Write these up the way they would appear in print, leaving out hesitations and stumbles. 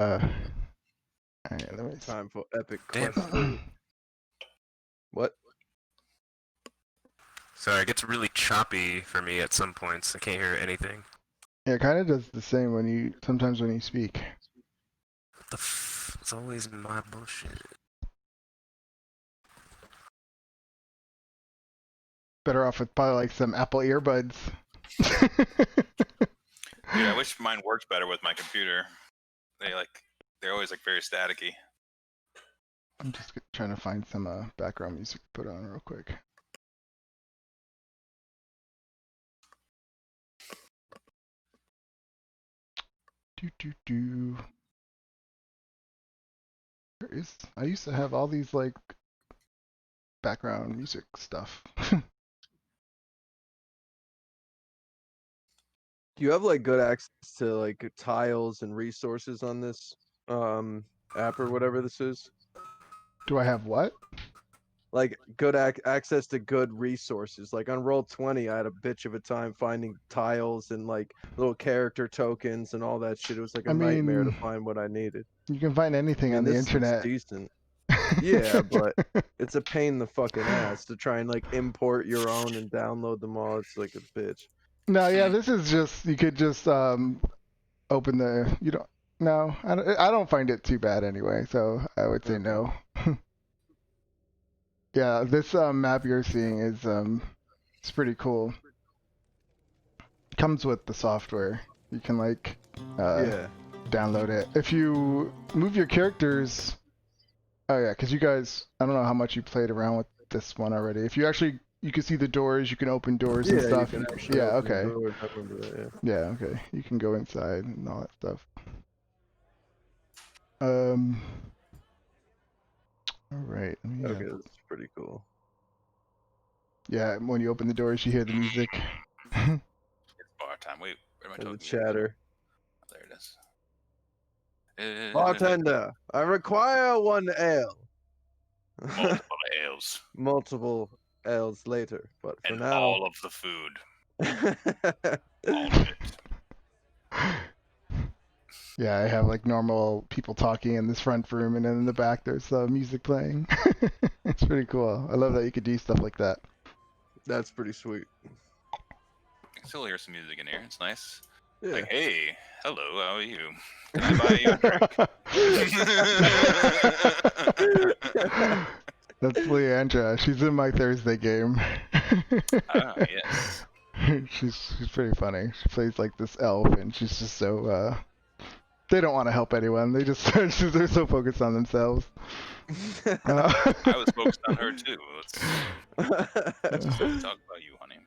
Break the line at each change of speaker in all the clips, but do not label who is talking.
Alright, let me
Time for epic
Damn.
question. What?
Sorry, it gets really choppy for me at some points. I can't hear anything.
Yeah, it kind of does the same when you sometimes when you speak.
What the f? It's always my bullshit.
Better off with probably like some Apple earbuds.
Dude, I wish mine worked better with my computer. They're always like very staticky.
I'm just trying to find some background music to put on real quick. Do. Where is? I used to have all these like background music stuff.
Do you have like good access to like tiles and resources on this app or whatever this is?
Do I have what?
Like good access to good resources. Like on Roll20, I had a bitch of a time finding tiles and like little character tokens and all that shit. It was like a nightmare to find what I needed.
You can find anything on the
this looks
internet.
decent. Yeah, but it's a pain in the fucking ass to try and like import your own and download them all. It's like a bitch.
No, yeah, this is just you could just open the no, I don't find it too bad anyway, so I would say no. Yeah, this map you're seeing is it's pretty cool. Comes with the software. You can like download it. If you move your characters, oh yeah, because you guys, I don't know how much you played around with this one already. If you actually, you can see the doors, you can open doors and stuff. Yeah, okay. Yeah, okay. You can go inside and all that stuff. All right.
Okay, that's pretty cool.
Yeah, when you open the doors, you hear the music.
It's bar time. Wait, where am I talking?
The chatter.
Oh, there it is.
Bartender, I require 1 ale.
Multiple ales.
Multiple ales later, but for
and
now.
all of the food. All of it.
Yeah, I have like normal people talking in this front room, and then in the back there's music playing. It's pretty cool. I love that you could do stuff like that.
That's pretty sweet.
I can still hear some music in here. It's nice.
Yeah.
Like, hey, hello, how are you? Can I buy you a drink?
That's Leandra. She's in my Thursday game.
Ah, yes.
She's pretty funny. She plays like this elf, and she's just so they don't want to help anyone. They just they're so focused on themselves.
I was focused on her too. Let's talk about you, honey.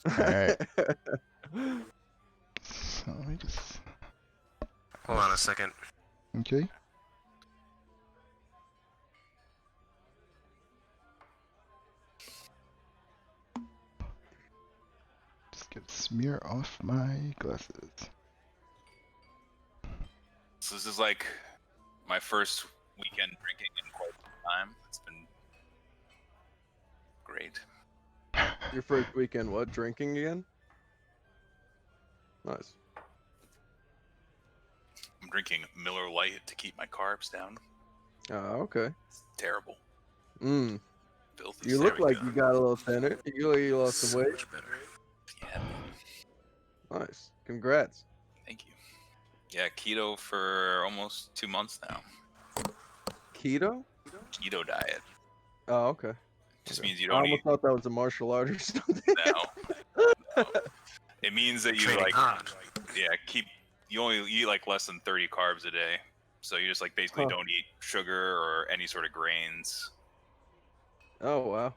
Alright. So let me just...
Hold on a second.
Okay. Just get smear off my glasses.
So this is like my first weekend drinking in quite some time. It's been great.
Your first weekend, what? Drinking again? Nice.
I'm drinking Miller Lite to keep my carbs down.
Oh, okay.
It's terrible.
Mm.
Filthy.
You look like you got a little thinner. You lost some weight.
Much better.
Yeah.
Nice. Congrats.
Thank you. Yeah, keto for almost 2 months now.
Keto?
Keto diet.
Oh, okay.
Just means you
I
don't
almost
eat.
thought that was a martial art or something.
No. It means that you
Training
like,
hard.
you only eat like less than 30 carbs a day. So you just like basically don't eat sugar or any sort of grains.
Oh, wow.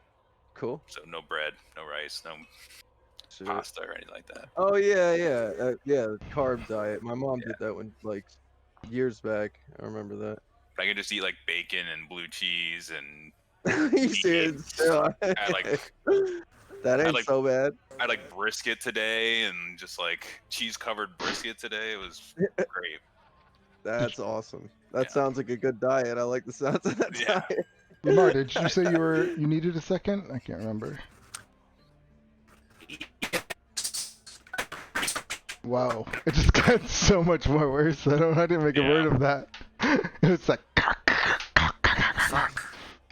Cool.
So no bread, no rice, no
Shit.
pasta or anything like that.
Oh, yeah. Yeah, carb diet. My mom did that one like years back. I remember that.
But I can just eat like bacon and blue cheese and
You see it still.
I like
That ain't
like-
so bad.
I had like brisket today and just like cheese covered brisket today. It was great.
That's awesome. That
Yeah.
sounds like a good diet. I like the sounds of that
Yeah.
diet.
Lamar, did you say you needed a second? I can't remember. Wow, it just got so much more worse. I didn't make a word of that. It's like.
Fuck.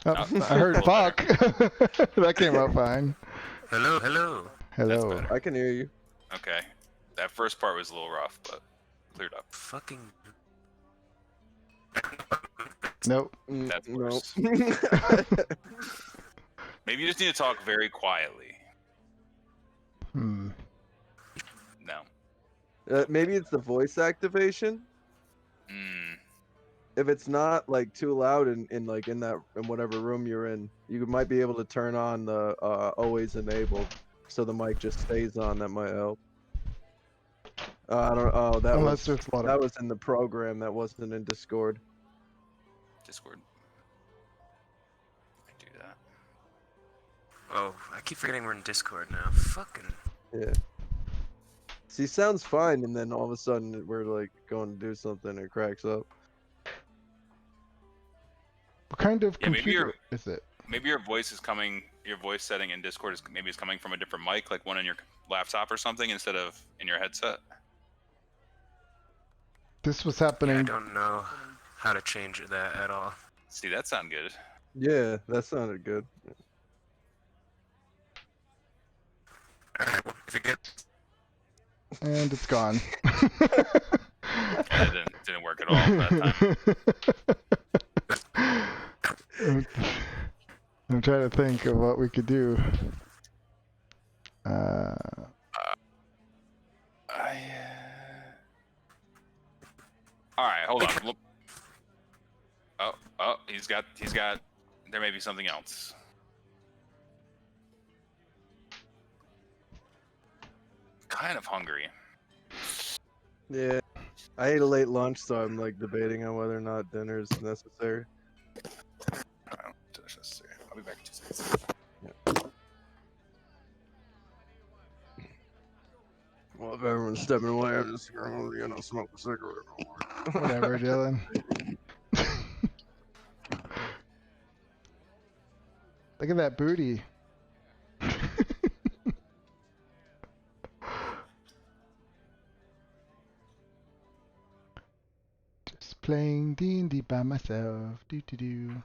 Oh, I heard fuck. That came out fine.
Hello, hello.
Hello.
better.
I can hear you.
Okay. That first part was a little rough, but cleared up.
Fucking.
Nope.
That's
Nope.
worse. Maybe you just need to talk very quietly.
Hmm.
No.
Maybe it's the voice activation. If it's not like too loud in whatever room you're in, you might be able to turn on the always enabled, so the mic just stays on. That might help. I don't. Oh, that
Unless
was
there's a lot
that
of.
was in the program. That wasn't in Discord.
Discord. I do that.
Oh, I keep forgetting we're in Discord now. Fucking.
Yeah. See, sounds fine, and then all of a sudden we're like going to do something, and it cracks up.
What kind of
Yeah, maybe
computer is it?
Maybe your voice is coming. Your voice setting in Discord is maybe it's coming from a different mic, like one on your laptop or something, instead of in your headset.
This was
Yeah, I
happening.
don't know how to change that at all.
See, that sound good.
Yeah, that sounded good.
Alright, well, if it gets.
And it's gone.
That didn't work at all that time.
I'm trying to think of what we could do.
All right, hold on. Look. Oh, he's got. There may be something else. Kind of hungry.
Yeah, I ate a late lunch, so I'm like debating on whether or not dinner is necessary.
I'll be back in 2 seconds.
Well, if everyone's stepping away, I'm just gonna smoke a cigarette.
Whatever, Dylan. Look at that booty. Just playing D&D by myself. Do do do.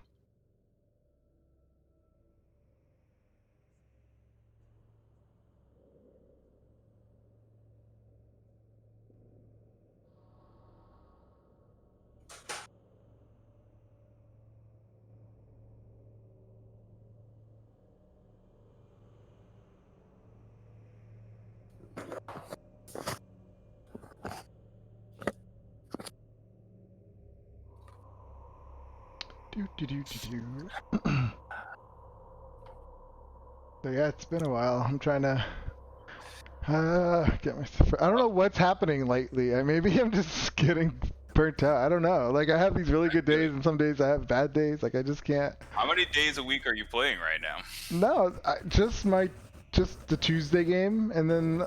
Do do do do do. So yeah, it's been a while. I'm trying to get myself. I don't know what's happening lately. Maybe I'm just getting burnt out. I don't know. Like I have these really good days, and some days I have bad days. Like I just can't.
How many days a week are you playing right now?
No, just the Tuesday game, and then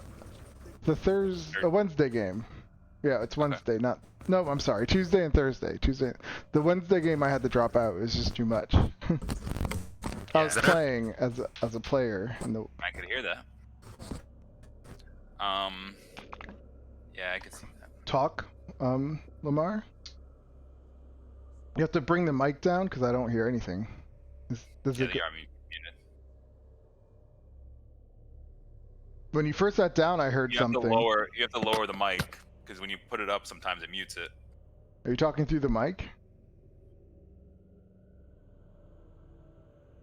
the Wednesday game. Yeah, it's Wednesday, not. No, I'm sorry. Tuesday and Thursday. The Wednesday game I had to drop out. It was just too much. I was playing as a player.
I could hear that. Yeah, I could see that.
Talk, Lamar. You have to bring the mic down because I don't hear anything. When you first sat down, I heard something.
You have to lower the mic because when you put it up, sometimes it mutes it.
Are you talking through the mic?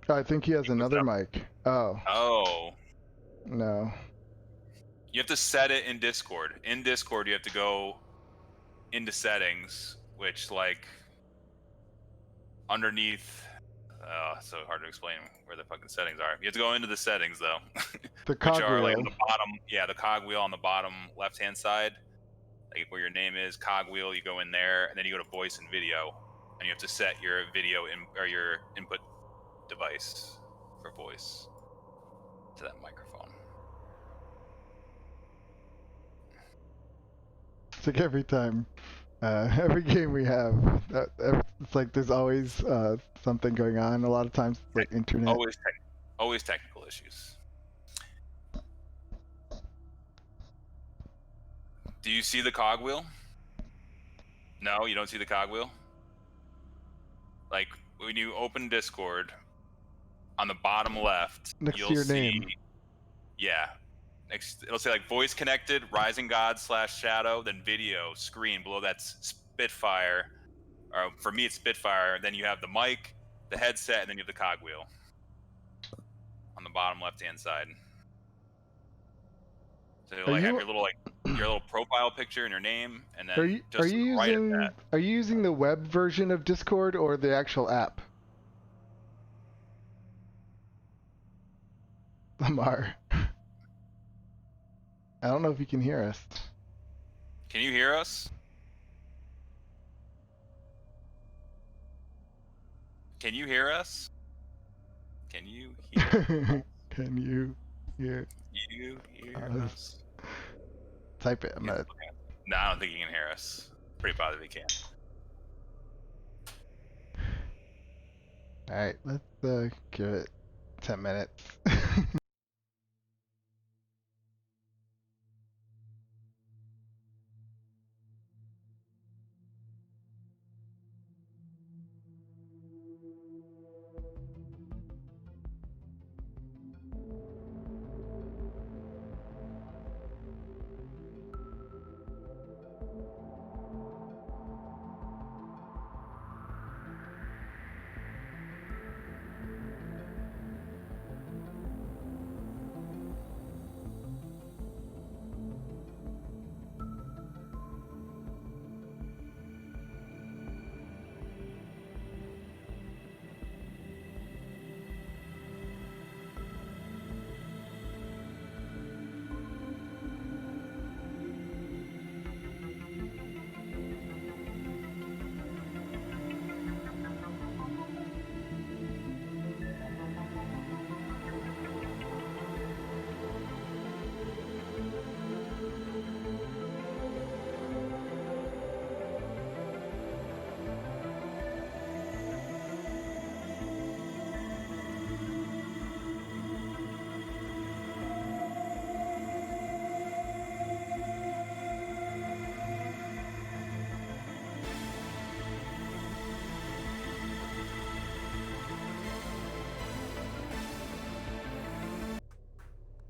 Oh, I think he has another mic. Oh.
Oh.
No.
You have to set it in Discord. In Discord, you have to go into settings, which like underneath. So hard to explain where the fucking settings are. You have to go into the settings though.
The cog
which are
wheel.
like on the bottom. Yeah, the cog wheel on the bottom left-hand side, like where your name is. Cog wheel. You go in there, and then you go to voice and video, and you have to set your video or your input device for voice to that microphone.
It's like every time, every game we have, it's like there's always something going on. A lot of times, like internet.
Always technical issues. Do you see the cogwheel? No, you don't see the cogwheel? Like, when you open Discord, on the bottom left,
Next to
you'll
your
see...
name.
Yeah. It'll say, like, voice connected, Rising God / Shadow, then video, screen. Below that's Spitfire. Or for me, it's Spitfire. Then you have the mic, the headset, and then you have the cogwheel. On the bottom left-hand side. So you'll have your little profile picture and your name, and then
Are you
right at that.
Are you using the web version of Discord or the actual app? Lamar. I don't know if you can hear us.
Can you hear us? Can you hear us? Can you hear?
Can you hear?
You hear us?
Type it.
No, I don't think you can hear us. Pretty positive you can.
All right, let's give it 10 minutes.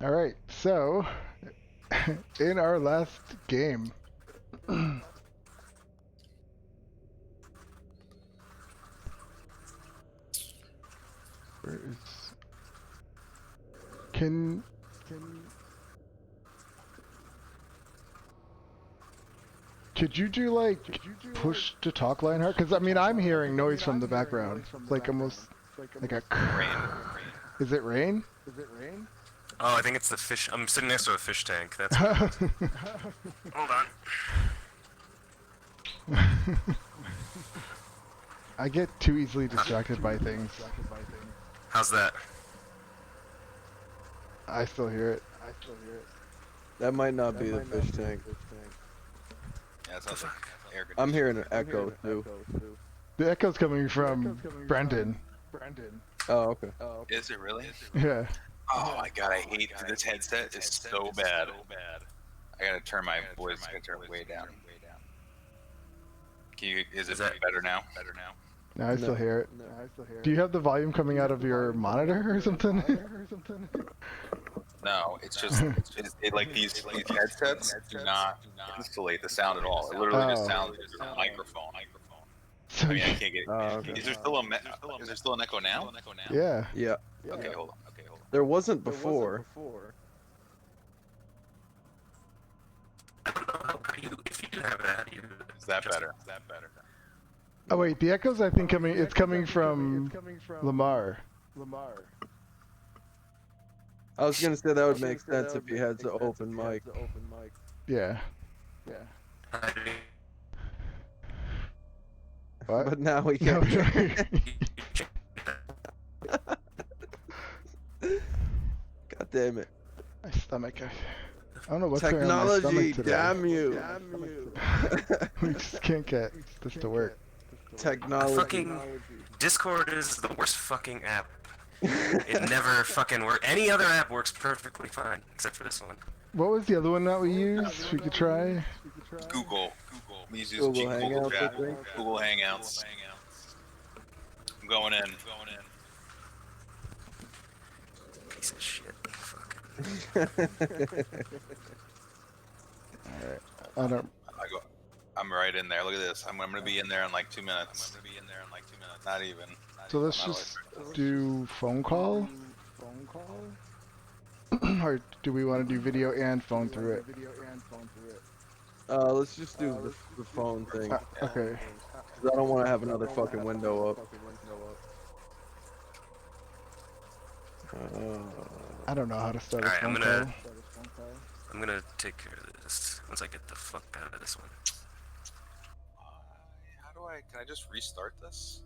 All right, so in our last game, where is? Can could you do like push to talk Lionheart? Because I mean I'm hearing noise from the background, like almost like a.
Rain.
Is it rain? Is it rain?
Oh, I think it's the fish. I'm sitting next to a fish tank. That's what it is. Hold on.
I get too easily distracted by things.
How's that?
I still hear it.
That might not be the fish tank.
Yeah, it sounds like air conditioning.
I'm hearing an echo too.
The echo's coming from Brendan.
Oh, okay.
Is it really?
Yeah.
Oh my god, I hate this headset. It's so bad. I gotta turn my voice way down. Is it better now?
No, I still hear it. Do you have the volume coming out of your monitor or something?
No, it's just like these headsets do not insulate the sound at all. It literally just sounds like a microphone.
So
I mean, I can't get.
okay.
Is there still an echo now?
yeah.
Yeah.
Okay, hold on.
There wasn't before.
If you do have that,
Is that better?
Oh wait, the echoes I think it's coming from Lamar.
I was gonna say that would make sense if you had the open mic.
Yeah.
I
What?
But now we
No,
can't. God damn it.
my stomach. I don't know what's going on with my
Technology,
stomach today.
damn you.
We just can't get this to work.
Technology.
fucking Discord is the worst fucking app. It never fucking works. Any other app works perfectly fine except for this one.
What was the other one that we used? We could try.
Google. We use
Google
Google
Hangouts, I
Chat.
think.
Google Hangouts. I'm going in.
Piece of shit. Fuck.
Alright. I don't.
I'm right in there. Look at this. I'm gonna be in there in like 2 minutes. Not even.
So let's just do phone call. Or do we want to do video and phone through it?
Let's just do the phone thing.
Okay.
'Cause I don't want to have another fucking window up.
I don't know how to start a
Alright,
phone call.
I'm gonna take care of this once I get the fuck out of this one.
How do I? Can I just restart this?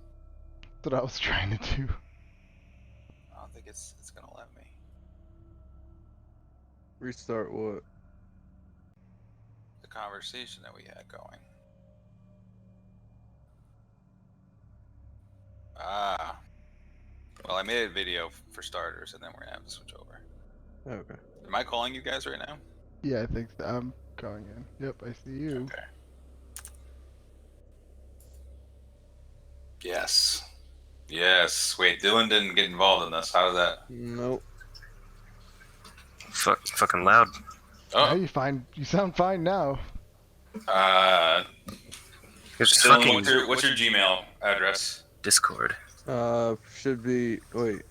That's what I was trying to do.
I don't think it's gonna let me.
Restart what?
The conversation that we had going. Ah. Well, I made a video for starters, and then we're gonna have to switch over.
Okay.
Am I calling you guys right now?
Yeah, I think I'm going in. Yep, I see you.
Okay. Yes. Yes. Wait, Dylan didn't get involved in this. How did that?
Nope.
Fucking loud.
Now
Oh.
you sound fine now.
It's
Dylan,
fucking
what's your Gmail address?
Discord.
Should be. Wait.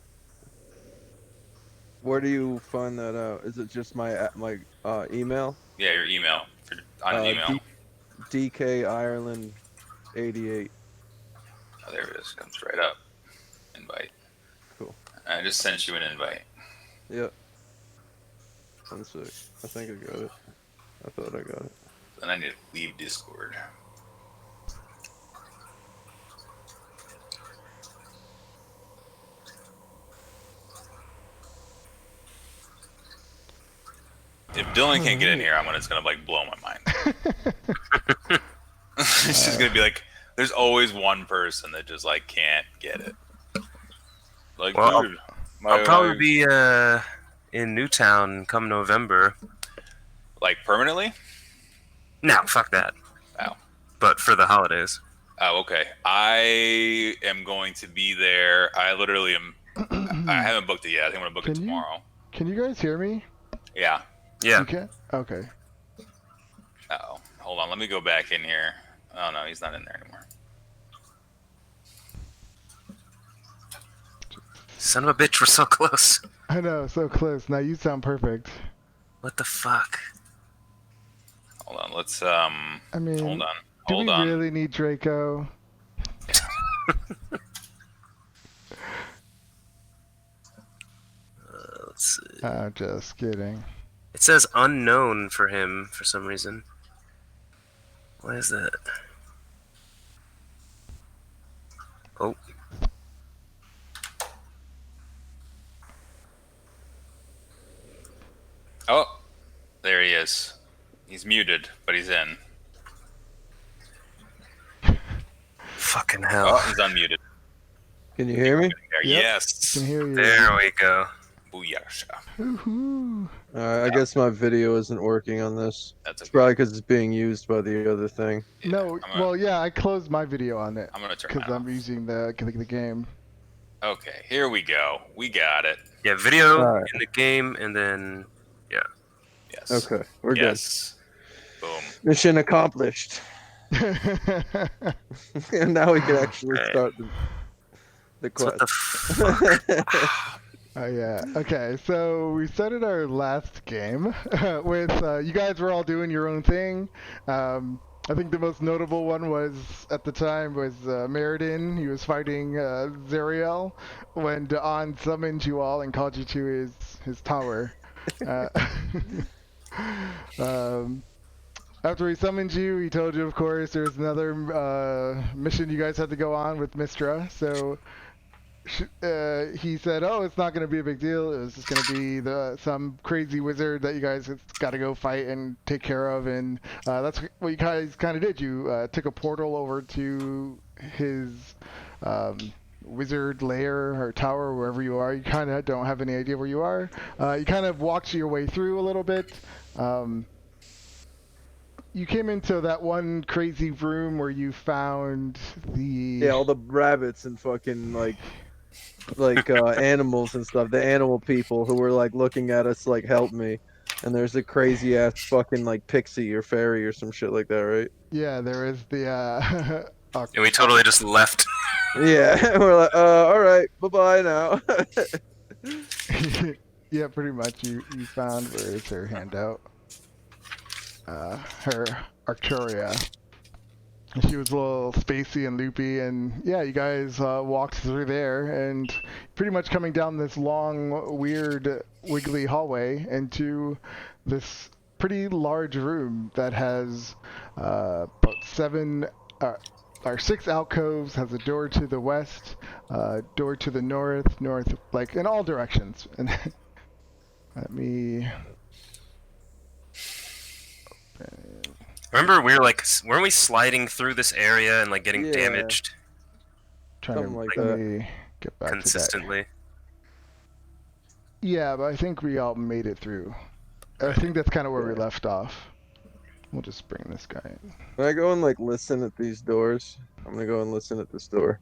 Where do you find that out? Is it just my email?
Yeah, your email. On an email.
DK Ireland 88.
Oh, there it is. Comes right up. Invite.
Cool.
I just sent you an invite.
Yep. 1 sec. I think I got it. I thought I got it.
Then I need to leave Discord. If Dylan can't get in here, it's gonna like blow my mind. It's just gonna be like, there's always one person that just like can't get it. Like,
Well,
dude,
I'll probably be in Newtown come November.
like permanently.
No, fuck that.
Oh.
But for the holidays.
Oh, okay. I am going to be there. I literally am. I haven't booked it yet. I think I'm gonna book it tomorrow.
Can you guys hear me?
Yeah.
Yeah.
You can? Okay.
Uh-oh. Hold on. Let me go back in here. Oh no, he's not in there anymore.
Son of a bitch, we're so close.
I know, so close. Now you sound perfect.
What the fuck?
Hold on. Let's
I mean,
hold on.
Do
Hold
we
on.
really need Draco?
Let's see.
Just kidding.
It says unknown for him for some reason. Why is that? Oh.
Oh, there he is. He's muted, but he's in.
Fucking hell.
Oh, he's unmuted.
Can you hear me?
There.
Yep.
Yes.
Can hear you.
There we go.
Booyasha.
Woohoo.
I guess my video isn't working on this.
That's
It's
okay.
probably because it's being used by the other thing.
Yeah,
No, well, yeah, I closed my video on it
I'm gonna turn
because
it
I'm
off.
using the game.
Okay, here we go. We got it.
Yeah, video
Alright.
in the game, and then
Yes.
Okay, we're
Yes. Boom.
good. Mission accomplished. And now we can actually
Alright.
start the
so what
quest.
the fuck?
Oh yeah. Okay, so we started our last game with you guys were all doing your own thing. I think the most notable one was at the time was Meriden. He was fighting Zariel when Da'an summoned you all and called you to his tower. After he summoned you, he told you, of course, there was another mission you guys had to go on with Mistra. So he said, "Oh, it's not going to be a big deal. It was just going to be some crazy wizard that you guys got to go fight and take care of." And that's what you guys kind of did. You took a portal over to his wizard lair or tower, wherever you are. You kind of don't have any idea where you are. You kind of walked your way through a little bit. Um, you came into that one crazy room where you found the
Yeah, all the rabbits and fucking like animals and stuff. The animal people who were like looking at us like help me. And there's a crazy ass fucking like pixie or fairy or some shit like that, right?
yeah. There is the
And we totally just left.
Yeah, we're like, all right, bye bye now.
yeah, pretty much. You found where is her handout? Her Arcturia. She was a little spacey and loopy, and yeah, you guys walked through there, and pretty much coming down this long, weird, wiggly hallway into this pretty large room that has about or 6 alcoves, has a door to the west, door to the north, like in all directions. And let me.
Remember, weren't we sliding through this area and like getting damaged
Something like
let
that.
me get back
consistently?
to that. Yeah, but I think we all made it through. I think that's kind of where we left off. We'll just bring this guy in.
Can I go and like listen at these doors? I'm gonna go and listen at this door.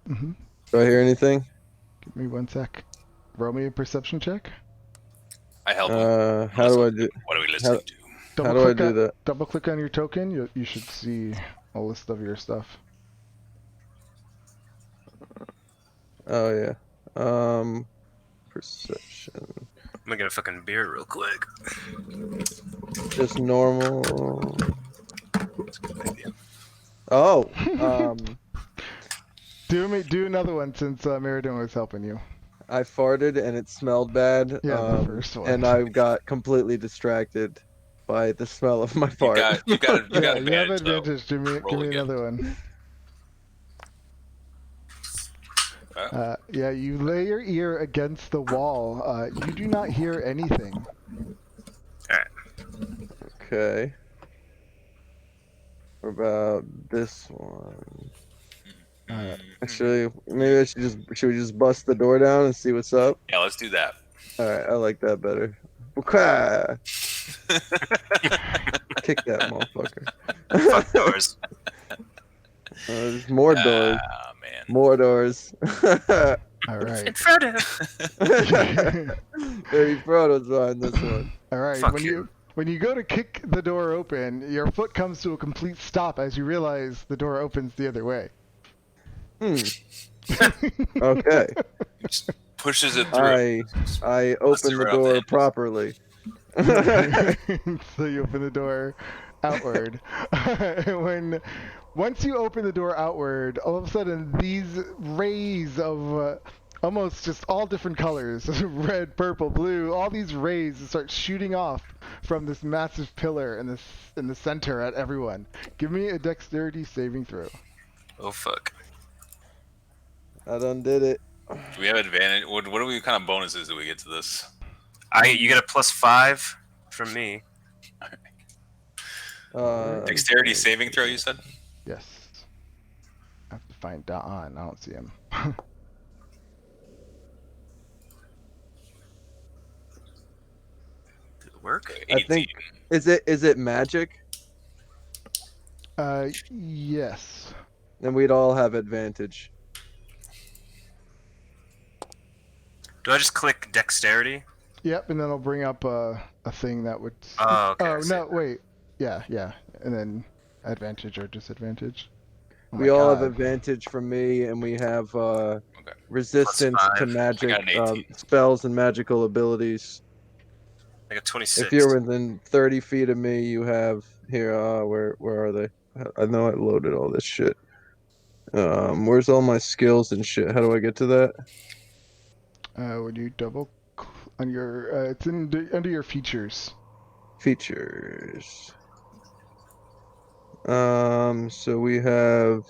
Mm-hmm.
Do I hear anything?
Give me 1 sec. Roll me a perception check.
I help him.
How do I do?
What are we listening to?
How do I do that?
Double click on your token. You should see a list of your stuff.
Oh yeah. Perception.
I'm gonna get a fucking beer real quick.
Just normal.
That's a good idea.
Oh.
Do another one since Meriden was helping you.
I farted and it smelled bad.
Yeah, the first one.
And I got completely distracted by the smell of my fart.
You got
You have
advantage.
advantage. Give me
again.
another one. Yeah, you lay your ear against the wall. You do not hear anything.
Okay. What about this one? Actually, maybe should we just bust the door down and see what's up?
Yeah, let's do that.
All right, I like that better. Okay. Kick that motherfucker.
Fuck doors.
There's more doors.
Ah, man.
More doors.
All right.
Frodo.
Maybe Frodo's behind this one.
All right.
Fuck you.
When you go to kick the door open, your foot comes to a complete stop as you realize the door opens the other way.
Okay.
Just pushes it through.
I open the door properly.
So you open the door outward. Once you open the door outward, all of a sudden these rays of almost just all different colors, red, purple, blue, all these rays start shooting off from this massive pillar in the center at everyone. Give me a dexterity saving throw.
Oh fuck.
I done did it.
Do we have advantage? What kind of bonuses do we get to this?
You get a +5 from me.
Dexterity saving throw, you said?
Yes. I have to find Don. I don't see him.
Did it work?
18.
I think is it magic?
Yes.
Then we'd all have advantage.
Do I just click dexterity?
Yep, and then it'll bring up a thing that would.
Oh, okay.
Oh no! Wait. Yeah, and then advantage or disadvantage. Oh
We all have advantage from me, and we have resistance to
+5.
magic
I got an 18.
spells and magical abilities.
I got 26.
If you're within 30 feet of me, you have here. Where are they? I know I loaded all this shit. Where's all my skills and shit? How do I get to that?
When you double on your, it's under your features.
Features. So we have.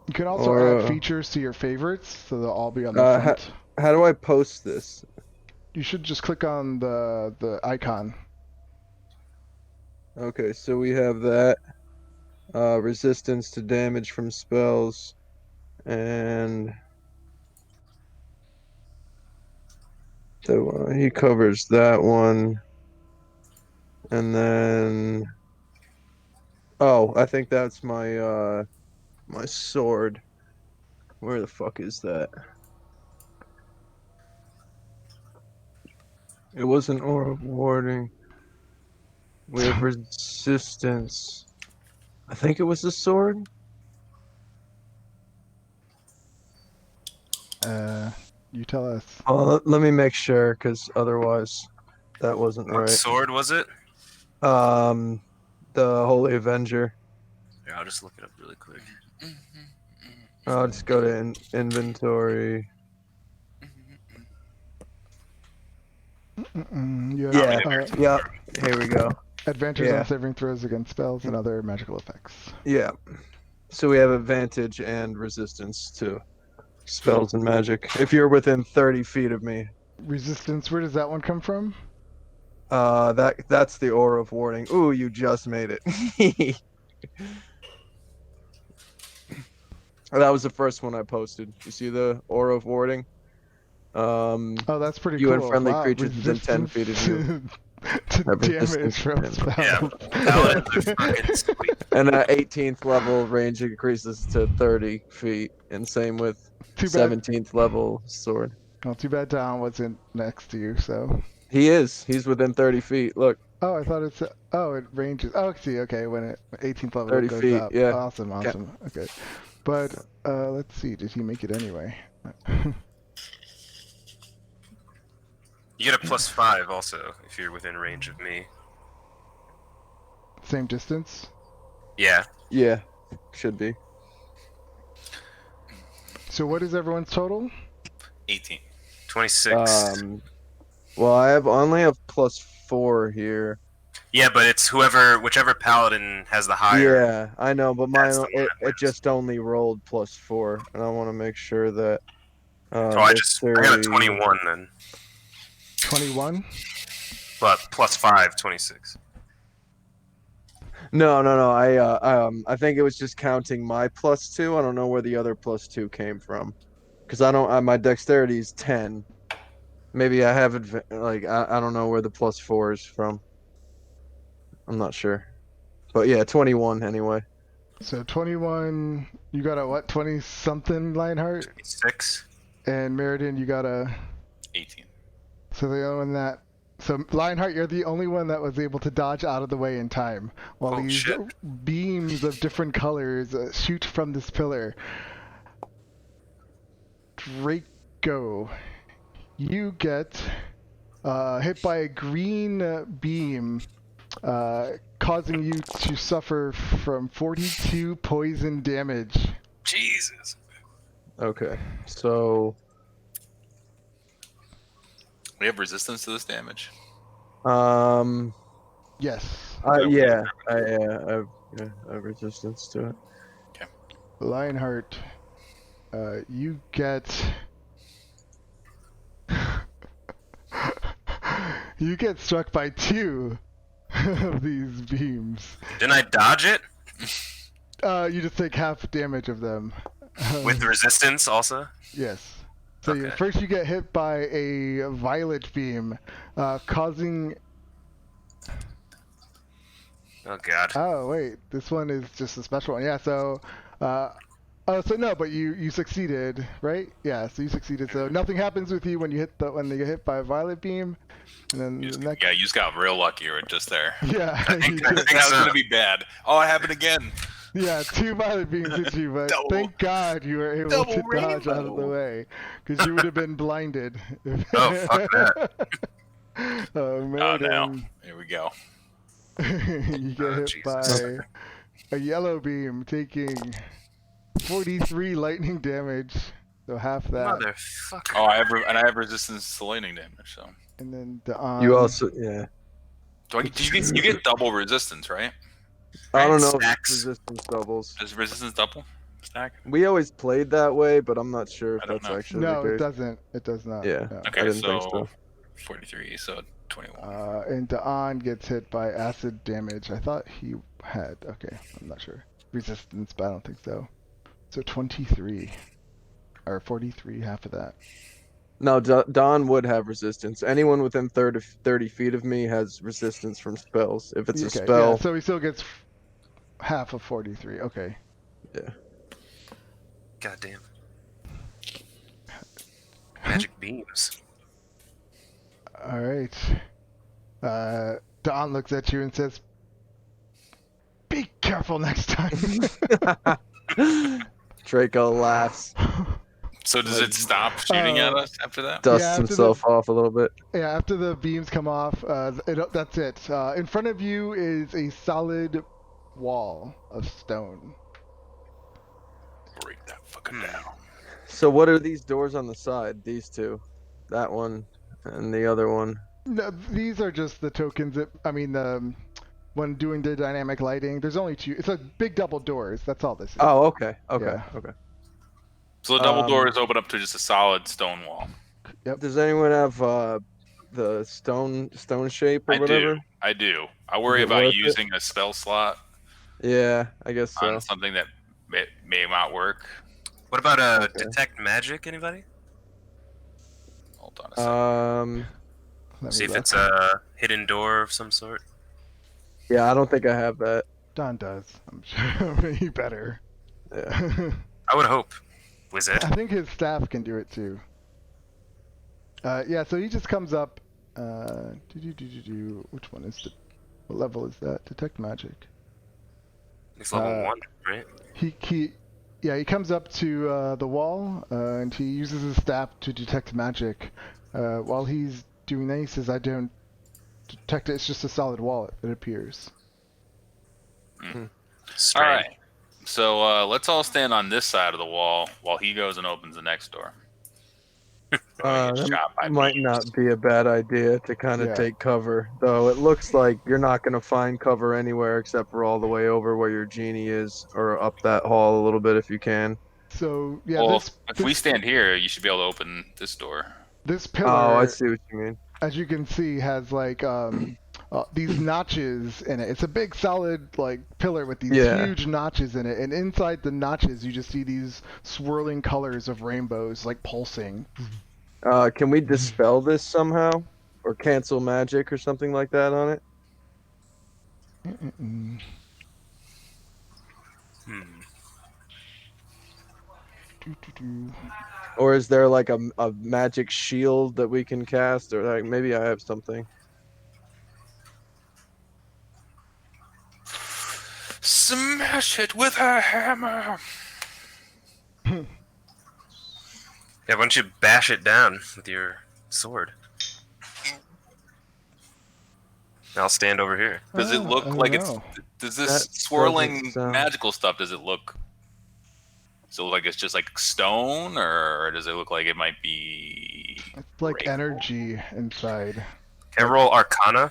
You can also add features to your favorites, so they'll all be on the front.
How do I post this?
You should just click on the icon.
Okay, so we have that. Resistance to damage from spells, and so he covers that one. And then, oh, I think that's my my sword. Where the fuck is that? It wasn't aura of warding. We have resistance. I think it was the sword.
You tell us.
Oh, let me make sure, because otherwise, that wasn't
What
right.
sword was it?
The Holy Avenger.
Yeah, I'll just look it up really quick.
I'll just go to inventory.
You
Yeah,
have,
yep. Here we go.
advantages
Yeah.
on saving throws against spells and other magical effects.
Yeah. So we have advantage and resistance to spells and magic. If you're within 30 feet of me.
Resistance, where does that one come from?
That's the aura of warding. Ooh, you just made it. That was the first one I posted. You see the aura of warding?
Oh, that's pretty
You
cool.
and friendly
Wow,
creatures within 10 feet of you.
to
Have
damage
resistance
from
to
spells.
Yeah, paladins are fucking sweet.
And at 18th level, range increases to 30 feet, and same with
Too bad.
17th level sword.
Well, too bad Don wasn't next to you, so.
He is. He's within 30 feet. Look,
Oh, I thought it's. Oh, it ranges. Oh, see, okay, when it 18th level
30
it goes
feet,
up.
yeah.
Awesome, awesome. Okay. But, let's see, did he make it anyway?
You get a +5 also if you're within range of me.
Same distance?
Yeah.
Yeah, should be.
So what is everyone's total?
18.
26.
Well, I only have +4 here.
Yeah, but it's whichever paladin has the higher.
Yeah, I know, but
That's
mine
the one that
it
wins.
just only rolled +4, and I want to make sure that.
So I got a 21 then.
21?
But +5, 26.
No. I think it was just counting my +2. I don't know where the other +2 came from, because I don't. My dexterity is 10. Maybe I have I don't know where the +4 is from. I'm not sure, but yeah, 21 anyway.
So 21, you got a what, 20 something Lionheart?
26.
And Meriden, you got a.
18.
So the only one that. So Lionheart, you're the only one that was able to dodge out of the way in time, while
Oh,
these
shit.
beams of different colors shoot from this pillar. Draco, you get hit by a green beam, causing you to suffer from 42 poison damage.
Jesus.
Okay, so
We have resistance to this damage.
Yes.
yeah, I have resistance to it.
Lionheart, you get you get struck by 2 of these beams.
Didn't I dodge it?
You just take half damage of them.
With resistance also?
Yes. So
Okay.
first you get hit by a violet beam, causing.
Oh god.
Oh wait, this one is just a special one. Yeah. So. Oh, so no, but you succeeded, right? Yeah. So you succeeded. So nothing happens with you when you get hit by a violet beam, and then
You
the
just,
next.
yeah, you just got real lucky right just there.
Yeah.
I think
you did.
That was gonna be bad. Oh, it happened again.
Yeah, 2 violet beams hit you, but thank God you were able to
Double
dodge out of the
rainbow.
way, because you would have been blinded.
Oh, fuck that.
Oh, man.
Oh no. Here we go.
You get hit
Jesus.
by a yellow beam, taking 43 lightning damage, so half that.
Motherfucker.
Oh, I have resistance to lightning damage. So
And then the
You also, yeah.
you get double resistance, right?
I don't know if
Stacks.
resistance doubles.
Does resistance double stack?
We always played that way, but I'm not sure if
I don't
that's
know.
actually
No,
the
it
case.
doesn't. It does not.
Yeah.
No.
I
Okay,
didn't think
so
so.
43, so 21.
And Da'an gets hit by acid damage. I thought he had. Okay, I'm not sure. Resistance, but I don't think so. So 23. Or 43, half of that.
No, Don would have resistance. Anyone within 30 feet of me has resistance from spells. If it's a
Okay, yeah,
spell,
so he still gets half of 43. Okay.
yeah.
Goddamn. Magic beams.
All right. Don looks at you and says, "Be careful next time."
Draco laughs,
So does it stop shooting at us after that?
dusts
after
himself off a little bit.
Yeah, after the beams come off, that's it. In front of you is a solid wall of stone.
Break that fucker down.
So what are these doors on the side? These two, that one, and the other one.
No, these are just the tokens that, I mean, when doing the dynamic lighting, there's only two. It's a big double doors. That's all this is.
Oh, okay,
Yeah.
okay.
So the double doors open up to just a solid stone wall.
Yep.
Does anyone have the stone shape or whatever?
I do. I worry
it
about
worth it?
using a spell slot
Yeah, I guess so.
on something that may not work.
What about
Okay.
detect magic? Anybody?
Hold on a second.
Let
See
me
if
look.
it's a hidden door of some sort.
Yeah, I don't think I have that.
Don does. I'm sure he better.
Yeah.
I would hope. Wizard.
I think his staff can do it too. Yeah, so he just comes up. Which one is what level is that? Detect magic.
It's level 1, right?
He comes up to the wall and he uses his staff to detect magic. While he's doing that, he says, "I don't detect it. It's just a solid wall. It appears."
All
Strange.
right. So let's all stand on this side of the wall while he goes and opens the next door.
That might not be a bad idea to kind of
Yeah.
take cover, though. It looks like you're not going to find cover anywhere except for all the way over where your genie is, or up that hall a little bit if you can.
So yeah,
Well, if we stand here, you should be able to open this door.
this pillar,
Oh, I see what you mean.
as you can see, has like these notches in it. It's a big solid like pillar with these huge notches in it, and inside the notches you just see these swirling colors of rainbows like pulsing.
Can we dispel this somehow, or cancel magic or something like that on it? Or is there like a magic shield that we can cast, or like maybe I have something.
Smash it with a hammer.
Yeah, why don't you bash it down with your sword? I'll stand over here.
Does it look like it's? Does this
That
swirling
doesn't sound-
magical stuff? Does it look? So like it's just like stone, or does it look like it might be?
It's like
rainbow?
energy inside.
Can I roll Arcana?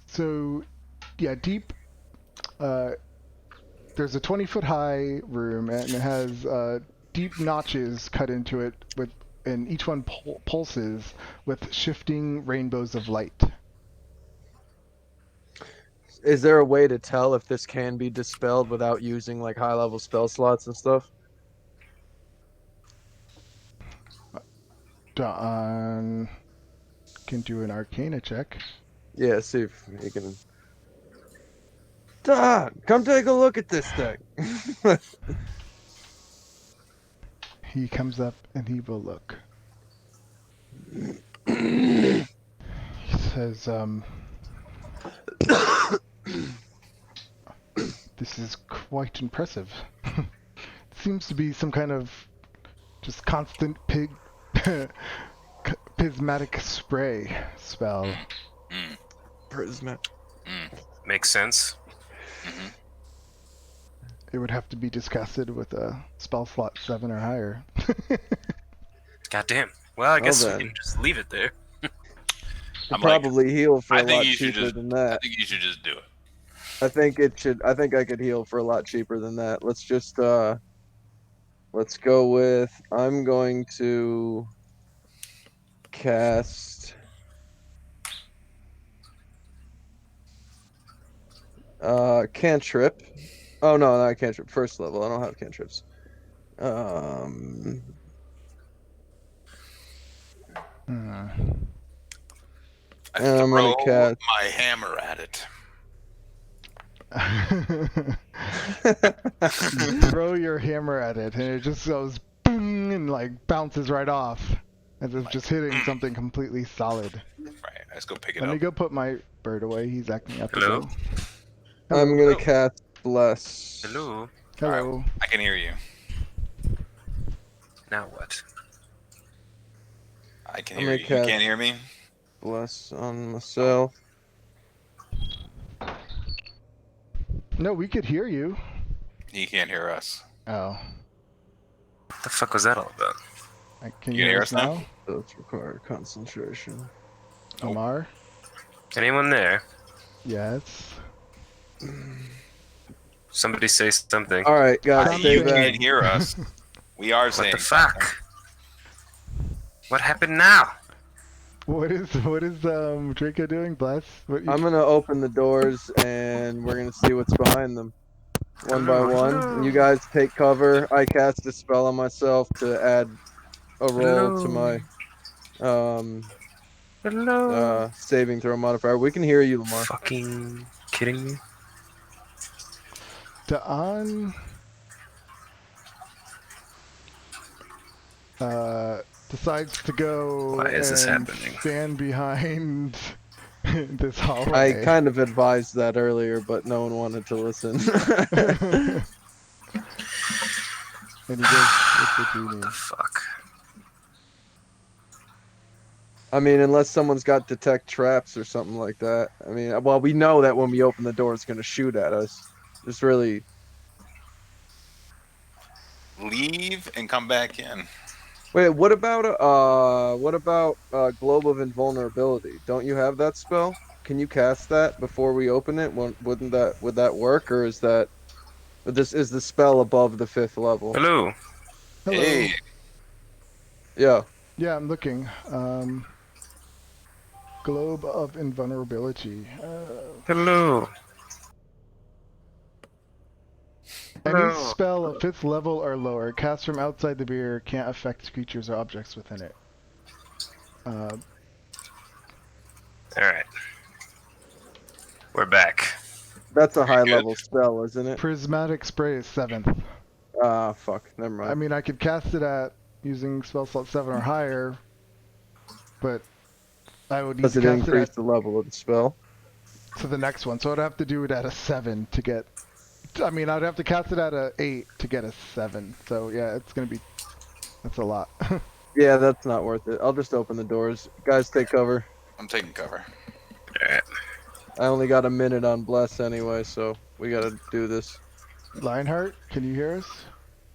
So, yeah, deep. There's a 20-foot high room, and it has deep notches cut into it, and each one pulses with shifting rainbows of light.
Is there a way to tell if this can be dispelled without using like high-level spell slots and stuff?
Don can do an Arcana check.
Yeah, see if you can. Don, come take a look at this thing.
He comes up and he will look. He says, "This is quite impressive. Seems to be some kind of just constant prismatic spray spell."
Prismatic.
Makes sense.
It would have to be discussed with a spell slot 7 or higher.
Goddamn. Well, I guess we
then.
can just leave it there.
I'm
Probably heal for
I
a
think
lot
you should
cheaper
just.
than
I
that.
think you should just do it.
I think I could heal for a lot cheaper than that. Let's just let's go with, I'm going to cast cantrip. Oh no, not cantrip. First level. I don't have cantrips.
Hmm.
I
And I'm gonna
throw
cast.
my hammer at it.
You throw your hammer at it, and it just goes boom and like bounces right off, as if just hitting something completely solid.
Right, I just go pick it
Let me
up.
go put my bird away. He's acting up
Hello?
again.
I'm
Hello.
gonna cast Bless.
Hello.
Hello.
I can hear you.
Now what?
I can
I'm
hear
gonna
you. You
cast
can't hear me?
Bless on myself.
No, we could hear you.
He can't hear us.
Oh.
What the fuck was that all about?
Can
You
you
can
hear
hear
us
us now?
now?
Those require concentration.
Nope.
Amar?
Anyone there?
Yes.
Somebody say something.
All right, guys,
Something.
stay
You
back.
can't hear us. We are
What
saying
the fuck? What happened now?
What is Draco doing? Bless? What you
I'm gonna open the doors and we're gonna see what's behind them, one by
Hello,
one.
hello.
And you guys take cover. I cast a spell on myself to add a roll to my
Hello.
saving throw modifier. We can hear you, Lamar.
Fucking kidding me?
Da'an decides to go
Why is this
and
happening?
stand behind this
I
hallway.
kind of advised that earlier, but no one wanted to listen.
And he goes with the
What
genie.
the fuck?
I mean, unless someone's got detect traps or something like that. I mean, well, we know that when we open the door, it's gonna shoot at us. Just really.
leave and come back in.
Wait, what about Globe of Invulnerability? Don't you have that spell? Can you cast that before we open it? Would that work, or is that is the spell above the 5th level?
Hello.
Hello.
Hey,
Yeah.
Yeah, I'm looking. Globe of Invulnerability.
Hello.
Any
Hello.
spell of 5th level or lower cast from outside the barrier can't affect creatures or objects within it.
Alright. We're back.
That's a high
good?
level spell, isn't it?
Prismatic Spray is 7th.
Ah, fuck. Never mind.
I mean, I could cast it at using spell slot 7 or higher, but I would need
Does
to
it
cast it
increase
at
the level of the spell?
to the next one. So I'd have to do it at a 7 to get. I mean, I'd have to cast it at a 8 to get a 7. So yeah, it's gonna be. That's a lot.
Yeah, that's not worth it. I'll just open the doors. Guys, take cover.
I'm taking cover.
Alright.
I only got a minute on Bless anyway, so we gotta do this.
Lionheart, can you hear us?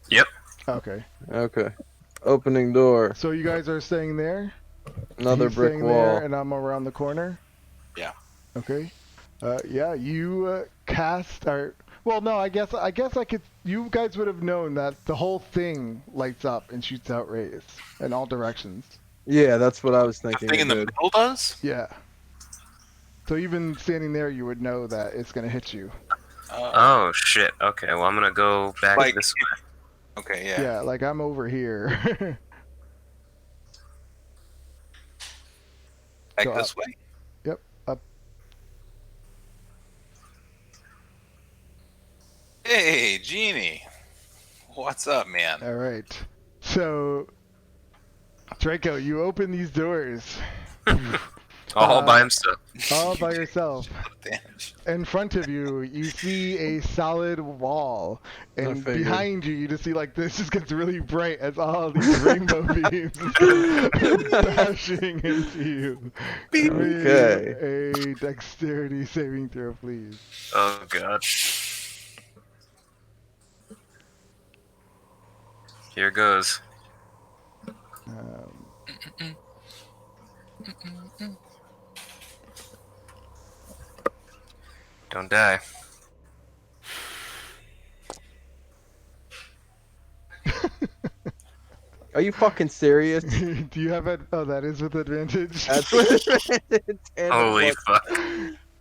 Yep.
Okay.
Okay. Opening door.
So you guys are staying there?
Another
He's
brick
staying
wall.
there, and I'm around the corner.
Yeah.
Okay. Yeah, you cast our. Well, no, I guess I could. You guys would have known that the whole thing lights up and shoots out rays in all directions.
Yeah, that's what I was
The
thinking.
thing
it
in the
did.
middle does?
Yeah. So even standing there, you would know that it's gonna hit you.
Oh shit. Okay, well I'm gonna go back
Like-
this way.
Okay, yeah.
Yeah, like I'm over here.
Back
Go
this
up.
way?
Yep. Up.
Hey, Genie. What's up, man?
All right. So, Draco, you open these doors
All by himself.
all by yourself.
Damage.
In front of you, you see a solid wall,
I
and
figured.
behind you, you just see like this just gets really bright as all these rainbow beams come bashing into you. Give me
Okay.
a dexterity saving throw, please.
Oh god. Here goes. Don't die.
Are you fucking serious?
Do you have it? Oh, that is with advantage.
That's what it is.
Holy fuck.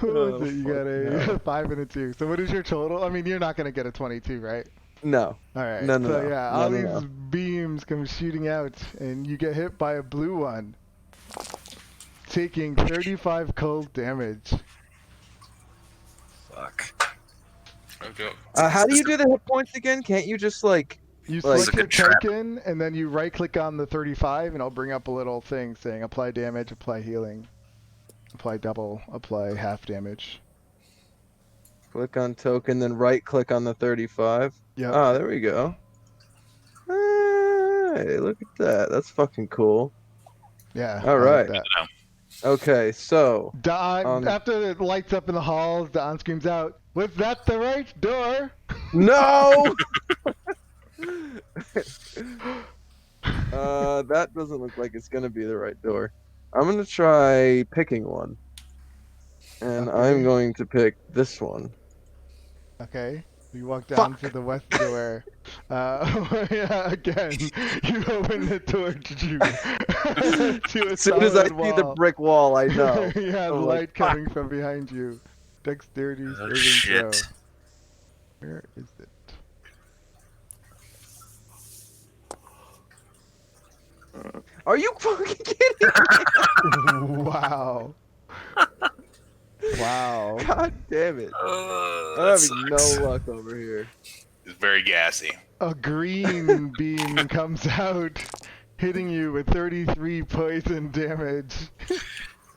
What was
Oh,
it? You
fuck
got a
no.
5 and a 2. So what is your total? I mean, you're not gonna get a 22, right?
No.
All right.
No, no,
so
no.
yeah,
No,
all
no,
these
no.
beams come shooting out, and you get hit by a blue one, taking 35 cold damage.
Fuck.
Okay.
How do you do the hit points again? Can't you just like?
You
Like-
select your
It's a good trap.
token, and then you right-click on the 35, and it'll bring up a little thing saying apply damage, apply healing, apply double, apply half damage.
Click on token, then right click on the 35.
Yep.
Ah, there we go. Hey, look at that. That's fucking cool.
Yeah.
All
I like
right.
that.
Okay, so
Don, after it lights up in the halls, Don screams out, "Was that the right door?"
no. That doesn't look like it's gonna be the right door. I'm gonna try picking one, and
Okay.
I'm going to pick this one.
Okay. You walk down
Fuck.
to the west door. Yeah, again, you open the door to a
As soon as I
solid
see the
wall.
brick wall, I know.
Yeah, the
I'm like,
light coming from behind you. Dexterity
Oh,
saving
shit.
throw. Where is it?
Are you fucking kidding?
Wow. Wow.
God damn it!
Oh,
I'm
that
having no
sucks.
luck over here.
It's very gassy.
A green beam comes out, hitting you with 33 poison damage.
You're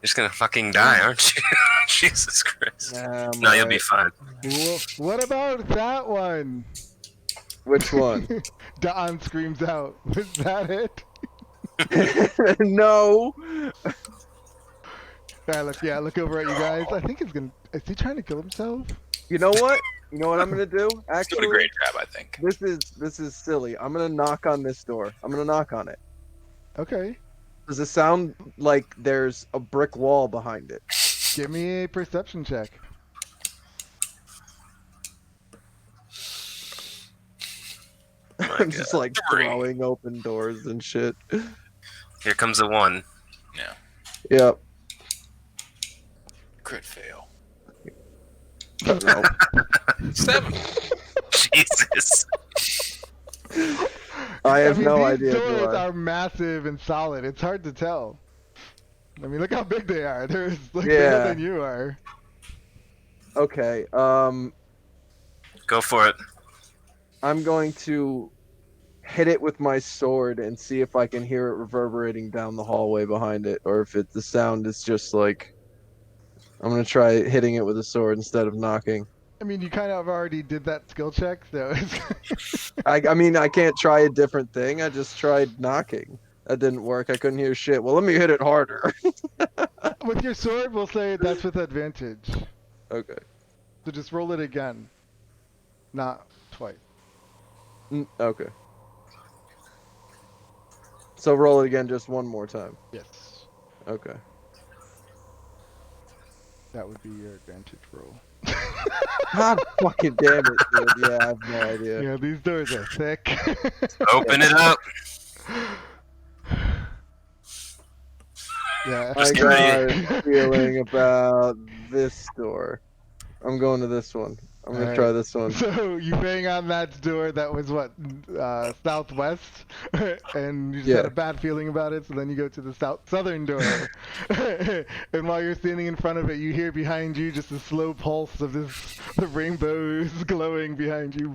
just gonna fucking die, aren't you? Jesus Christ.
Nah, I'm
No, you'll be
alright.
fine.
What about that one?
Which one?
Don screams out. Was that it?
No.
Look over at you guys. I think he's gonna. Is he trying to kill himself?
You know what? You know what I'm gonna do?
It's doing a
Actually,
great job, I think.
this is silly. I'm gonna knock on this door. I'm gonna knock on it.
Okay.
Does it sound like there's a brick wall behind it?
Give me a perception check.
My
I'm just like
Three.
throwing open doors and shit.
Here comes a one.
Yep.
Crit fail.
No.
7.
Jesus.
I have
mean,
no
these
idea. do
doors
I?
are massive and solid. It's hard to tell. I mean, look how big they are. They're like
Yeah.
bigger than you are.
Okay.
Go for it.
I'm going to hit it with my sword and see if I can hear it reverberating down the hallway behind it, or if the sound is just like. I'm gonna try hitting it with a sword instead of knocking.
I mean, you kind of already did that skill check, so.
I mean, I can't try a different thing. I just tried knocking. That didn't work. I couldn't hear shit. Well, let me hit it harder.
With your sword, we'll say that's with advantage.
Okay.
So just roll it again. Not twice.
Okay. So roll it again just one more time.
Yes.
Okay.
That would be your advantage roll.
God fucking damn it, dude. Yeah, I have no idea.
Yeah, these doors are thick.
Open it up.
Yeah.
I got a feeling about this door. I'm going to this one. I'm gonna try this one.
So you bang on that door that was what, southwest, and you just
Yeah.
had a bad feeling about it. So then you go to the southern door, and while you're standing in front of it, you hear behind you just a slow pulse of the rainbows glowing behind you.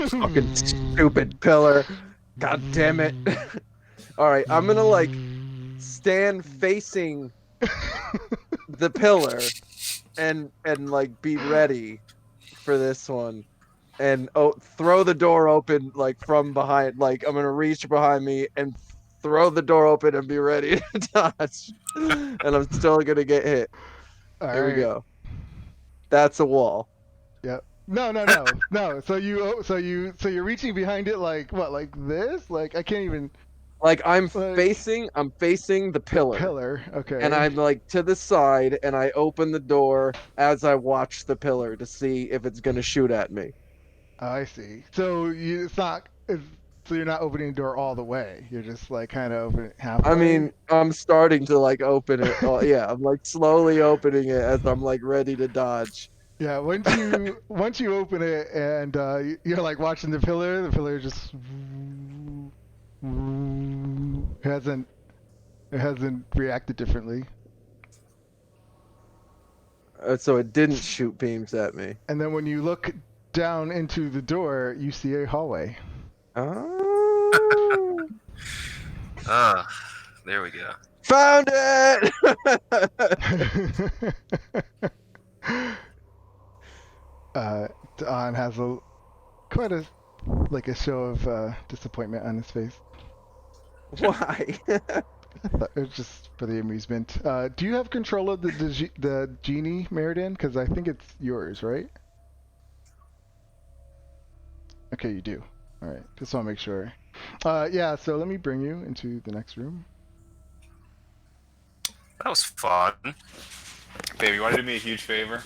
Fucking stupid pillar. God damn it. Alright, I'm gonna like stand facing the pillar and like be ready for this one. And throw the door open like from behind. Like I'm gonna reach behind me and throw the door open and be ready to dodge. And I'm still gonna get hit. Here we go. That's a wall.
Yep. No. So you're reaching behind it like what? Like this? Like I can't even.
Like I'm
Like-
facing the pillar.
Pillar. Okay.
And I'm like to the side and I open the door as I watch the pillar to see if it's gonna shoot at me.
Oh, I see. So so you're not opening the door all the way. You're just like kind of opening it halfway.
I mean, I'm starting to like open it. Oh, yeah, I'm like slowly opening it as I'm like ready to dodge.
Yeah, once you open it and you're like watching the pillar just hasn't it hasn't reacted differently.
So it didn't shoot beams at me.
And then when you look down into the door, you see a hallway.
Oh.
Ah, there we go.
Found it!
Don has quite a show of disappointment on his face.
Why?
I thought it was just for the amusement. Do you have control of the genie, Meriden? Because I think it's yours, right? Okay, you do. All right, just want to make sure. Yeah, so let me bring you into the next room.
That was fun.
Baby, you want to do me a huge favor?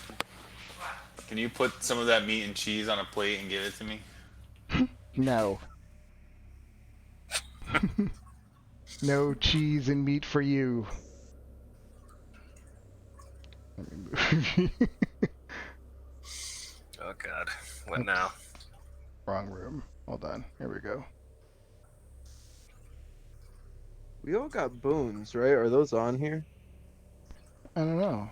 Can you put some of that meat and cheese on a plate and give it to me?
No. No cheese and meat for you. Let me move.
Oh god. What now?
Wrong room. Hold on. Here we go.
We all got boons, right? Are those on here?
I don't know.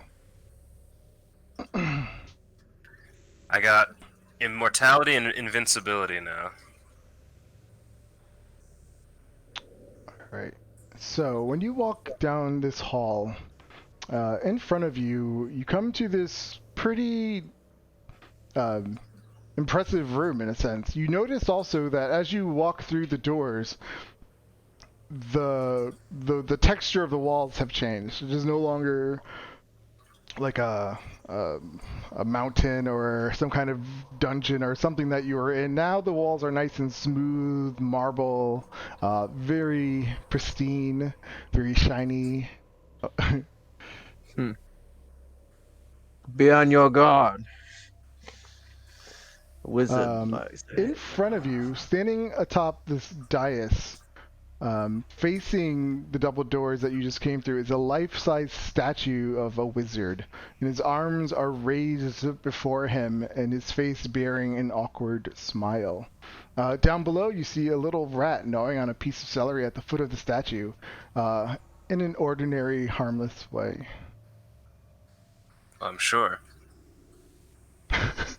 I got immortality and invincibility now.
Alright. So, when you walk down this hall, in front of you, you come to this pretty impressive room in a sense. You notice also that as you walk through the doors, the texture of the walls have changed. It is no longer like a mountain or some kind of dungeon or something that you were in. Now the walls are nice and smooth, marble, very pristine, very shiny.
Be on your guard. Wizard.
In front of you, standing atop this dais, facing the double doors that you just came through, is a life-size statue of a wizard. And his arms are raised before him, and his face bearing an awkward smile. Down below, you see a little rat gnawing on a piece of celery at the foot of the statue, in an ordinary, harmless way.
I'm sure. Let's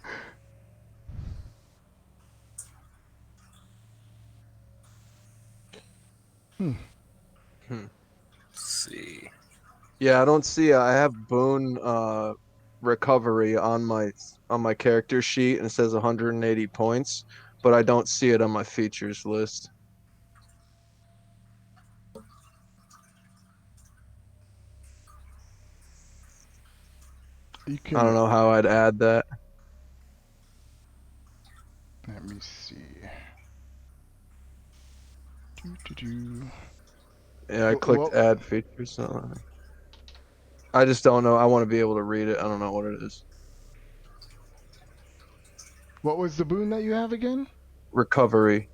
see.
Yeah, I don't see. I have boon recovery on my character sheet, and it says 180 points, but I don't see it on my features list. I don't know how I'd add that.
Let me see.
Yeah, I clicked add features. I just don't know. I want to be able to read it. I don't know what it is.
What was the boon that you have again?
Recovery.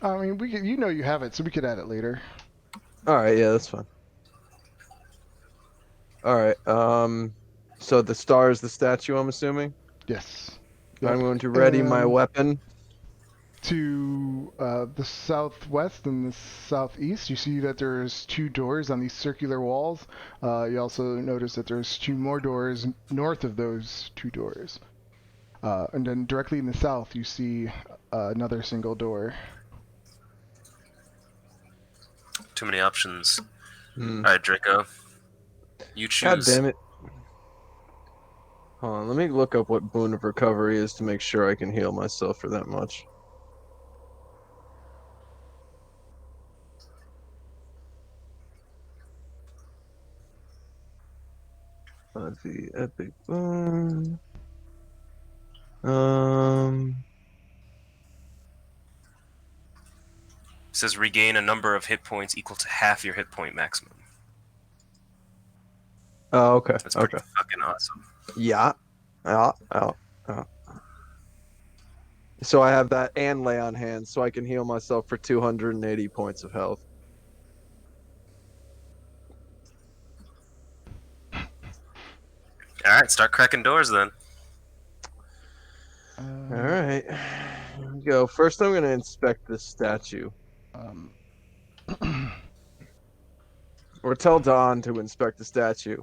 I mean, you know you have it, so we could add it later.
All right, yeah, that's fine. All right. So the star is the statue, I'm assuming.
Yes.
I'm going to ready my weapon.
To the southwest and the southeast, you see that there's 2 doors on these circular walls. You also notice that there's 2 more doors north of those 2 doors. And then directly in the south, you see another single door.
Too many options. Alright, Draco. You choose.
God damn it. Hold on, let me look up what boon of recovery is to make sure I can heal myself for that much. The epic boon.
It says regain a number of hit points equal to half your hit point maximum.
Oh, okay.
That's pretty fucking awesome.
Yeah. So I have that and lay on hands, so I can heal myself for 280 points of health.
All right, start cracking doors then.
All right. Here we go. First, I'm going to inspect this statue.
Um,
Or tell Don to inspect the statue.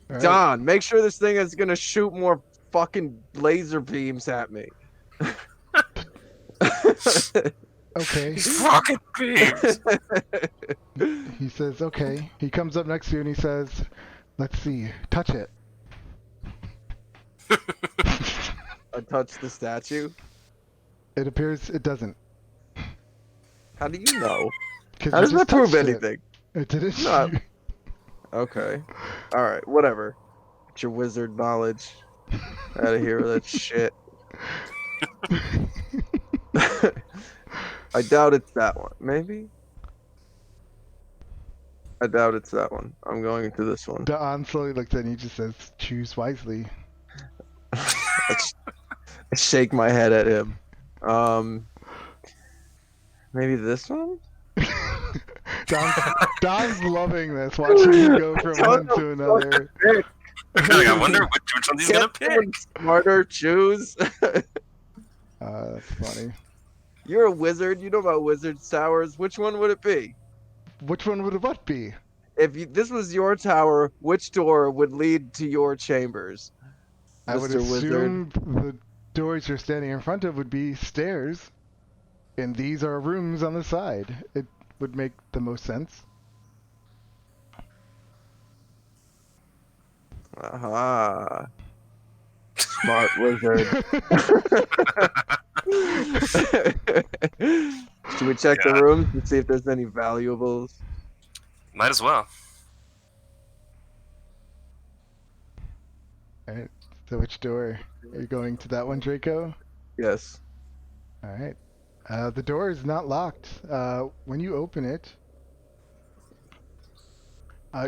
right.
Don, make sure this thing is going to shoot more fucking laser beams at me.
Okay.
Fucking beams.
He says, okay. He comes up next to you and he says, let's see, touch it.
I touched the statue.
It appears it doesn't.
How do you know?
'Cause
How
you
does that
just
prove
touched it.
anything?
It didn't.
No. Okay. All right. Whatever. Get your wizard knowledge out of here with that shit. I doubt it's that one. Maybe. I doubt it's that one. I'm going to this one.
Don slowly looks at it and he just says, choose wisely.
I shake my head at him. Maybe this one?
Don's loving this, watching you go from one to another.
Like, I wonder which one he's gonna pick.
Smarter, choose.
That's funny.
You're a wizard. You know about wizard towers. Which one would it be?
Which one would what be?
If this was your tower, which door would lead to your chambers?
I would
Mr.
assume the doors you're standing in front of would be stairs, and these are rooms on the side. It would make the most sense.
Aha. Smart wizard. Should we check the rooms to see if there's any valuables?
Might as well.
Alright, so which door? Are you going to that one, Draco?
Yes.
Alright. The door is not locked. When you open it,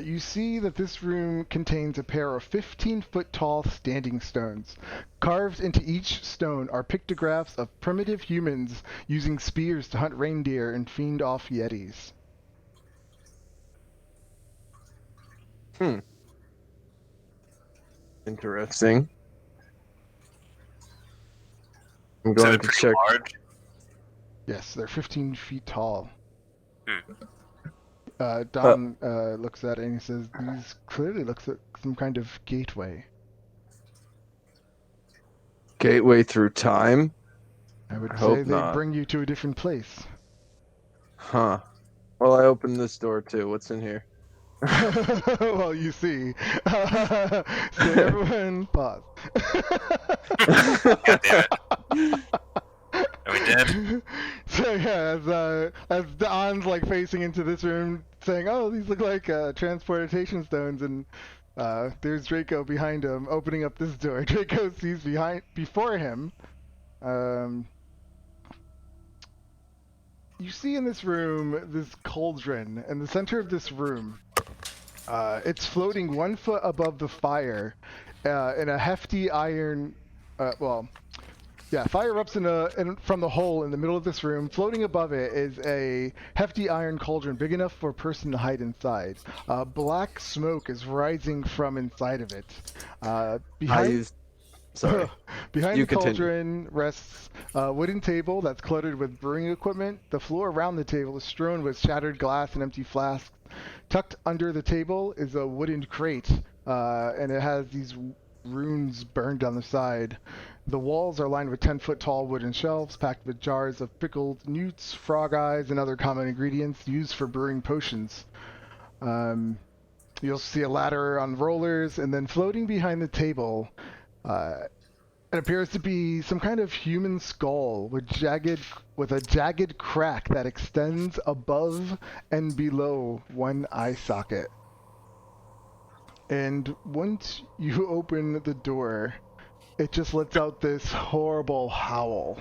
you see that this room contains a pair of 15-foot tall standing stones. Carved into each stone are pictographs of primitive humans using spears to hunt reindeer and fend off yetis.
Interesting. I'm
Is
going
it
to
pretty
check.
large?
Yes, they're 15 feet tall.
Hmm.
Don looks at it and he says, these clearly looks like some kind of gateway.
Gateway through time?
I would
Hope
say they
not.
bring you to a different place.
Huh. Well, I opened this door too. What's in here?
Well, you see. So everyone pause.
God damn it. Are we dead?
So yeah, as Don's like facing into this room, saying, "Oh, these look like transportation stones," and there's Draco behind him, opening up this door. Draco sees before him. You see in this room this cauldron. In the center of this room, it's floating 1 foot above the fire, in a hefty iron. Fire erupts from the hole in the middle of this room. Floating above it is a hefty iron cauldron big enough for a person to hide inside. Black smoke is rising from inside of it. Behind the cauldron rests a wooden table that's cluttered with brewing equipment. The floor around the table is strewn with shattered glass and empty flasks. Tucked under the table is a wooden crate, and it has these runes burned on the side. The walls are lined with 10-foot tall wooden shelves packed with jars of pickled newts, frog eyes, and other common ingredients used for brewing potions. You'll see a ladder on rollers, and then floating behind the table, it appears to be some kind of human skull with a jagged crack that extends above and below one eye socket. And once you open the door, it just lets out this horrible howl.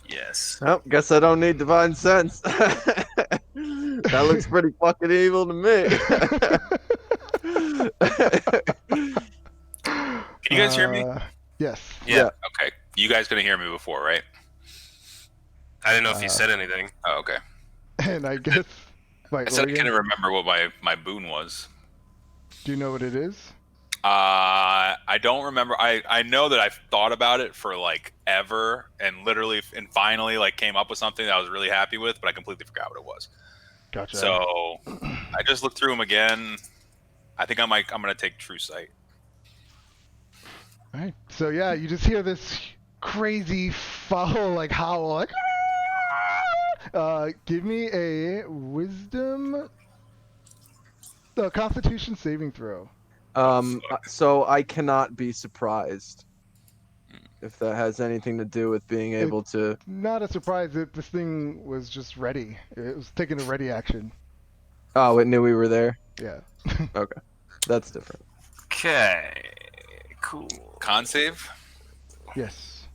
Yes.
Oh, guess I don't need divine sense. That looks pretty fucking evil to me.
Can you guys hear me?
Yes.
Yeah. Okay. You guys couldn't hear me before, right?
I didn't know if you said anything.
Oh, okay.
And I guess... Wait,
I said I couldn't remember what my boon was.
Do you know what it is?
I don't remember. I know that I've thought about it for like ever, and literally, and finally, like came up with something that I was really happy with, but I completely forgot what it was.
Gotcha.
So I just looked through them again. I think I'm gonna take True Sight.
All right. So yeah, you just hear this crazy foul like howl, like. Give me a wisdom, Constitution saving throw.
So I cannot be surprised if that has anything to do with being able to.
Not a surprise that this thing was just ready. It was taking a ready action.
Oh, it knew we were there.
Yeah.
Okay, that's different.
Okay. Cool.
Con save.
Yes.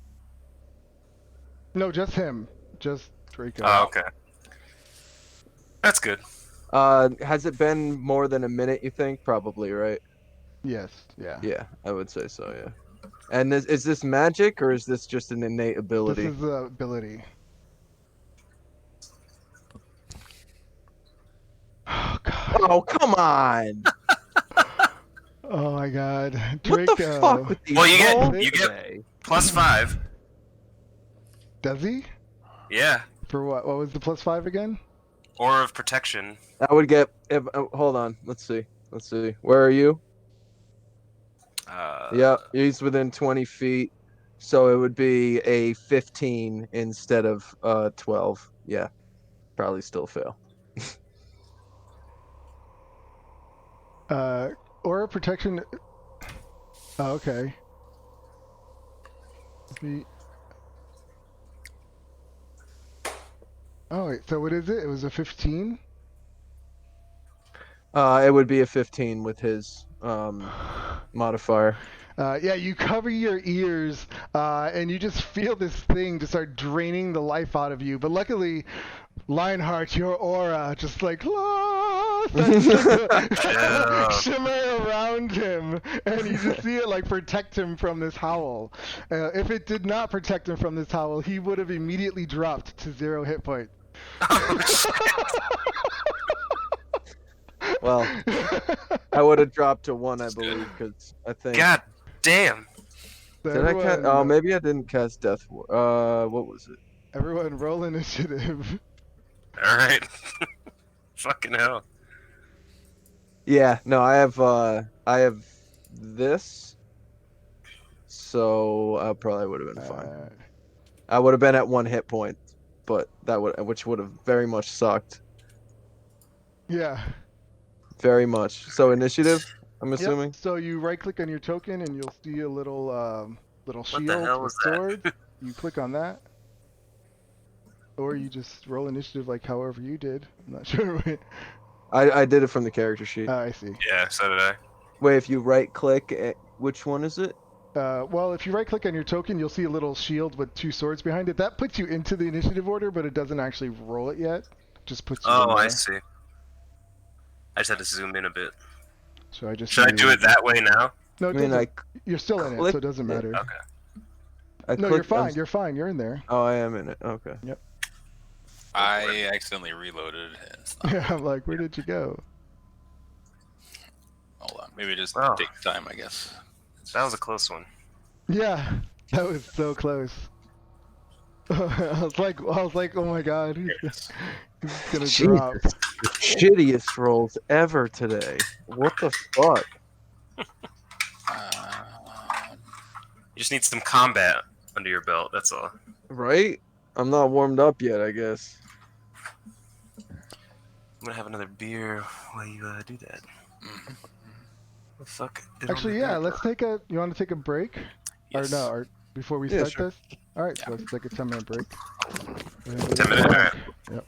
No, just him. Just Draco.
Oh, okay. That's good.
Has it been more than a minute? You think? Probably, right?
Yes. Yeah.
Yeah, I would say so. Yeah. And is this magic or is this just an innate
This
ability?
is the ability. Oh god.
Oh, come on!
Oh my god.
What
Draco.
the fuck with these
Well, you get-
rolls
you get-
today?
+5.
Does he?
Yeah.
For what? What was the +5 again?
Aura of protection.
I would get. Hold on. Let's see. Let's see. Where are you? Yep, he's within 20 feet. So it would be a 15 instead of 12. Yeah, probably still fail.
Aura protection. Oh, okay. Oh wait, so what is it? It was a 15?
It would be a 15 with his modifier.
Yeah, you cover your ears, and you just feel this thing just start draining the life out of you. But luckily, Lionheart, your aura just like starts to shimmer around him, and you just see it like protect him from this howl. If it did not protect him from this howl, he would have immediately dropped to 0 hit point.
Well, I would have dropped to 1, I believe, because I think.
God damn.
So
Did I cast? Oh, maybe I didn't cast Death. What was it?
Everyone, roll initiative.
All right. Fucking hell.
Yeah, no, I have this, so I probably would have been fine. I would have been at 1 hit point, but which would have very much sucked.
Yeah.
Very much. So initiative, I'm
Yep.
assuming.
So you right-click on your token, and you'll see a little
the
shield
hell
with
was that?
sword. You click on that, or you just roll initiative like however you did. I'm not sure.
I did it from the character sheet.
I see.
Yeah, so did I.
Wait, if you right click, which one is it?
Well, if you right-click on your token, you'll see a little shield with 2 swords behind it. That puts you into the initiative order, but it doesn't actually roll it yet. Just puts you in
Oh,
there.
I see. I just had to zoom in a bit.
So I just
Should I do it that way now?
No,
I
it
mean,
doesn't. You're still in it, so
click-
it doesn't
yeah,
matter.
Okay.
No, you're fine. You're fine. You're in there.
Oh, I am in it. Okay.
I accidentally reloaded. And it's not-
Yeah, I'm like, where did you go?
Hold on. Maybe just
Oh.
take time, I guess.
That was a close one.
Yeah, that was so close. I was like, oh my god, he's gonna drop.
Jesus. The shittiest rolls ever today. What the fuck?
You just need some combat under your belt, that's all.
Right? I'm not warmed up yet, I guess.
I'm gonna have another beer while you do that. The fuck?
Actually, yeah, let's take a. You want to take a break?
Yes.
Or no? Or before we
Yeah,
start
sure.
this? All right, so let's take a 10-minute break.
10 minutes, alright.
Yep.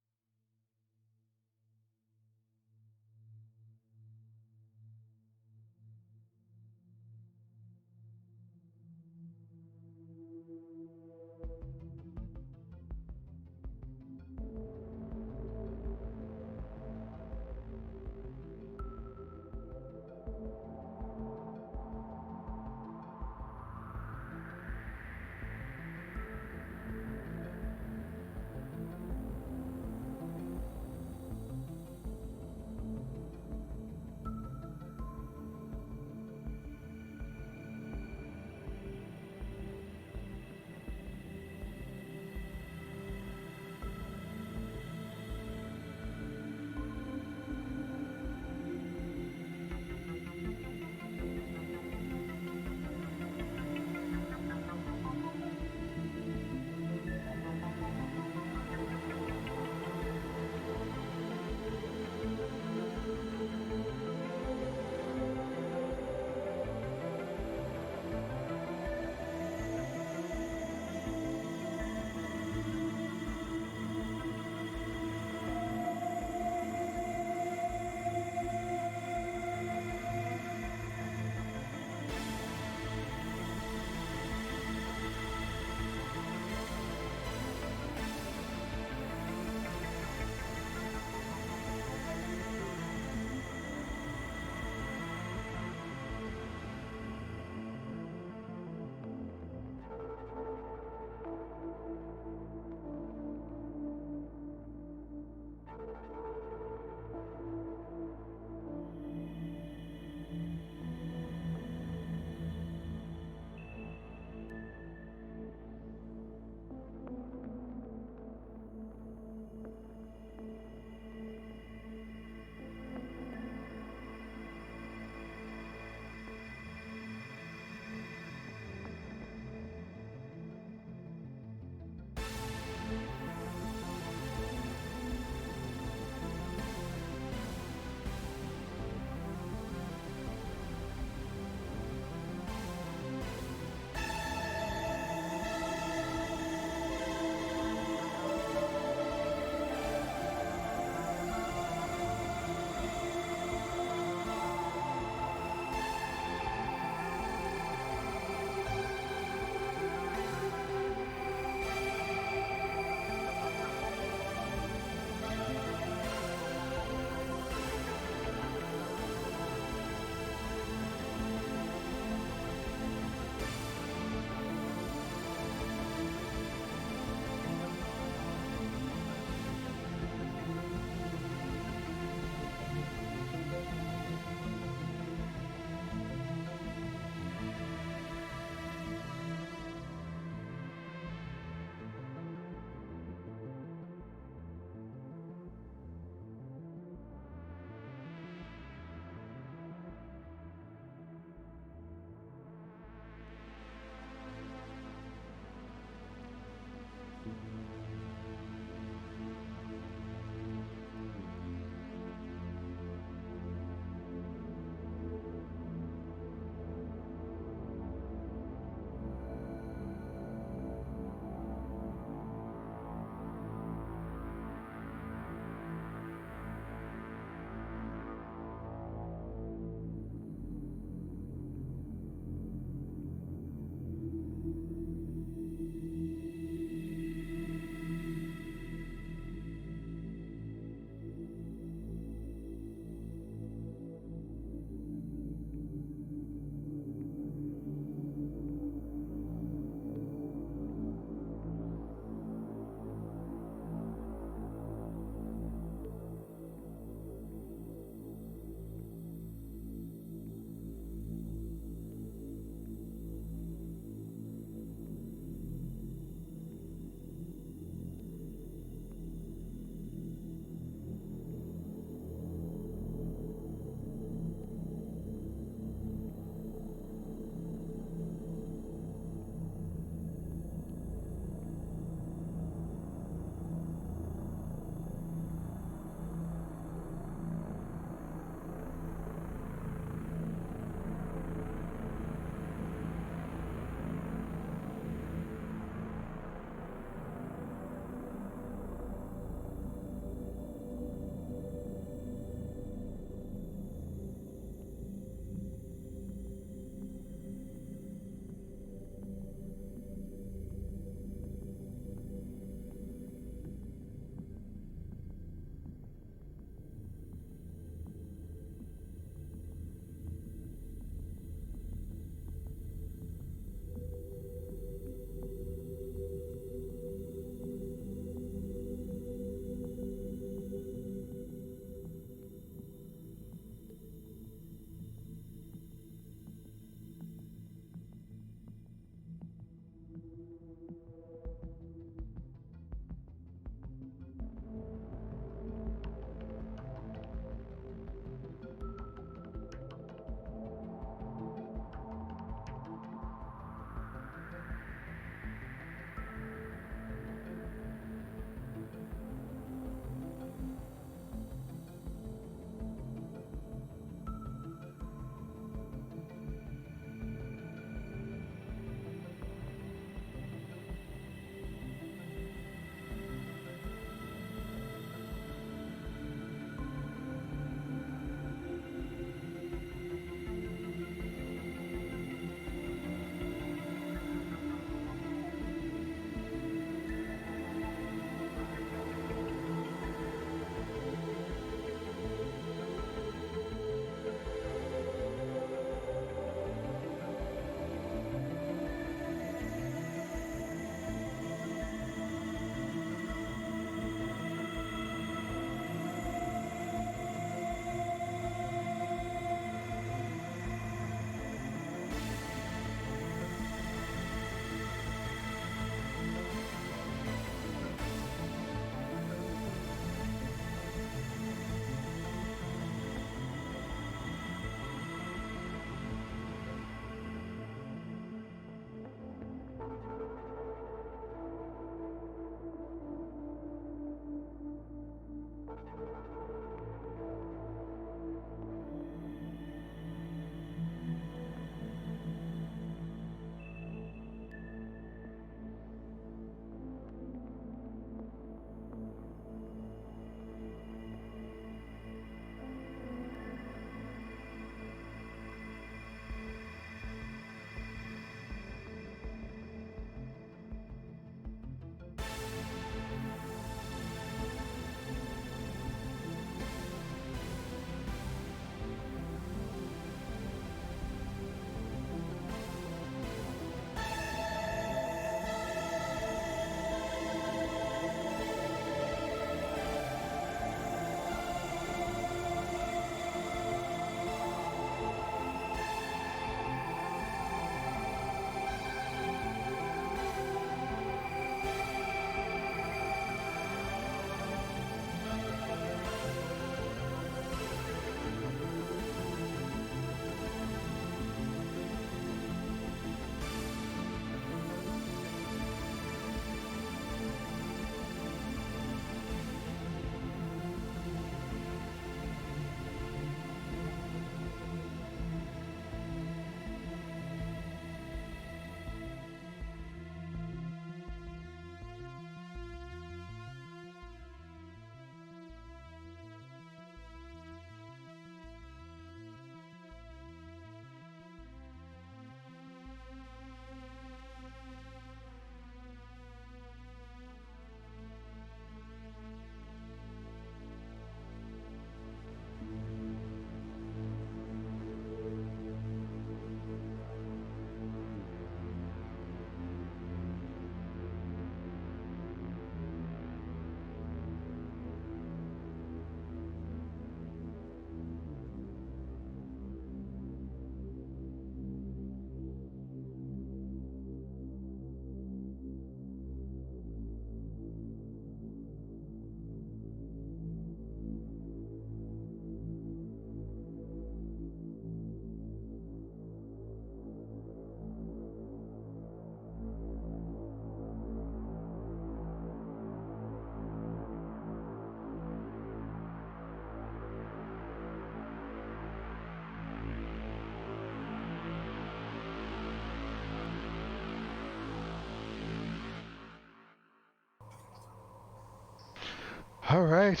All right,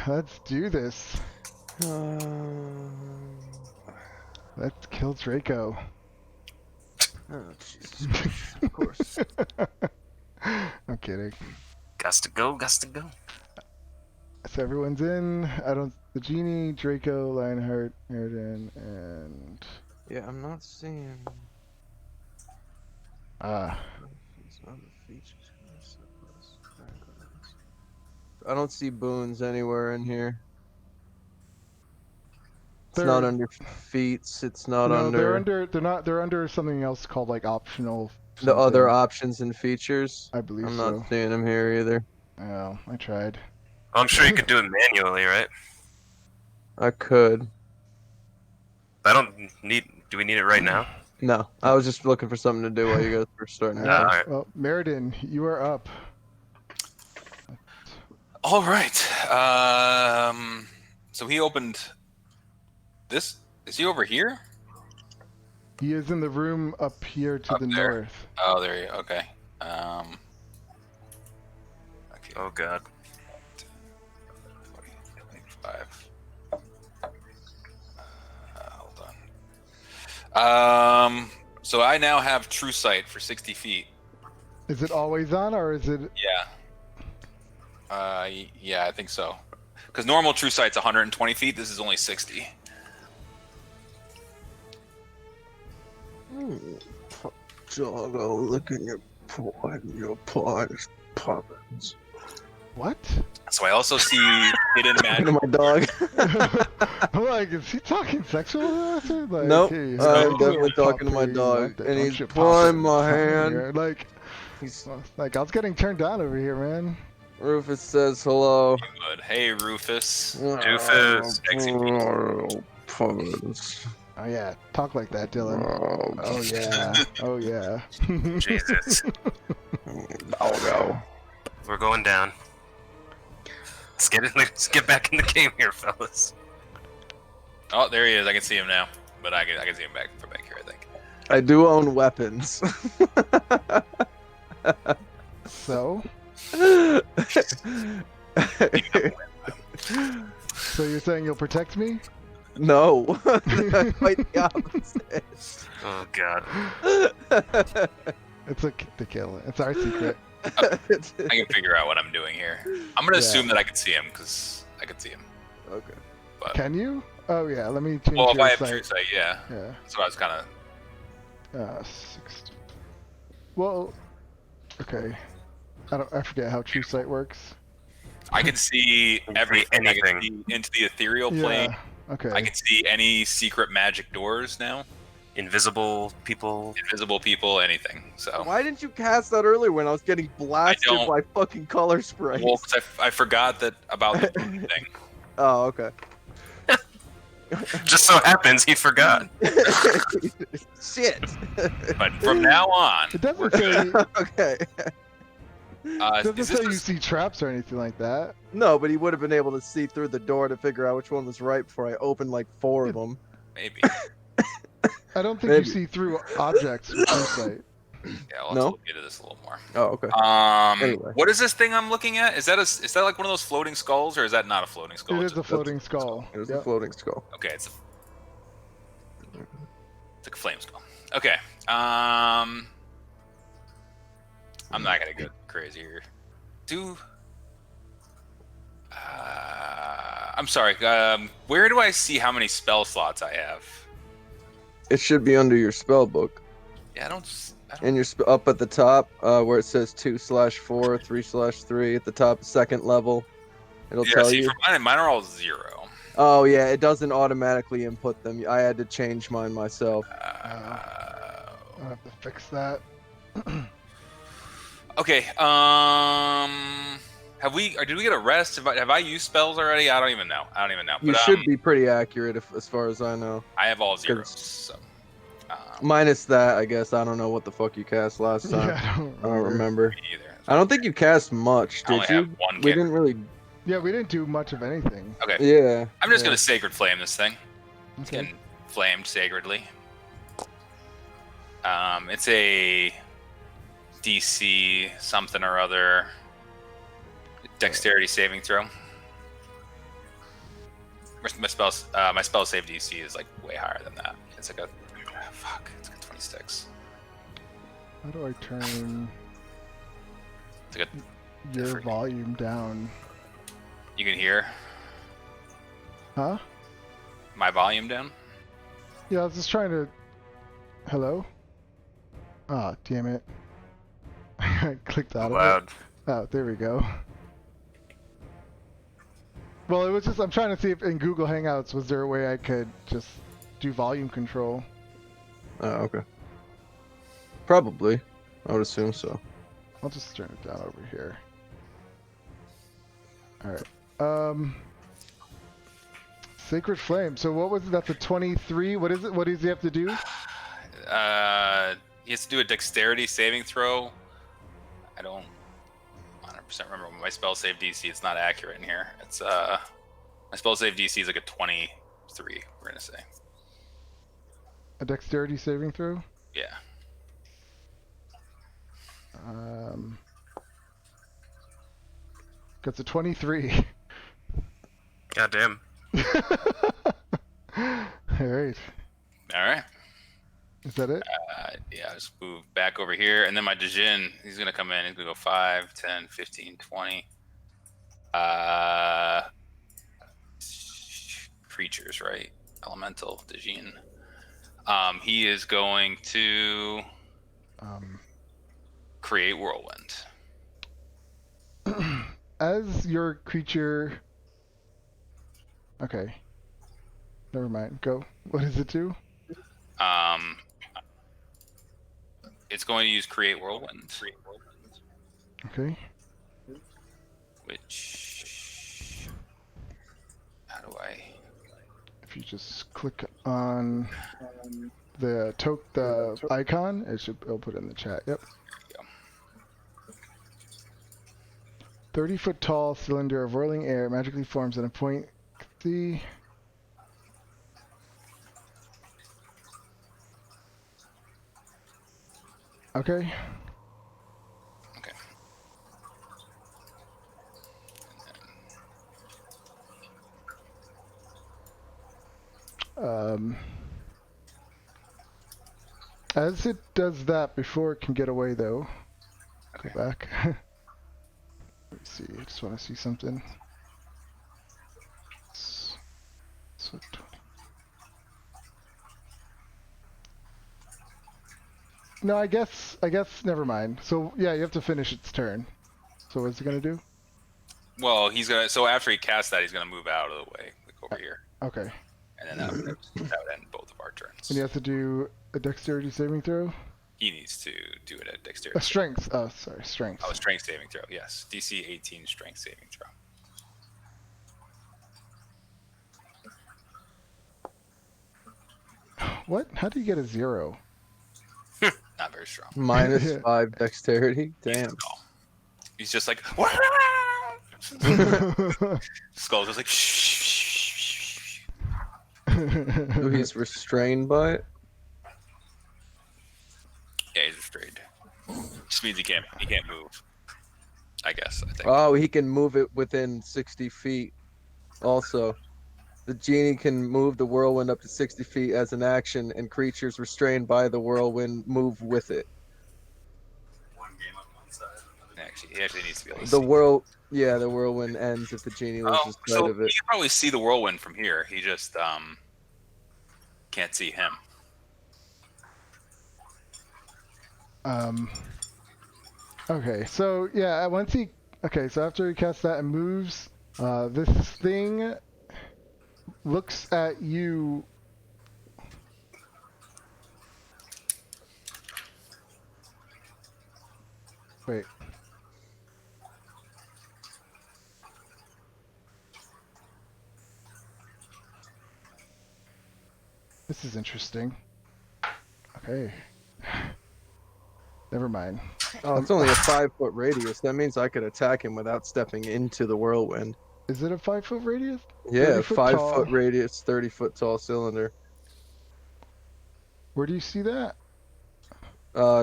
let's do this. Let's kill Draco.
Oh, Jesus Christ, of course.
I'm kidding.
Gots to go, gots to go.
So everyone's in. The genie, Draco, Lionheart, Meriden, and
Yeah, I'm not seeing. It's not the features. I don't see boons anywhere in here. It's not under feats. It's not
no,
under.
they're under. They're not. They're under something else called like optional.
The other
something.
options and features.
I believe
I'm
so.
not seeing them here either.
Oh, I tried.
I'm sure you could do it manually, right?
I could.
I don't need. Do we need it right now?
No, I was just looking for something to do while you guys were starting.
Alright.
Well, Meriden, you are up.
All right. So he opened this. Is he over here?
He is in the room up here to
Up
the
there.
north.
Oh, there you. Okay. Okay.
Oh god.
25. Hold on. So I now have true sight for 60 feet.
Is it always on, or is it?
Yeah. Yeah, I think so. Because normal true sight's 120 feet. This is only 60.
Doggo, look at your paws, puppets.
What?
So I also see hidden magic.
My dog.
I'm like, is he talking sexual? Like,
Nope.
hey,
I'm
hey,
definitely
pop
talking to my
pretty,
dog,
like that,
and
don't
he's
you pop
pulling
it,
my
come
hand.
here. Like,
He's,
I was getting turned down over here, man.
Rufus says hello.
Good. Hey, Rufus.
Doofus.
Puppets.
Oh yeah, talk like that, Dylan. Oh yeah, oh yeah.
Jesus.
Doggo.
We're going down. Let's get back in the game here, fellas.
Oh, there he is. I can see him now. But I can see him from back here, I think.
I do own weapons.
So you're saying you'll protect me?
No. Quite the opposite.
Oh god.
It's to kill. It's our secret.
I can figure out what I'm doing here. I'm gonna assume that I can see him because I can see him.
Okay.
But,
Can you? Oh yeah, let me change
well, if
your
I have
sight.
true sight, yeah.
Yeah.
So I was kind of.
60. Well, okay. I forget how true sight works.
I can see everything. I can see into the ethereal plane.
Yeah. Okay.
I can see any secret magic doors now.
Invisible people.
Invisible people, anything. So.
Why didn't you cast that earlier when I was getting blasted by fucking color sprays?
Well, because I forgot about the thing.
Oh, okay.
Just so happens he forgot.
Shit.
But from now on,
It doesn't say.
Okay.
It doesn't say you see traps or anything like that.
No, but he would have been able to see through the door to figure out which one was right before I opened like 4 of them.
maybe.
I don't think you see through objects with true sight.
Yeah, let's look into this a little more.
Oh, okay.
Anyway. What is this thing I'm looking at? Is that like one of those floating skulls, or is that not a floating skull?
It is a floating skull.
It is a floating skull.
Okay, it's like a flame skull. Okay. I'm not gonna go crazy here. I'm sorry. Where do I see how many spell slots I have?
It should be under your spell book.
Yeah, I don't.
And you're up at the top, where it says 2/4, 3/3 at the top, second level. It'll tell you.
For mine are all 0.
Oh yeah, it doesn't automatically input them. I had to change mine myself.
I'll have to fix that.
Okay. Did we get a rest? Have I used spells already? I don't even know.
You should be pretty accurate, as far as I know.
I have all 0s. So.
Minus that, I guess. I don't know what the fuck you cast last time.
Yeah,
I don't remember.
Me either.
I don't think you cast much,
I only
did you?
have one
We didn't really.
Yeah, we didn't do much of anything.
Okay.
Yeah.
I'm just gonna sacred flame this thing. It's
Okay.
getting flamed sacredly. It's a DC something or other. Dexterity saving throw. My spell save DC is like way higher than that. It's like a it's like a 26.
How do I turn
It's like
your volume down?
you can hear
Huh?
my volume down.
Yeah, I was just trying to. Hello? Ah, damn it. I clicked out of
Loud.
it. Oh, there we go. Well, it was just, I'm trying to see if in Google Hangouts, was there a way I could just do volume control?
Oh, okay. Probably. I would assume so.
I'll just turn it down over here. Alright. Sacred Flame. So what was it? That's a 23. What is it? What does he have to do?
He has to do a dexterity saving throw. I don't 100% remember my spell save DC. It's not accurate in here. It's my spell save DC is like a 23. We're gonna say.
A dexterity saving throw?
Yeah.
That's a 23.
Goddamn.
Alright.
All right.
Is that it?
Yeah, just move back over here. And then my Djinn, he's going to come in. He's going to go 5, 10, 15, 20. Creatures, right? Elemental, Djinn. He is going to create Whirlwind.
As your creature... Okay. Never mind. Go. What does it do?
It's going to use Create Whirlwind.
Okay.
Which... How do I...
If you just click on the icon, it'll put it in the chat. Yep. 30-foot tall cylinder of whirling air magically forms at a point. See. Okay.
Okay.
As it does that, before it can get away, though.
Okay.
Go back. Let me see. I just want to see something. So 20. No, I guess never mind. So yeah, you have to finish its turn. So what's it gonna do?
Well, he's gonna. So after he casts that, he's gonna move out of the way, like over here,
Okay.
and then that would end both of our turns.
And you have to do a dexterity saving throw?
He needs to do it at dexterity.
A strength. Oh, sorry, strength.
Oh, strength saving throw. Yes, DC 18 strength saving throw.
What? How do you get a 0?
Not very strong.
Minus 5 dexterity. Damn.
He's just like Skull's just like
So he's restrained by it?
Yeah, he's restrained. Just means he can't move. I guess, I think.
Oh, he can move it within 60 feet. Also, the genie can move the whirlwind up to 60 feet as an action, and creatures restrained by the whirlwind move with it.
He actually needs to be able to
The
see.
the whirlwind ends if the genie loses sight
So
of
he
it.
can probably see the whirlwind from here. He just can't see him.
Okay, so yeah, so after he casts that and moves, this thing looks at you. Wait. This is interesting. Okay. Never mind.
Oh, it's only a 5-foot radius. That means I could attack him without stepping into the whirlwind.
Is it a 5-foot radius?
Yeah,
30-foot
5-foot
tall.
radius, 30-foot tall cylinder.
Where do you see that?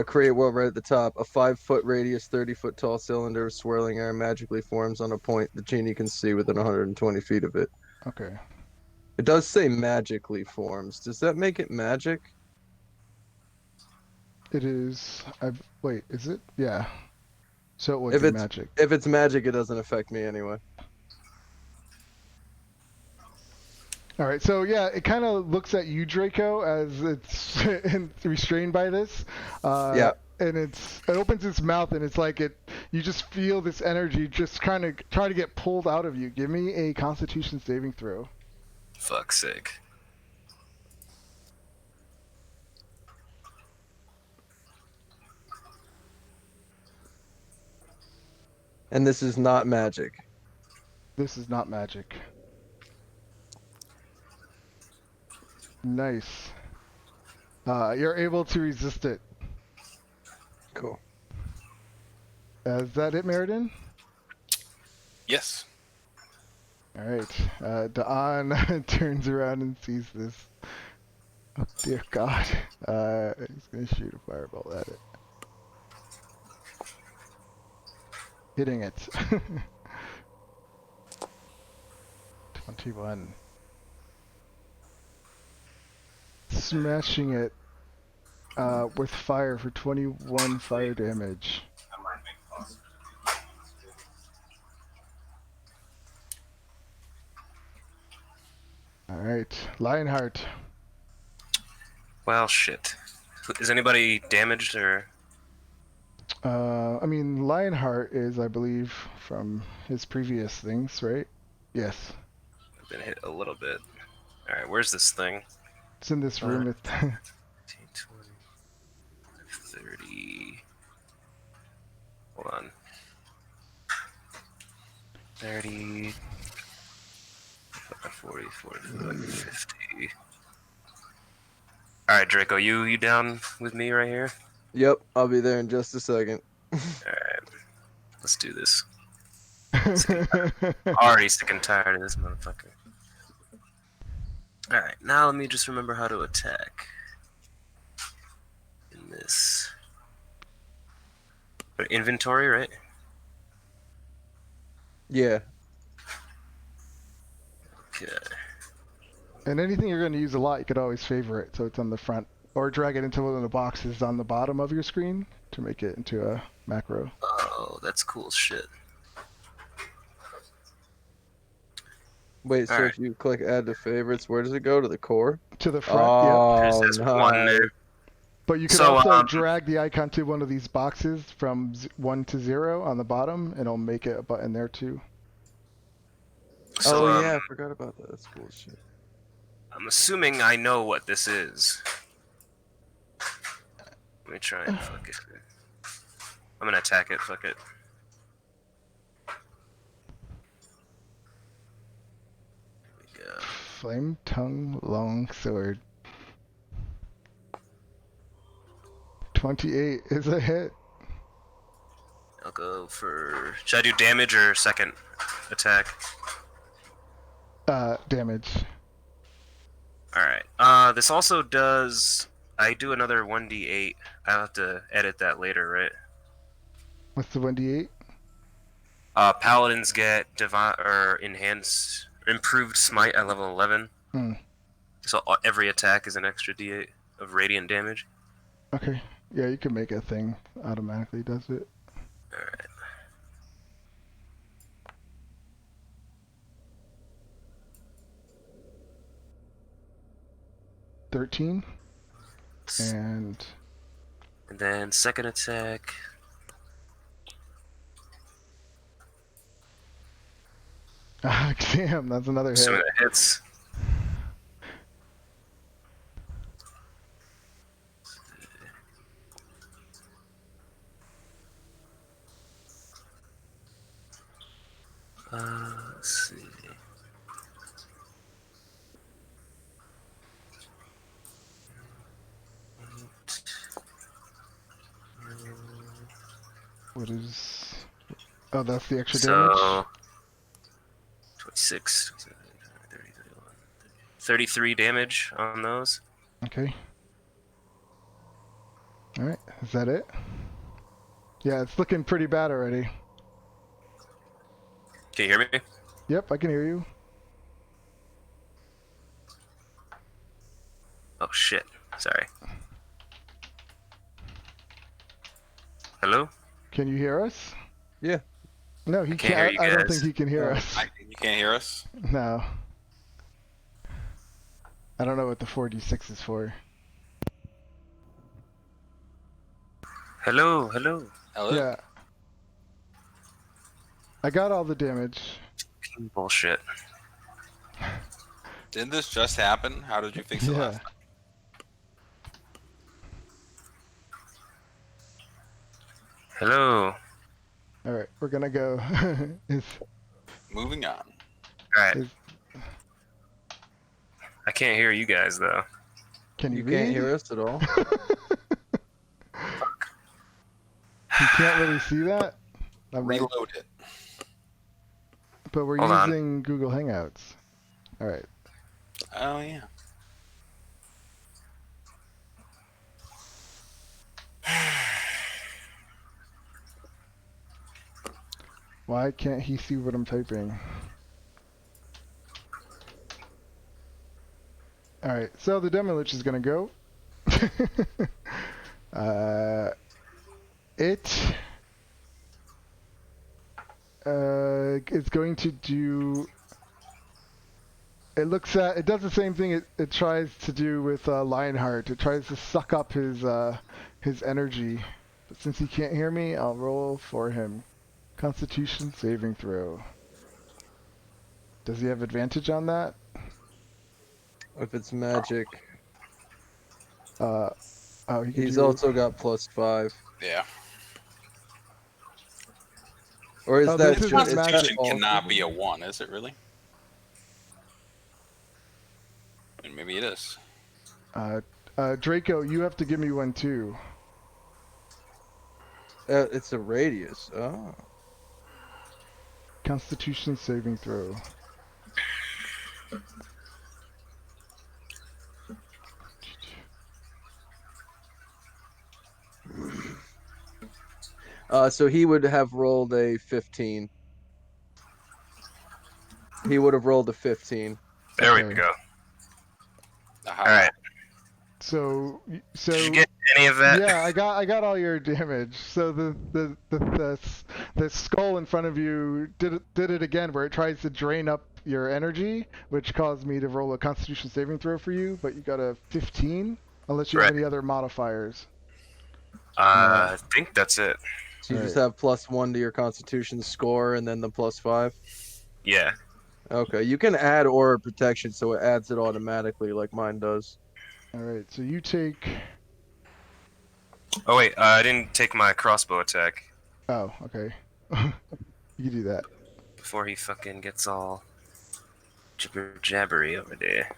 Create world right at the top. A 5-foot radius, 30-foot tall cylinder of swirling air magically forms on a point the genie can see within 120 feet of it.
Okay.
It does say magically forms. Does that make it magic?
It is. Wait, is it? Yeah. So it would
If
be
it's
magic.
if it's magic, it doesn't affect me anyway.
All right. So yeah, it kind of looks at you, Draco, as it's restrained by this.
Yeah.
And it opens its mouth, and it's like you just feel this energy just kind of try to get pulled out of you. Give me a Constitution saving throw.
Fuck's sake.
And this is not magic.
This is not magic. Nice. You're able to resist it.
Cool.
Is that it, Meriden?
Yes.
All right. Da'an turns around and sees this. Oh dear God. He's gonna shoot a fireball at it. Hitting it. 21. Smashing it with fire for 21 fire damage. Alright, Lionheart.
Well, shit. Is anybody damaged or?
I mean, Lionheart is, I believe, from his previous things, right? Yes.
I've been hit a little bit. Alright, where's this thing?
It's in this room.
15, 20, 30. Hold on. 30. 40, 45, 50. Alright, Draco, you down with me right here?
Yep, I'll be there in just a second.
Alright. Let's do this. Already sick and tired of this motherfucker. Alright, now let me just remember how to attack. In this. Inventory, right?
Yeah.
Okay.
And anything you're going to use a lot, you could always favor it so it's on the front. Or drag it into one of the boxes on the bottom of your screen to make it into a macro.
Oh, that's cool as shit.
Wait, so
Alright.
if you click add to favorites, where does it go? To the core?
To the front, yeah.
Oh,
There's one
nice.
there.
But you can
So,
also drag the icon to one of these boxes from 1 to 0 on the bottom, and it'll make it a button there too.
So,
Oh yeah, I forgot about that. That's cool as shit.
I'm assuming I know what this is. Let me try and fuck it. I'm gonna attack it, fuck it. Here we go.
Flame tongue long sword. 28 is a hit.
I'll go for... Should I do damage or second attack?
Damage.
Alright. This also does... I do another 1d8. I'll have to edit that later, right?
What's the 1d8?
Paladins get divine or enhanced, improved smite at level 11.
Hmm.
So every attack is an extra d8 of radiant damage.
Okay. Yeah, you can make a thing automatically does it.
Alright.
$13. And
And then second attack.
damn, that's another hit.
Assuming that hits. Let's see.
What is... Oh, that's the extra
So,
damage?
26, 30, 31, 33 damage on those.
Okay. Alright, is that it? Yeah, it's looking pretty bad already.
Can you hear me?
Yep, I can hear you.
Oh shit. Sorry. Hello?
Can you hear us?
Yeah.
No, he
can't hear
can't.
you
I don't
guys.
think he can hear us.
You can't hear us?
No. I don't know what the 4d6 is for.
Hello, hello.
Hello?
Yeah. I got all the damage.
Bullshit.
Didn't this just happen? How did you fix it
Yeah.
last time?
Hello.
Alright, we're gonna go. is,
Moving on.
Alright.
is,
I can't hear you guys though.
can you
You
read?
can't hear us at all.
You can't really see that?
Reload it.
But we're
Hold on.
using Google Hangouts. Alright.
Oh, yeah.
Why can't he see what I'm typing? Alright, so the demo lich is gonna go. It's going to do. It does the same thing it tries to do with Lionheart. It tries to suck up his energy. But since he can't hear me, I'll roll for him. Constitution saving throw. Does he have advantage on that?
If it's magic.
Oh,
He's also got +5.
Yeah.
Or is
Oh,
that
this isn't
just
magic.
Constitution
all
cannot be
people?
a 1, is it really? And maybe it is.
Draco, you have to give me one too.
It's a radius. Oh.
Constitution saving throw.
So he would have rolled a 15. He would have rolled a 15.
There we
Okay.
go.
Aha.
Alright.
So
Did you get any of that?
yeah, I got all your damage. So the skull in front of you did it again, where it tries to drain up your energy, which caused me to roll a Constitution saving throw for you. But you got a 15, unless you have
Right.
any other modifiers.
I think that's it.
So you just
Right.
have +1 to your Constitution score, and then the +5.
Yeah.
Okay, you can add aura protection, so it adds it automatically, like mine does.
All right, so you take.
Oh wait, I didn't take my crossbow attack
Oh, okay. You can do that.
before he fucking gets all jibber jabbery over there.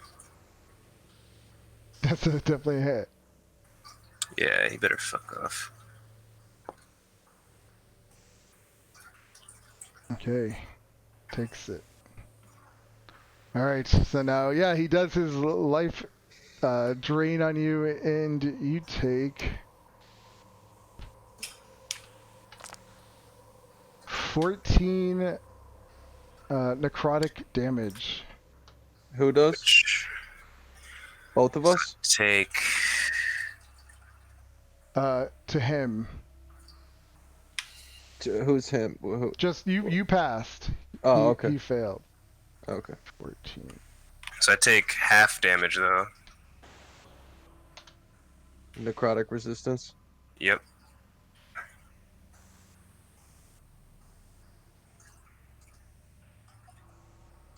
That's definitely a hit.
Yeah, he better fuck off.
Okay, takes it. All right, so now yeah, he does his life drain on you, and you take 14 necrotic damage.
Who does? Both of us?
Take.
To him.
Who's him? Who?
Just you passed.
Oh,
He-
okay.
He failed.
Okay.
14.
So I take half damage though.
Necrotic resistance.
Yep.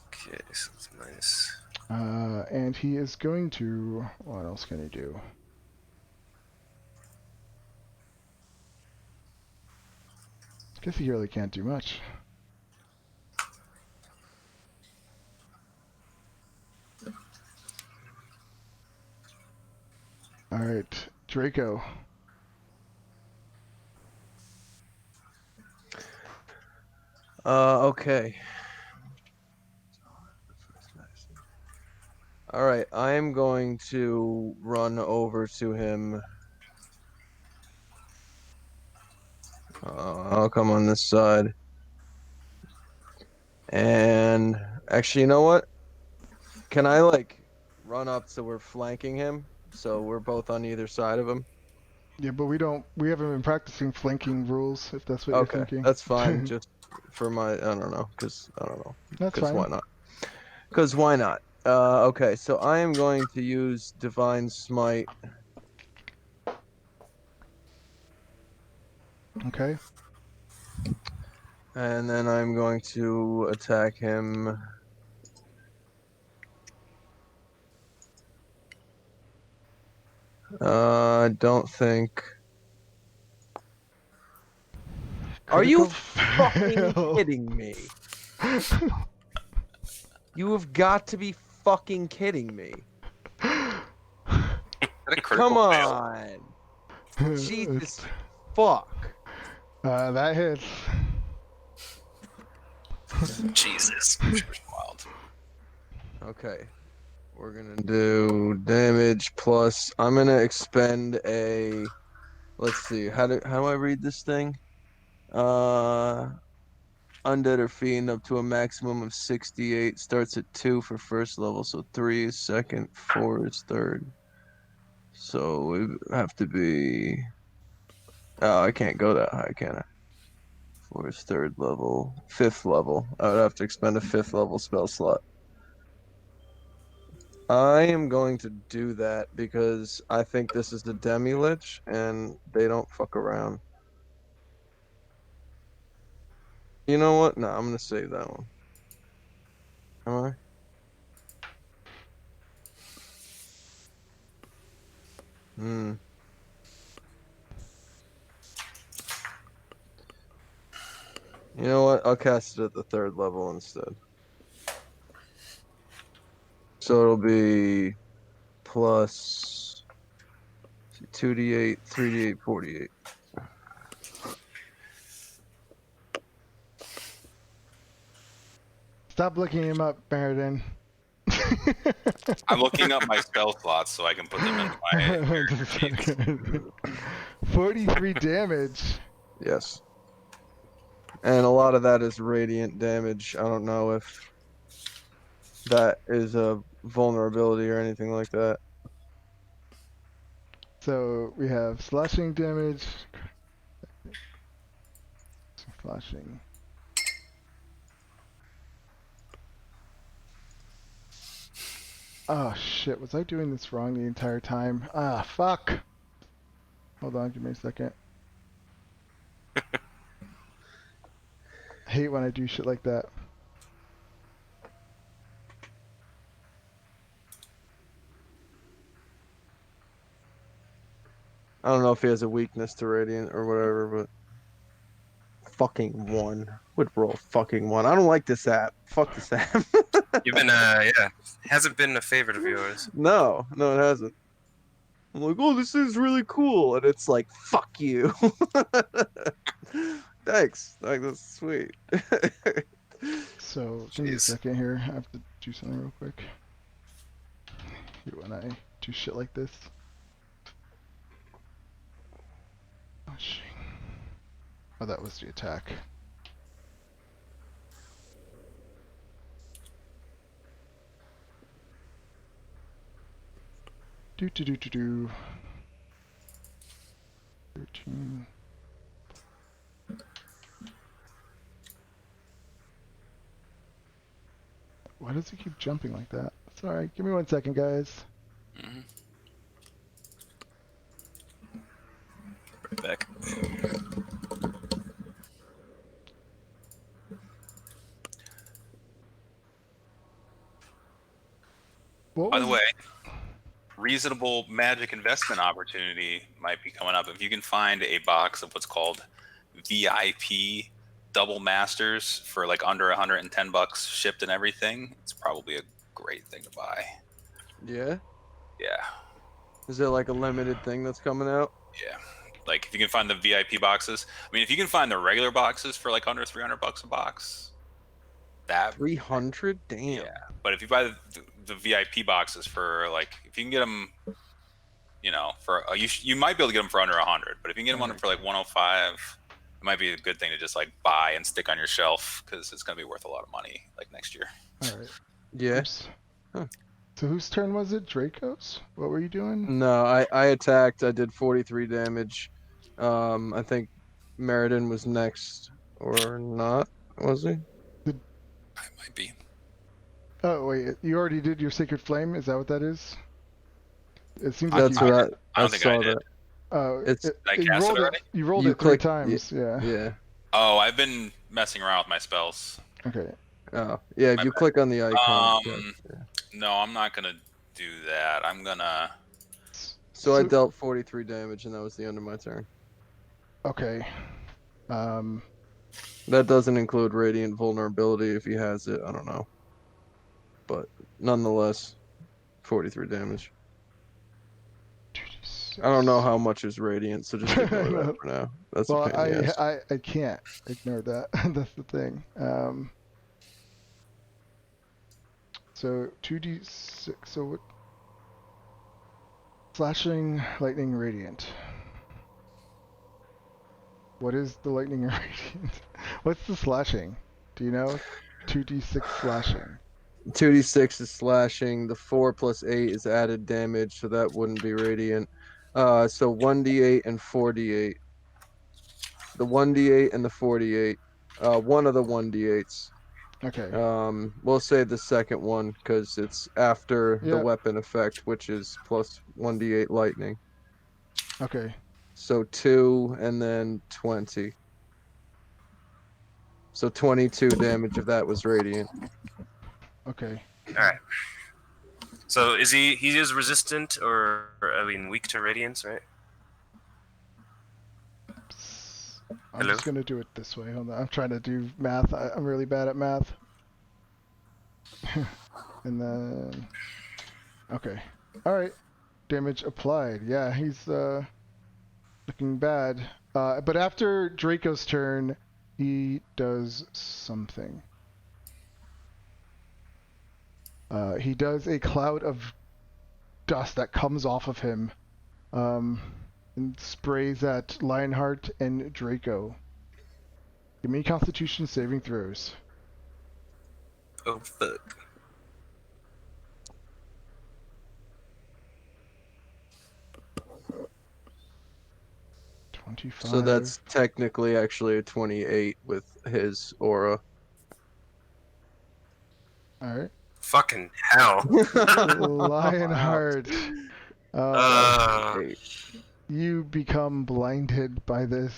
Okay, so it's minus.
And he is going to. What else can he do? Guess he really can't do much. All right, Draco.
Okay. All right, I am going to run over to him. I'll come on this side. And actually, you know what? Can I like run up so we're flanking him So we're both on either side of him.
Yeah, but we haven't been practicing flanking rules, if that's what you're
Okay,
thinking.
that's fine. Just for my, I don't know,
That's
because
fine.
why not? Because why not? Okay, so I am going to use Divine Smite.
Okay.
And then I'm going to attack him. I don't think. Are you fucking
fail.
kidding me? You have got to be fucking kidding me.
Is that a critical
Come
fail?
on. Jesus fuck.
That hits.
Jesus. Wild.
Okay. We're gonna do damage plus. I'm gonna expend a. Let's see. How do I read this thing? Undead or fiend up to a maximum of 68. Starts at 2 for first level, so 3 is second, 4 is third. So we have to be. Oh, I can't go that high, can I? 4 is third level, 5th level. I would have to expend a 5th level spell slot. I am going to do that because I think this is the Demi Lich and they don't fuck around. You know what? No, I'm gonna save that one. Am I? Hmm. You know what? I'll cast it at the 3rd level instead. So it'll be plus 2d8, 3d8, 48.
Stop looking him up, Meriden.
I'm looking up my spell slots so I can put them in my.
43 damage.
Yes. And a lot of that is radiant damage. I don't know if that is a vulnerability or anything like that.
So we have slashing damage. Slashing. Oh shit, was I doing this wrong the entire time? Ah, fuck. Hold on, give me a second. I hate when I do shit like that.
I don't know if he has a weakness to radiant or whatever, but fucking 1. Would roll fucking 1. I don't like this app. Fuck this app.
You've been, yeah, hasn't been a favorite of yours.
No, it hasn't. I'm like, oh, this is really cool, and it's like, fuck you. Thanks. Like, that's sweet.
So, give me a second here. I have to do something real quick. Here when I do shit like this. Oh, shit. Oh, that was the attack. Do. 13. Why does he keep jumping like that? Sorry, give me 1 second, guys.
Mhm. Right back. By the way, reasonable magic investment opportunity might be coming up if you can find a box of what's called VIP double masters for like under $110 shipped and everything. It's probably a great thing to buy.
Yeah?
Yeah.
Is there like a limited thing that's coming out?
Yeah. Like if you can find the VIP boxes, I mean, if you can find the regular boxes for like under $300 a box, that
300? Damn.
Yeah, but if you buy the VIP boxes for like, if you can get them, you know, for you might be able to get them for under 100. But if you can get them for like 105, it might be a good thing to just like buy and stick on your shelf because it's gonna be worth a lot of money like next year.
All right.
Yeah.
Oops.
Huh.
So whose turn was it? Draco's? What were you doing?
No, I attacked. I did 43 damage. I think Meriden was next, or not? Was he?
I might be.
Oh wait, you already did your Sacred Flame. Is that what that is? It seems like
That's
you.
what
I don't think I
saw
did.
that.
It's
Did I
you
cast it
rolled
already?
You rolled
You
it 3
clicked-
times. Yeah.
Yeah.
Oh, I've been messing around with my spells.
Okay.
Oh, yeah. If
My
you
bad.
click on the icon.
No, I'm not gonna do that. I'm gonna.
So I dealt 43 damage, and that was the end of my turn.
Okay.
That doesn't include radiant vulnerability if he has it. I don't know, but nonetheless, 43 damage. I don't know how much is radiant, so just ignore that for now. That's
Well,
a pain in the ass.
I can't ignore that. That's the thing. So 2d6. So what? Slashing, lightning, radiant. What is the lightning radiant? What's the slashing? Do you know? 2d6 slashing.
2d6 is slashing. The 4 plus 8 is added damage, so that wouldn't be radiant. So 1d8 and 4d8. The 1d8 and the 48. One of the 1d8s.
Okay.
We'll say the second one because it's after the
Yep.
weapon effect, which is plus 1d8 lightning.
Okay.
So 2 and then 20. So 22 damage if that was radiant.
Okay.
All right. So is he is resistant or I mean weak to radiance, right?
I'm
Hello?
just gonna do it this way. Hold on. I'm trying to do math. I'm really bad at math. And then, okay. All right. Damage applied. Yeah, he's looking bad. But after Draco's turn, he does something. He does a cloud of dust that comes off of him, and sprays at Lionheart and Draco. Give me Constitution saving throws.
Oh fuck.
So that's technically actually a 28 with his aura.
All right.
Fucking hell.
Lionheart. You become blinded by this.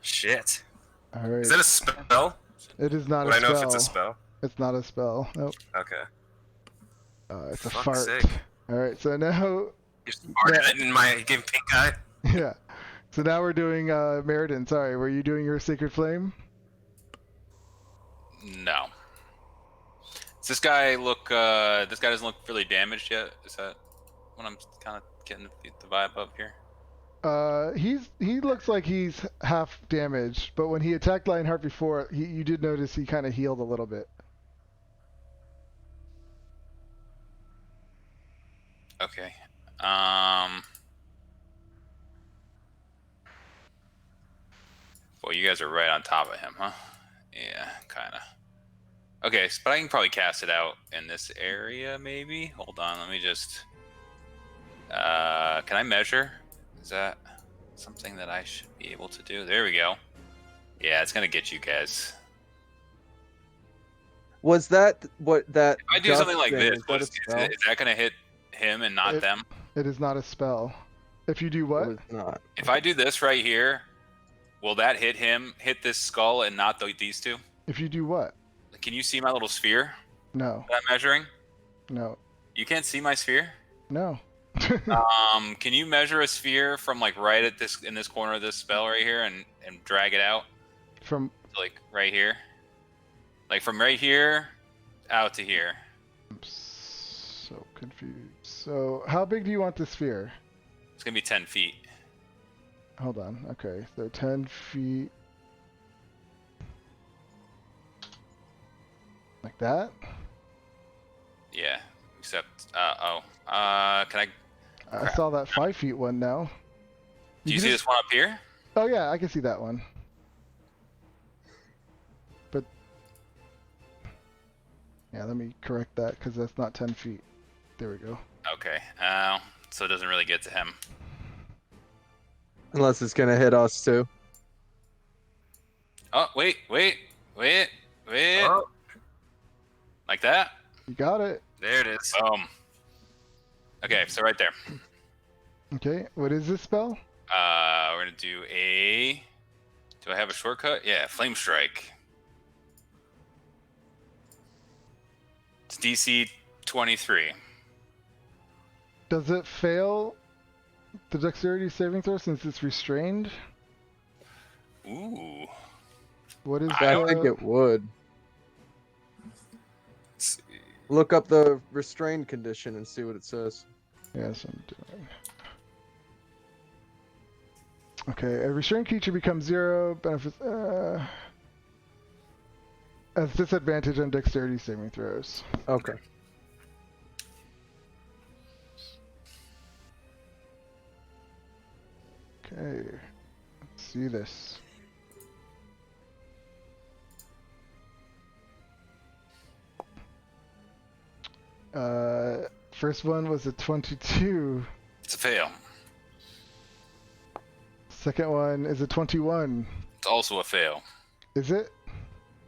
Shit.
All right.
Is that a spell?
It is not
Would
a
I
spell.
know if it's a spell?
It's not a spell. Nope.
Okay.
It's a
Fuck's
fart.
sake.
All right. So now,
Just farted in my game pink eye.
yeah. So now we're doing Meriden. Sorry, were you doing your Sacred Flame?
No. Does this guy look? This guy doesn't look really damaged yet. Is that what I'm kind of getting the vibe of here?
He looks like he's half damaged, but when he attacked Lionheart before, you did notice he kind of healed a little bit.
Okay. Well, you guys are right on top of him, huh? Yeah, kind of. Okay, but I can probably cast it out in this area, maybe. Hold on, let me just. Can I measure? Is that something that I should be able to do? There we go. Yeah, it's gonna get you guys.
Was that what that?
If I do something like this,
Is
is that gonna hit him and not them?
It is not a spell. If you do what?
It was not.
If I do this right here, will that hit him, hit this skull, and not these two?
If you do what?
Can you see my little sphere
No.
that I'm measuring?
No.
You can't see my sphere?
No.
Can you measure a sphere from like right at this in this corner of this spell right here and drag it out
From
to, like right here? Like from right here out to here.
I'm so confused. So how big do you want the sphere?
It's gonna be 10 feet.
Hold on. Okay, so 10 feet. Like that?
Yeah. Except can I
I saw that 5 feet one now.
do you see this one up here?
Oh yeah, I can see that one. But Yeah, let me correct that because that's not 10 feet. There we go.
Okay. So it doesn't really get to him.
Unless it's gonna hit us too.
Oh, wait.
Oh,
Like that?
You got it.
there it is.
Boom. Okay, so right there.
Okay, what is this spell?
We're gonna do a. Do I have a shortcut? Yeah, Flame Strike. It's DC 23.
Does it fail the dexterity saving throw since it's restrained?
Ooh.
What is
I think it would.
Let's see.
Look up the restrained condition and see what it says.
Yes, I'm doing. Okay, a restrained creature becomes 0, benefits, has disadvantage on dexterity saving throws.
Okay.
Okay, let's see this. First one was a 22.
It's a fail.
Second one is a 21.
It's also a fail.
Is it?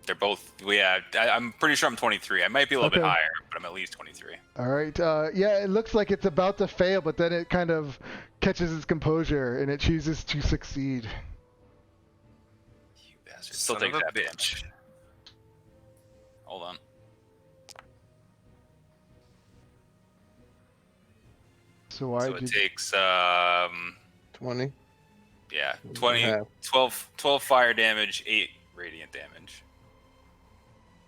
They're both. Yeah, I'm pretty sure I'm 23. I might be a little bit
Okay.
higher, but I'm at least 23.
All right. Yeah, it looks like it's about to fail, but then it kind of catches its composure and it chooses to succeed.
You bastard. Still
Son
take
of a
that
bitch.
damage. Hold on.
So why
So it
did
takes
20.
yeah, 20,
Yeah.
12 fire damage, 8 radiant damage.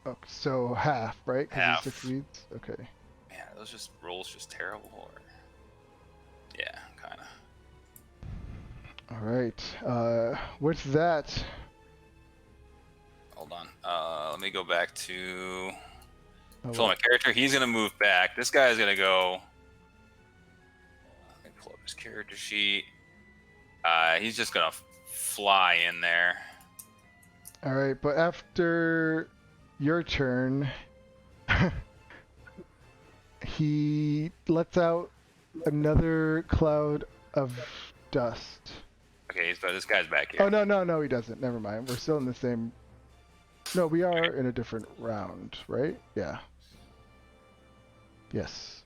Oh, so half, right? 'Cause
Half.
he succeeds. Okay.
Man, are those just rolls just terrible? Or... Yeah, kind of.
All right. What's that?
Hold on. Let me go back to
Oh,
fill my character. He's gonna move back. This guy's gonna go. Let me pull up his character sheet. He's just gonna fly in there.
All right, but after your turn, he lets out another cloud of dust.
Okay, but this guy's back here.
Oh no, he doesn't. Never mind. We're still in the same. No, we are in a different round, right? Yeah. Yes.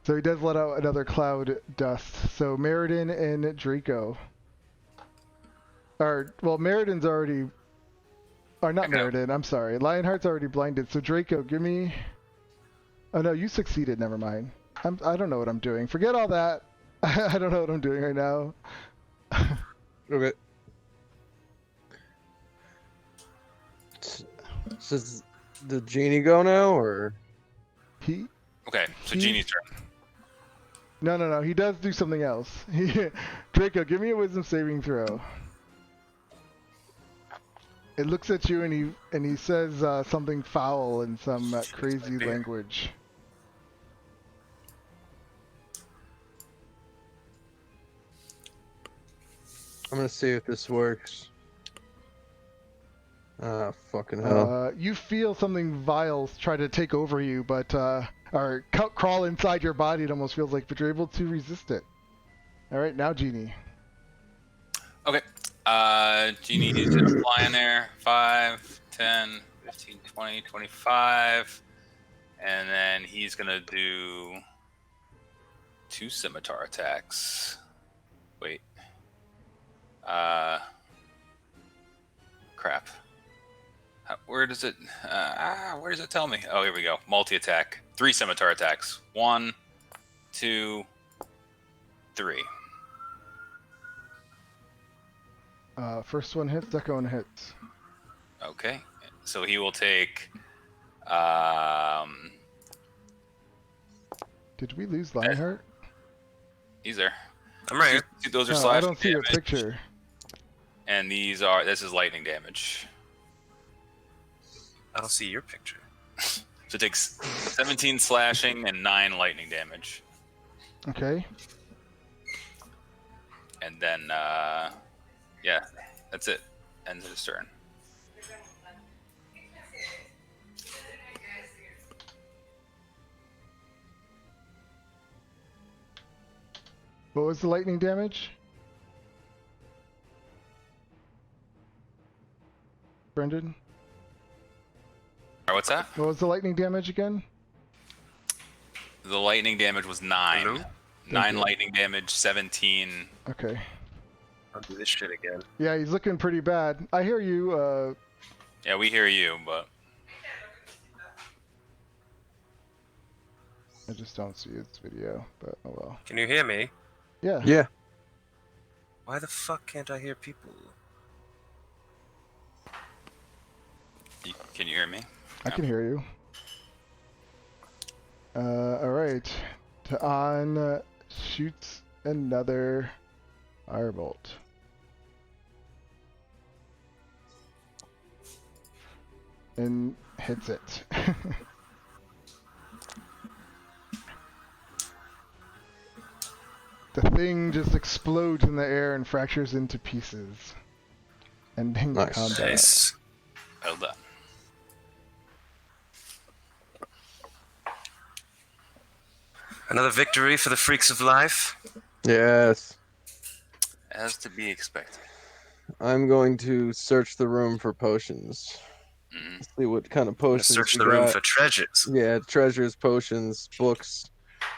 So he does let out another cloud dust. So Meriden and Draco. Meriden's already. Or not
Okay.
Meriden, I'm sorry. Lionheart's already blinded. So Draco, give me. Oh no, you succeeded. Never mind. I don't know what I'm doing. Forget all that. I don't know what I'm doing right now.
Okay. So does the genie go now, or?
He.
Okay, so
He-
Genie's turn.
No. He does do something else. Draco, give me a wisdom saving throw. It looks at you and he says something foul in some crazy
beer.
language.
I'm gonna see if this works. Ah, fucking hell.
You feel something vile try to take over you, but or crawl inside your body. It almost feels like, but you're able to resist it. All right, now Genie.
Okay. Genie is gonna fly in there. 5, 10, 15, 20, 25. And then he's gonna do 2 scimitar attacks. Wait. Crap. Where does it tell me? Oh, here we go. Multi-attack. 3 scimitar attacks. 1, 2, 3.
First one hits, second one hits.
Okay. So he will take
Did we lose Lionheart?
he's there.
I'm right here.
Those are
No, I
slashing
don't see a
damage,
picture.
and this is lightning damage.
I don't see your picture.
So it takes 17 slashing and 9 lightning damage.
Okay.
And then yeah, that's it. Ends his turn.
What was the lightning damage? Brendan?
Alright, what's that?
What was the lightning damage again?
The lightning damage was 9.
Hello?
9
you.
lightning damage, 17.
Okay.
I'll do this shit again.
Yeah, he's looking pretty bad. I hear you.
Yeah, we hear you, but
I just don't see its video, but oh well.
Can you hear me?
Yeah.
Yeah.
Why the fuck can't I hear people?
can you hear me?
I can hear you. Alright. Ta'an shoots another firebolt. And hits it. The thing just explodes in the air and fractures into pieces. Ending
Nice.
combat.
Nice.
Well done.
Another victory for the freaks of life.
Yes.
As to be expected.
I'm going to search the room for potions.
Mhm.
See what kind of
I'm gonna
potions
search
we
the room
got.
for treasures.
Yeah, treasures, potions, books,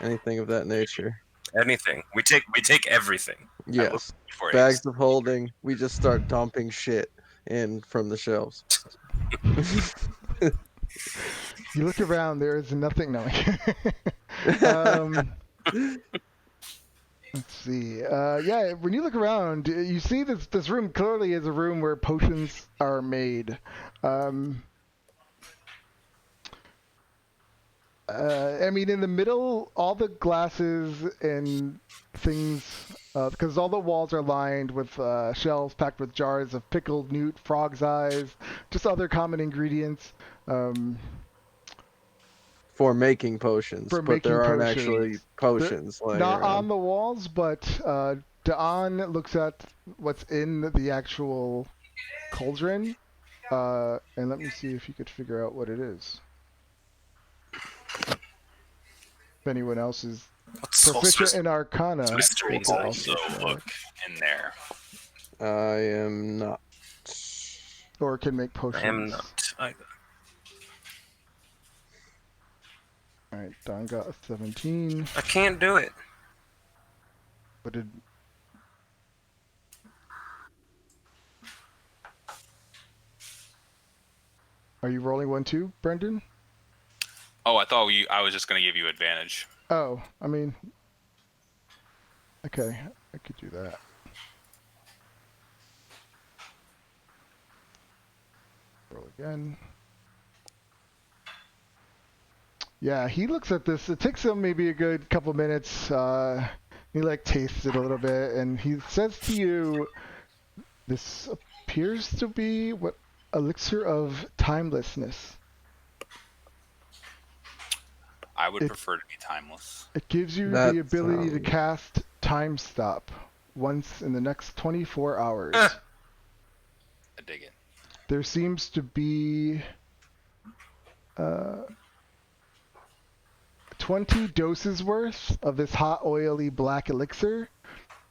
anything of that nature.
Anything. We take everything.
Yes.
Before I
Bags of holding. We just start dumping shit in from the shelves.
You look around, there is nothing. No. Let's see. Yeah, when you look around, you see this room clearly is a room where potions are made. I mean, in the middle, all the glasses and things, because all the walls are lined with shelves packed with jars of pickled newt, frog's eyes, just other common ingredients.
For making potions,
For
but there
making
aren't
potions.
actually potions laying
Not
around.
on the walls, but Da'an looks at what's in the actual cauldron, and let me see if you could figure out what it is. If anyone else is
What's
proficient in Arcana,
mysteries?
they
also
also try.
look in there.
I am not.
Or can make potions.
I am not either.
Alright, Don got a 17.
I can't do it.
What did... Are you rolling one too, Brendan?
Oh, I thought I was just going to give you advantage.
Oh, I mean... Okay, I could do that. Roll again. Yeah, he looks at this. It takes him maybe a good couple minutes. He like tastes it a little bit, and he says to you, "This appears to be what elixir of timelessness.
I would prefer to be timeless.
It gives you
That
the ability to
sounds-
cast Time Stop once in the next 24 hours.
I dig it.
There seems to be 20 doses worth of this hot, oily black elixir,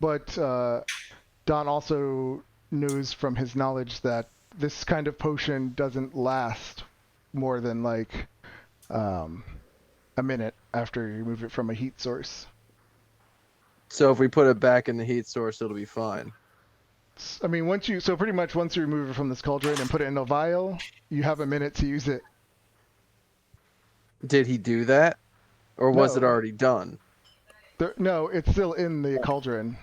but Don also knows from his knowledge that this kind of potion doesn't last more than like a minute after you move it from a heat source.
So if we put it back in the heat source, it'll be fine.
I mean, pretty much once you remove it from this cauldron and put it in a vial, you have a minute to use it.
Did he do that? Or was it
No.
already done?
No, it's still in the cauldron.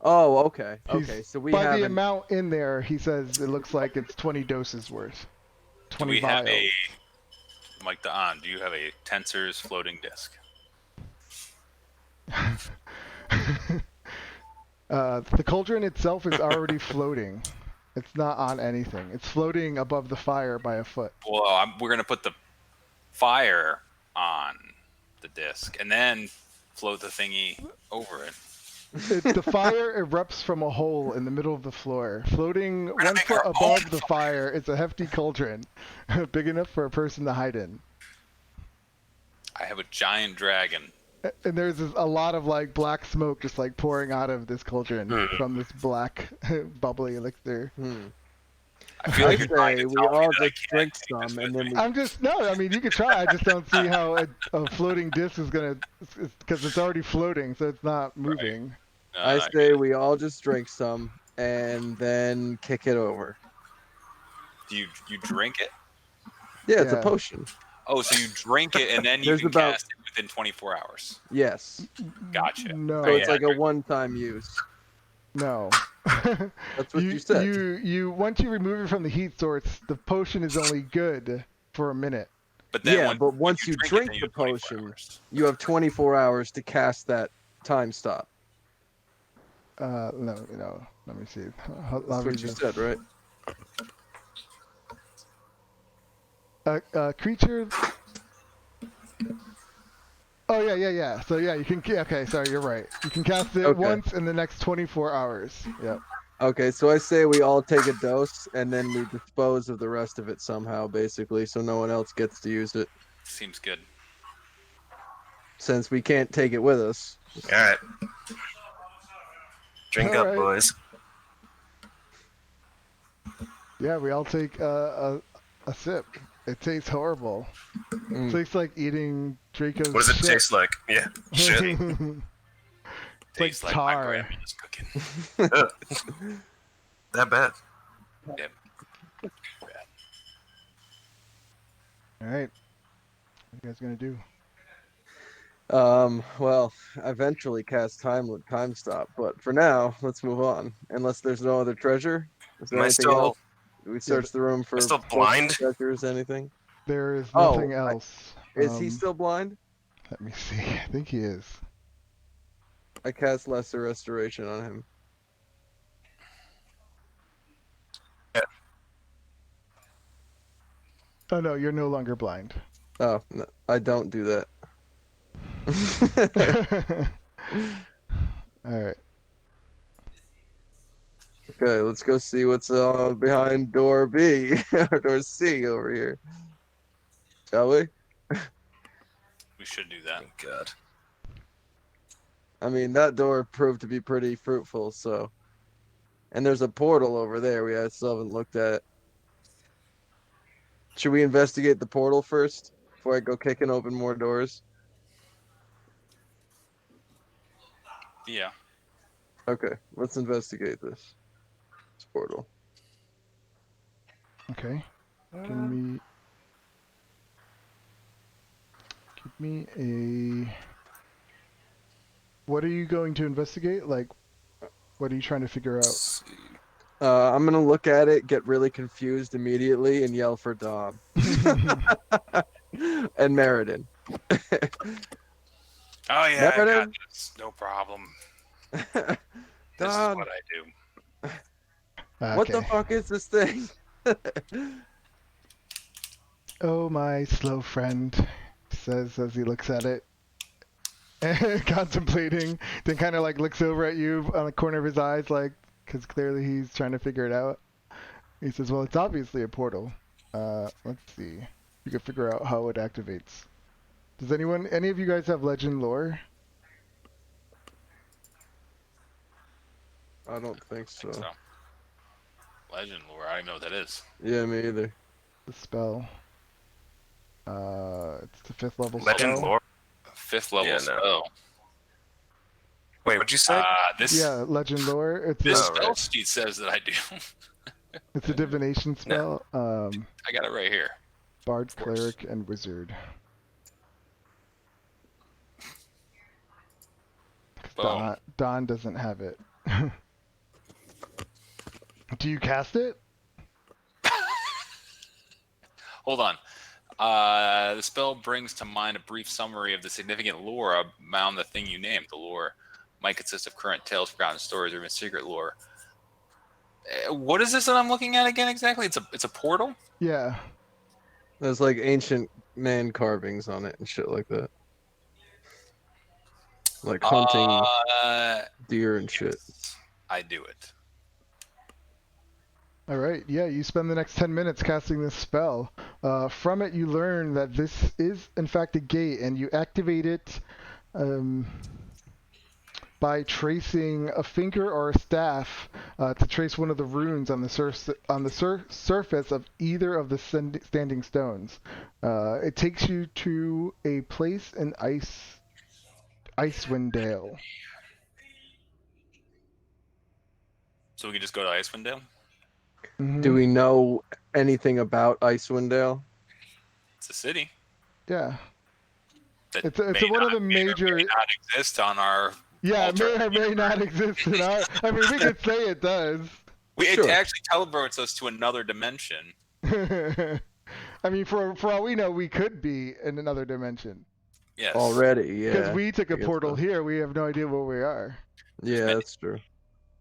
Oh, okay.
He's-
Okay, so we
By
haven't...
the amount in there, he says it looks like it's 20 doses worth.
Do
20
we have
vials.
Mike Da'an, do you have a Tensor's floating disc?
The cauldron itself is already floating. It's not on anything. It's floating above the fire by a foot.
Well, we're going to put the fire on the disc and then float the thingy over it.
The fire erupts from a hole in the middle of the floor. Floating
gonna
1
make
foot
our
above
own
the fire is a hefty cauldron, big enough for a person to hide in.
I have a giant dragon
And there's a lot of like black smoke just like pouring out of this cauldron from this black bubbly elixir.
I feel like you're trying
say
to
we
tell me
all
that I
just
can't
drink
take this
some
with
and then
me.
we.
I'm just no. I mean, you could try. I just don't see how a floating disc is gonna, because it's already floating, so it's not moving.
No,
I
not
say
good.
we all just drink some and then kick it over.
Do you drink it?
Yeah, it's a
Yeah.
potion.
Oh, so you drink it and then you
There's
can
about-
cast it within 24 hours.
Yes.
Gotcha.
No.
So it's
yeah,
like a one-time use.
No.
That's what you said.
You once you remove it from the heat source, the potion is only good for a minute.
But then
Yeah,
when,
but
when
once you
it,
drink
then you
the
have 24
potion,
hours.
you have 24 hours to cast that time stop.
No. Let me see. I'll
That's
read
what you
this.
said, right?
Creature. Oh yeah. So yeah, you can. Okay, sorry, you're right. You can cast it
Okay.
once in the next 24 hours. Yep.
Okay, so I say we all take a dose and then we dispose of the rest of it somehow, basically, so no one else gets to use it.
Seems good.
Since we can't take it with us.
All right. Drink
All
up,
right.
boys.
Yeah, we all take a sip. It tastes horrible. It tastes like eating Draco's
What does it
shit.
taste like? Yeah, shit.
Tastes like
tar.
my grandma's cooking.
Ugh. That bad?
Yep.
All right. What are you guys gonna do?
Well, eventually cast time stop, but for now, let's move on. Unless there's no other treasure. Is there
Am I
anything
still-
else? Do we search the room for
still
books,
blind?
treasures, anything?
There is
Oh,
nothing else.
Is he still blind?
Let me see. I think he is.
I cast lesser restoration on him.
Oh no, you're no longer blind.
Oh, no, I don't do that.
All right.
Okay, let's go see what's behind door B or door C over here. Shall we?
We should do that.
Thank God.
I mean, that door proved to be pretty fruitful, so. And there's a portal over there we still haven't looked at. Should we investigate the portal first before I go kicking open more doors?
Yeah.
Okay, let's investigate this portal.
Okay. Give me a. What are you going to investigate? Like, what are you trying to figure out?
I'm gonna look at it, get really confused immediately, and yell for Dom and Meriden.
Oh yeah, I got
Meriden?
this. No problem. This is
Dom,
what I do.
what the
Okay.
fuck is this thing?
Oh, my slow friend, he says as he looks at it, contemplating, then kind of like looks over at you on the corner of his eyes, like, because clearly he's trying to figure it out. He says, well, it's obviously a portal. Let's see. You can figure out how it activates. Does any of you guys have legend lore?
I don't think so.
So, legend lore. I don't even know what that is.
Yeah, me either.
The spell. It's the 5th level
Legend
spell.
lore.
5th level
Yeah, no.
spell.
Wait, what'd you say?
This
Yeah, legend lore. It's
this
a,
spell
right.
sheet says that I do.
it's a divination spell.
I got it right here.
Bard,
Of course.
cleric, and wizard.
Boom.
Don doesn't have it. Do you cast it?
Hold on. The spell brings to mind a brief summary of the significant lore around the thing you named. The lore might consist of current tales, forgotten stories, or even secret lore. What is this that I'm looking at again exactly? It's a portal?
Yeah.
There's like ancient man carvings on it and shit like that. Like hunting deer and shit.
I do it.
All right. Yeah, you spend the next 10 minutes casting this spell. From it, you learn that this is, in fact, a gate, and you activate it by tracing a finger or a staff to trace one of the runes on the surface of either of the standing stones. It takes you to a place in Icewind Dale.
So we can just go to Icewind Dale?
Mm-hmm.
Do we know anything about Icewind Dale?
It's a city.
Yeah.
That
It's
may
one of the
not- may or
major.
may not exist on our.
Yeah, it may or
alternate
may not exist in our. I mean, we could say it does.
It
Sure.
actually teleports us to another dimension.
I mean, for all we know, we could be in another dimension.
Yes.
Already, yeah.
Because we took a
I guess
portal
so.
here, we have no idea where we are.
Yeah,
many-
that's true.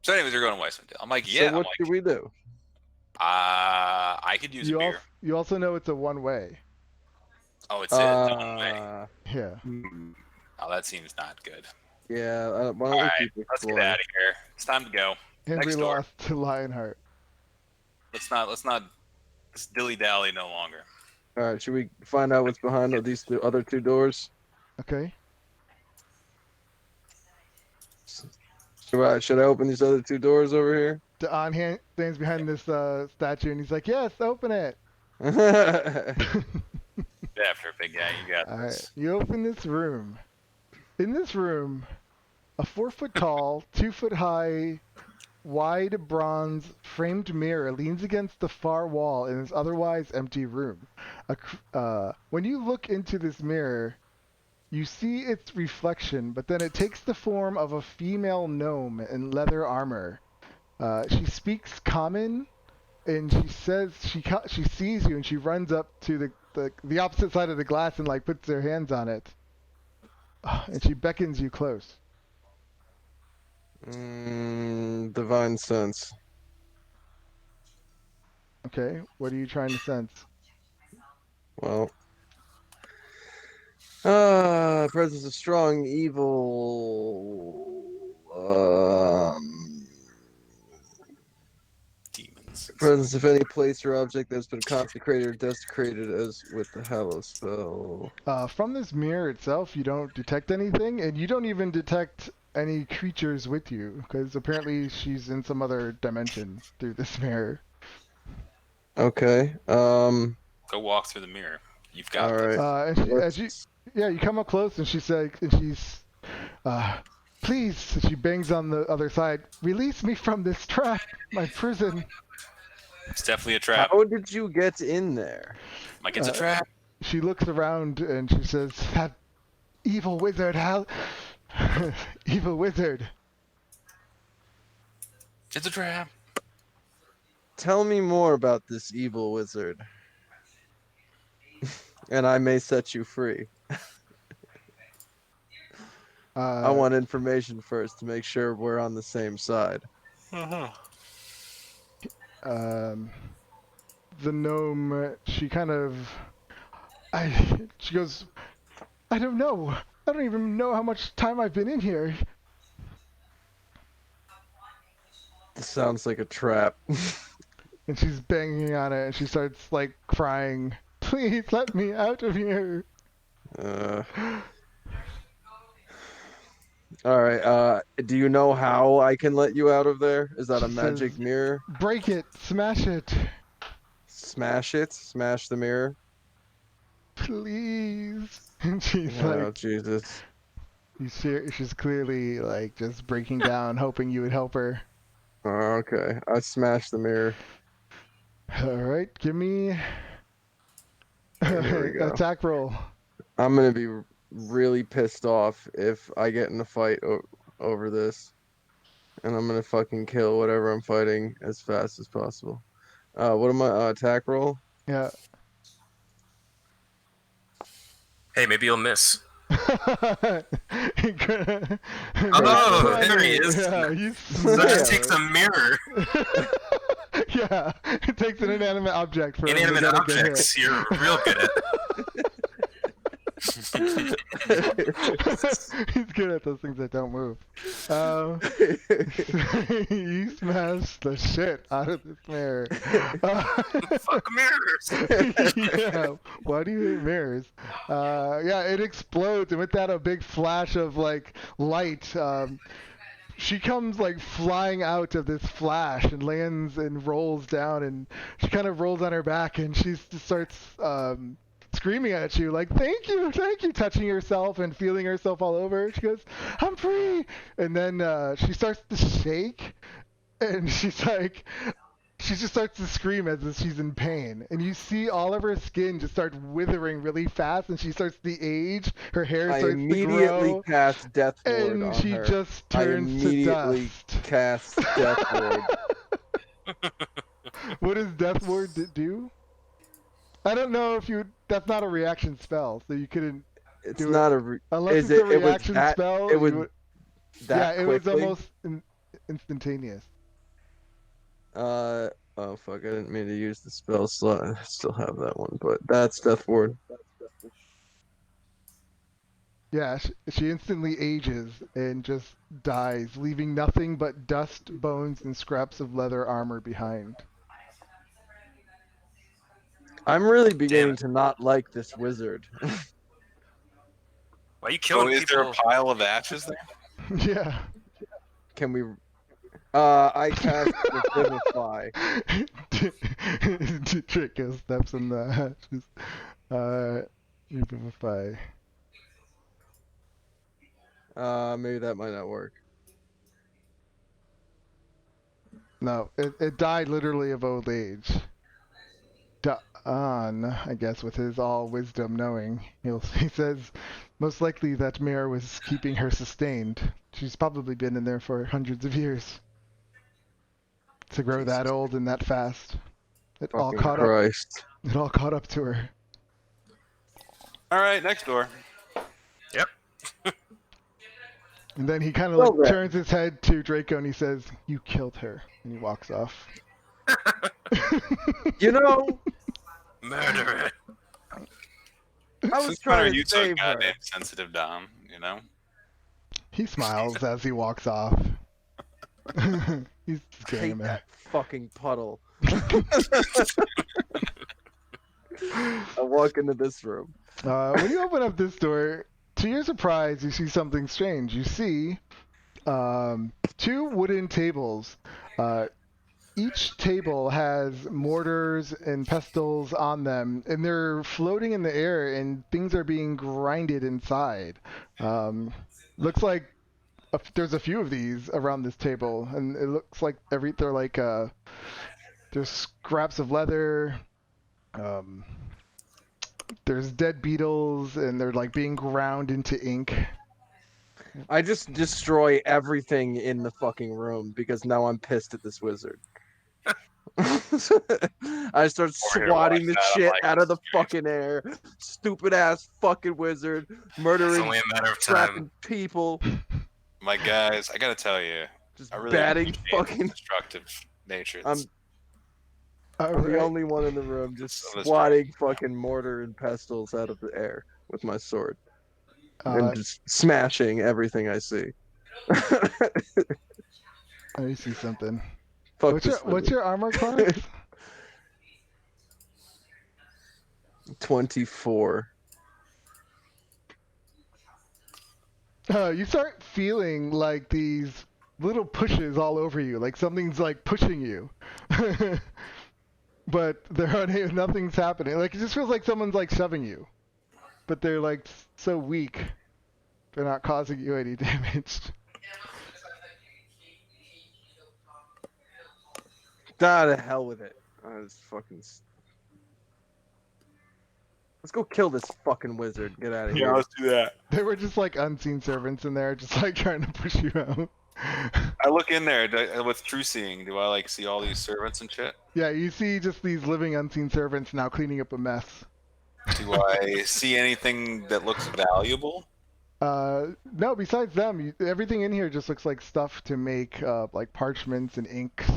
So, anyways, we're going to Icewind Dale. I'm like, yeah.
So what should we do?
I could use a beer.
You also know it's a one-way.
Oh, it's it. One way.
Yeah.
Oh, that seems not good.
Yeah, why don't
All
we
right,
keep
let's get
exploring?
out of here. It's time to go.
And
Next
we
door.
lost to Lionheart.
Let's dilly dally no longer.
All right, should we find out what's behind these other two doors?
Okay.
Should I open these other two doors over here?
An stands behind this statue, and he's like, "Yes, open it."
Get after it, big guy. You got
All
this.
right. You open this room. In this room, a 4-foot tall, 2-foot high, wide bronze framed mirror leans against the far wall in this otherwise empty room. When you look into this mirror, you see its reflection, but then it takes the form of a female gnome in leather armor. She speaks common, and she says she sees you, and she runs up to the opposite side of the glass and like puts her hands on it, and she beckons you close.
Divine sense.
Okay, what are you trying to sense?
Well, presence of strong evil.
Demons.
Presence of any place or object that's been consecrated or desecrated as with the Hallow spell.
From this mirror itself, you don't detect anything, and you don't even detect any creatures with you, because apparently she's in some other dimension through this mirror.
Okay.
Go walk through the mirror. You've got
All
this.
right.
You come up close, and she's, please, and she bangs on the other side, release me from this trap, my prison.
It's definitely a trap.
How did you get in there?
Like, it's a trap.
She looks around, and she says, that evil wizard, evil wizard.
It's a trap.
Tell me more about this evil wizard. And I may set you free. I want information first to make sure we're on the same side.
The gnome, she goes, I don't know. I don't even know how much time I've been in here.
This sounds like a trap.
And she's banging on it, and she starts, like, crying. Please let me out of here.
Alright, do you know how I can let you out of there? Is that a
She
magic
says,
mirror?
Break it. Smash it.
Smash it? Smash the mirror?
Please. And she's
Oh,
like,
Jesus.
she's clearly, like, just breaking down, hoping you would help her.
Okay, I smashed the mirror.
Alright, give me
Here we go.
attack roll.
I'm gonna be really pissed off if I get in a fight over this. And I'm gonna fucking kill whatever I'm fighting as fast as possible. What am I, attack roll?
Yeah.
Hey, maybe you'll miss.
Oh,
there he is.
Yeah, you
So that just takes a mirror.
Yeah, it takes an inanimate object for him to
Inanimate
get a good hit.
objects. You're real good at.
He's good at those things that don't move. You smashed the shit out of this mirror.
Fuck mirrors.
Yeah, why do you hate mirrors? Yeah, it explodes, and with that, a big flash of like light. She comes like flying out of this flash and lands and rolls down, and she kind of rolls on her back, and she starts screaming at you like, thank you, touching herself and feeling herself all over. She goes, I'm free. And then she starts to shake, and she's like, she just starts to scream as if she's in pain, and you see all of her skin just start withering really fast, and she starts to age. Her hair
I
starts to
immediately
grow,
cast Death Ward
and
on
she
her.
just
I
turns to
immediately
dust.
cast Death Ward.
What does Death Ward do? I don't know if you. That's not a reaction spell, so you couldn't.
It's
do
not
it.
a.
Unless
Is
it's
it?
a
It was
reaction
that.
spell.
It was
you would,
that
yeah, it
quickly?
was almost instantaneous.
Oh fuck! I didn't mean to use the spell slot. I still have that one, but that's Death Ward.
Yeah, she instantly ages and just dies, leaving nothing but dust, bones, and scraps of leather armor behind.
I'm really beginning to not like this wizard.
Why are you killing
is there a
people?
pile of ashes there?
Yeah.
Can we? I cast Revivify.
Draco steps in the ashes. Revivify.
Maybe that might not work.
No, it died literally of old age. Don, I guess, with his all wisdom knowing, he says, most likely that mirror was keeping her sustained. She's probably been in there for hundreds of years. To grow
Jesus.
that old and that fast. It all
Fucking
caught
Christ.
up. It all caught up to her.
All right, next door.
Yep.
And then he kind of
Well
like
then.
turns his head to Draco and he says, "You killed her," and he walks off.
You know,
Murder it.
I was trying
you
to
so
save her.
goddamn sensitive, Dom. You know.
He smiles as he walks off. He's just getting
Hate
him
that fucking puddle. I walk into this room.
When you open up this door, to your surprise, you see something strange. You see two wooden tables. Each table has mortars and pestles on them, and they're floating in the air, and things are being grinded inside. Looks like there's a few of these around this table, and it looks like they're like there's scraps of leather. There's dead beetles, and they're like being ground into ink.
I just destroy everything in the fucking room because now I'm pissed at this wizard. I start swatting the shit out of the fucking air. Stupid ass fucking wizard,
It's
murdering,
only a matter of
trapping
time.
people,
My guys, I gotta tell you,
just
I really
batting
appreciate
fucking.
the destructive nature.
I'm the
Alright.
only one in the room just
So that's
swatting fucking mortar and pestles out of the air with my sword and
Uh,
just smashing everything I see.
I see something.
Fuck
What's
this
your armor class?
24.
You start feeling like these little pushes all over you, like something's like pushing you. But nothing's happening. Like it just feels like someone's like shoving you. But they're like so weak. They're not causing you any damage.
To hell with it. This fucking. Let's go kill this fucking wizard. Get out of here.
let's do that.
They were just like unseen servants in there, just like trying to push you out.
I look in there with true seeing. Do I like see all these servants and shit?
Yeah, you see just these living unseen servants now cleaning up a mess.
Do I see anything that looks valuable?
No, besides them, everything in here just looks like stuff to make like parchments and inks,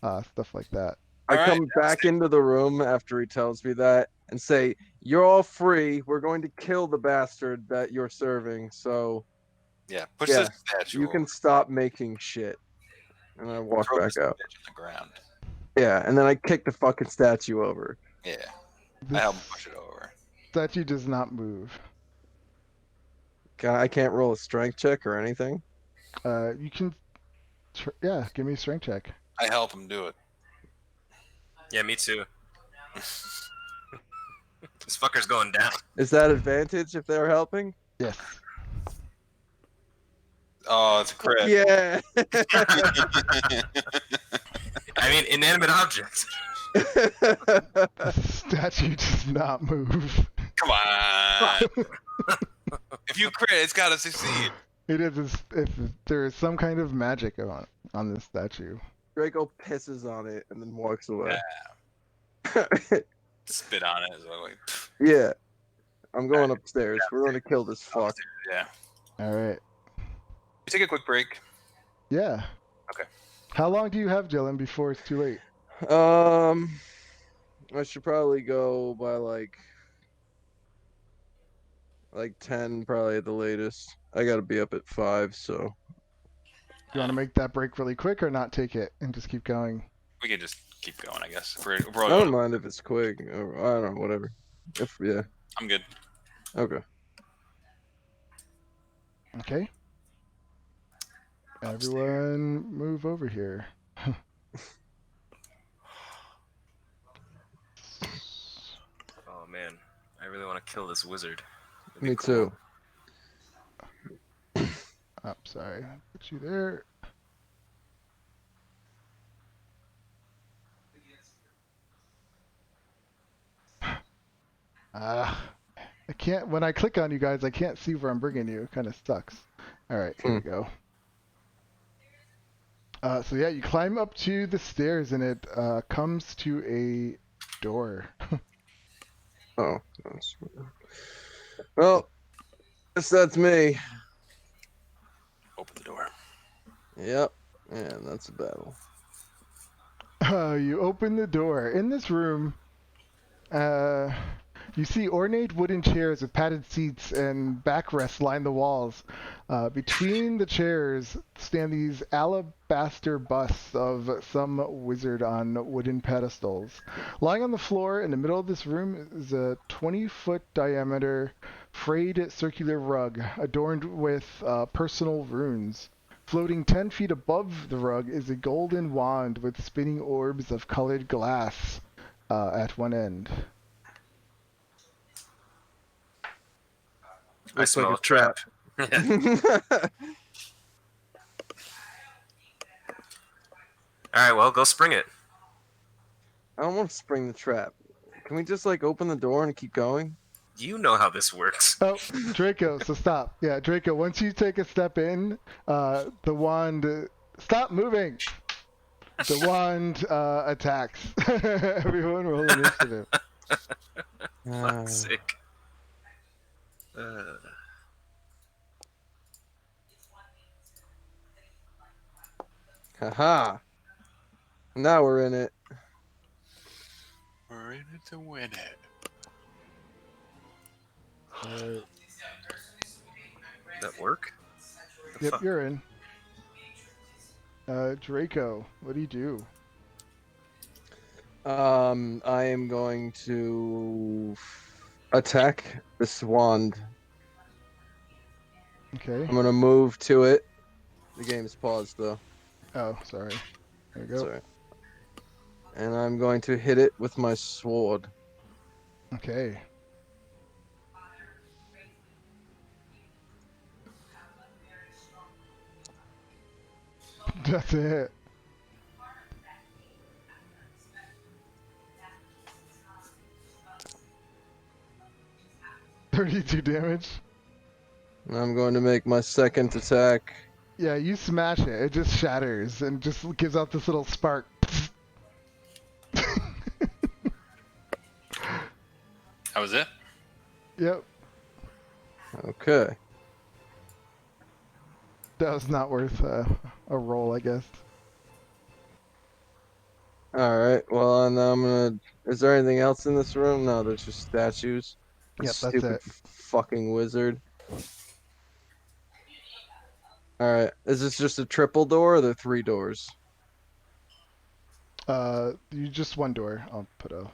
stuff like that.
I
All
come back into the room after he tells me that and say, "You're all free. We're going to kill the bastard that you're serving. So
Yeah, push
Yeah,
this statue.
you can stop making shit." And I walk
throw
back
this
out.
bitch on the ground.
Yeah, and then I kick the fucking statue over.
Yeah, I
This
help him push it over.
statue does not move.
I can't roll a strength check or anything.
You can, yeah, give me a strength check.
I help him do it.
Yeah, me too. This fucker's going down.
Is that advantage if they're helping?
Yes.
Oh, it's a crit.
Yeah.
I mean, inanimate objects.
The statue does not move.
Come on. If you crit, it's got to succeed.
It is if there is some kind of magic on this statue.
Draco pisses on it and then walks away.
Spit on it. So like,
Yeah. I'm going upstairs. We're going to kill this fuck.
yeah.
All right.
You take a quick break.
Yeah.
Okay.
How long do you have, Dylan, before it's too late?
I should probably go by like 10 probably at the latest. I got to be up at 5, so.
You want to make that break really quick or not take it and just keep going?
We can just keep going, I guess. If
I don't mind if it's quick. Or, I don't know, whatever. Yeah.
I'm good.
Okay.
Okay. Everyone move over here.
Oh man, I really want to kill this wizard. It'd be
Me
cool.
too.
Oh, sorry. Put you there. I can't, when I click on you guys, I can't see where I'm bringing you. It kind of sucks. All right, here we go. So yeah, you climb up to the stairs and it comes to a door.
Oh. Well, guess that's me.
Open the door.
Yep. And that's a battle.
You open the door. In this room, you see ornate wooden chairs with padded seats and backrests line the walls. Between the chairs stand these alabaster busts of some wizard on wooden pedestals. Lying on the floor in the middle of this room is a 20-foot diameter frayed circular rug adorned with personal runes. Floating 10 feet above the rug is a golden wand with spinning orbs of colored glass at one end.
I
Looks like
smell
a
a trap. Alright, well, go spring it.
I don't want to spring the trap. Can we just like open the door and keep going?
You know how this works.
Oh, Draco, so stop. Yeah, Draco, once you take a step in, the wand... Stop moving! The wand attacks. Everyone roll initiative.
Fuck's sake.
Haha. Now we're in it.
We're in it to win it.
That work? The
Yep,
fuck?
you're in. Draco, what do you do?
I am going to attack this wand.
Okay.
I'm gonna move to it. The game's paused though.
Oh, sorry. There you go.
Sorry. And I'm going to hit it with my sword.
Okay. That's it. $32 damage.
And I'm going to make my second attack.
Yeah, you smash it. It just shatters and just gives out this little spark.
That was it?
Yep.
Okay.
That was not worth a roll, I guess.
All right. Well, and I'm gonna. Is there anything else in this room? No, there's just statues.
Yep, that's
Stupid
it.
fucking wizard. All right. Is this just a triple door or are there 3 doors?
You just one door. I'll put a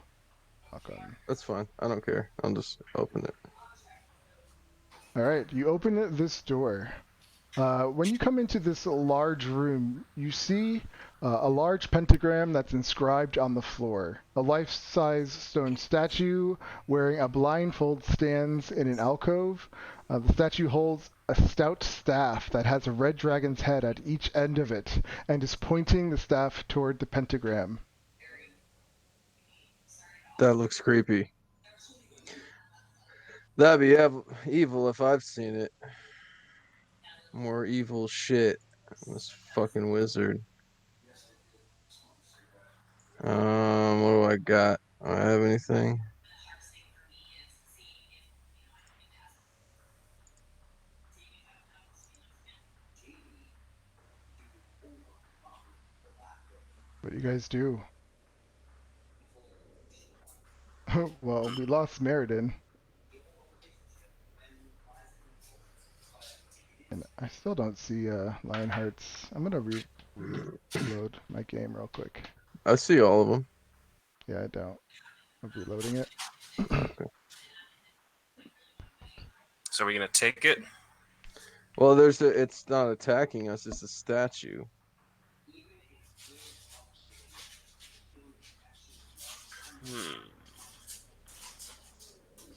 lock on.
That's fine. I don't care. I'll just open it.
All right, you open this door. When you come into this large room, you see a large pentagram that's inscribed on the floor. A life-size stone statue wearing a blindfold stands in an alcove. The statue holds a stout staff that has a red dragon's head at each end of it and is pointing the staff toward the pentagram.
That looks creepy. That'd be evil if I've seen it. More evil shit. This fucking wizard. What do I got? Do I have anything?
What do you guys do? Well, we lost Meriden. And I still don't see Lionheart's. I'm gonna reload my game real quick.
I see all of them.
Yeah, I don't. I'm reloading it.
So are we gonna take it?
Well, it's not attacking us, it's a statue.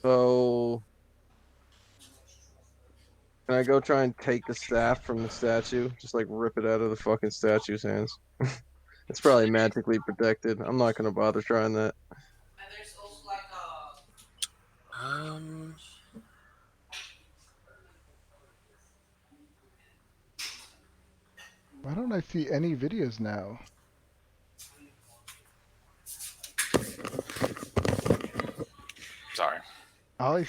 So can I go try and take the staff from the statue? Just like rip it out of the fucking statue's hands. It's probably magically protected. I'm not gonna bother trying that.
Why don't I see any videos now?
Sorry.
Oh,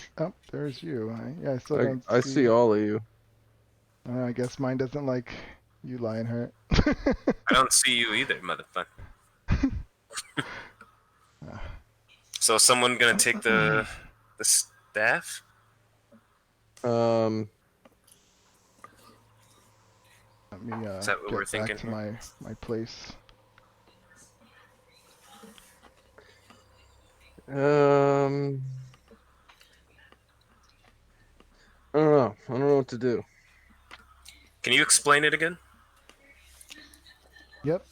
there's you. Yeah, I still don't
I see all of you.
I guess mine doesn't like you, Lionheart.
I don't see you either, motherfucker. So is someone gonna take the staff?
Let me
Is that what
get
we're
back
thinking
to
here?
my place.
I don't know. I don't know what to do.
Can you explain it again?
Yep.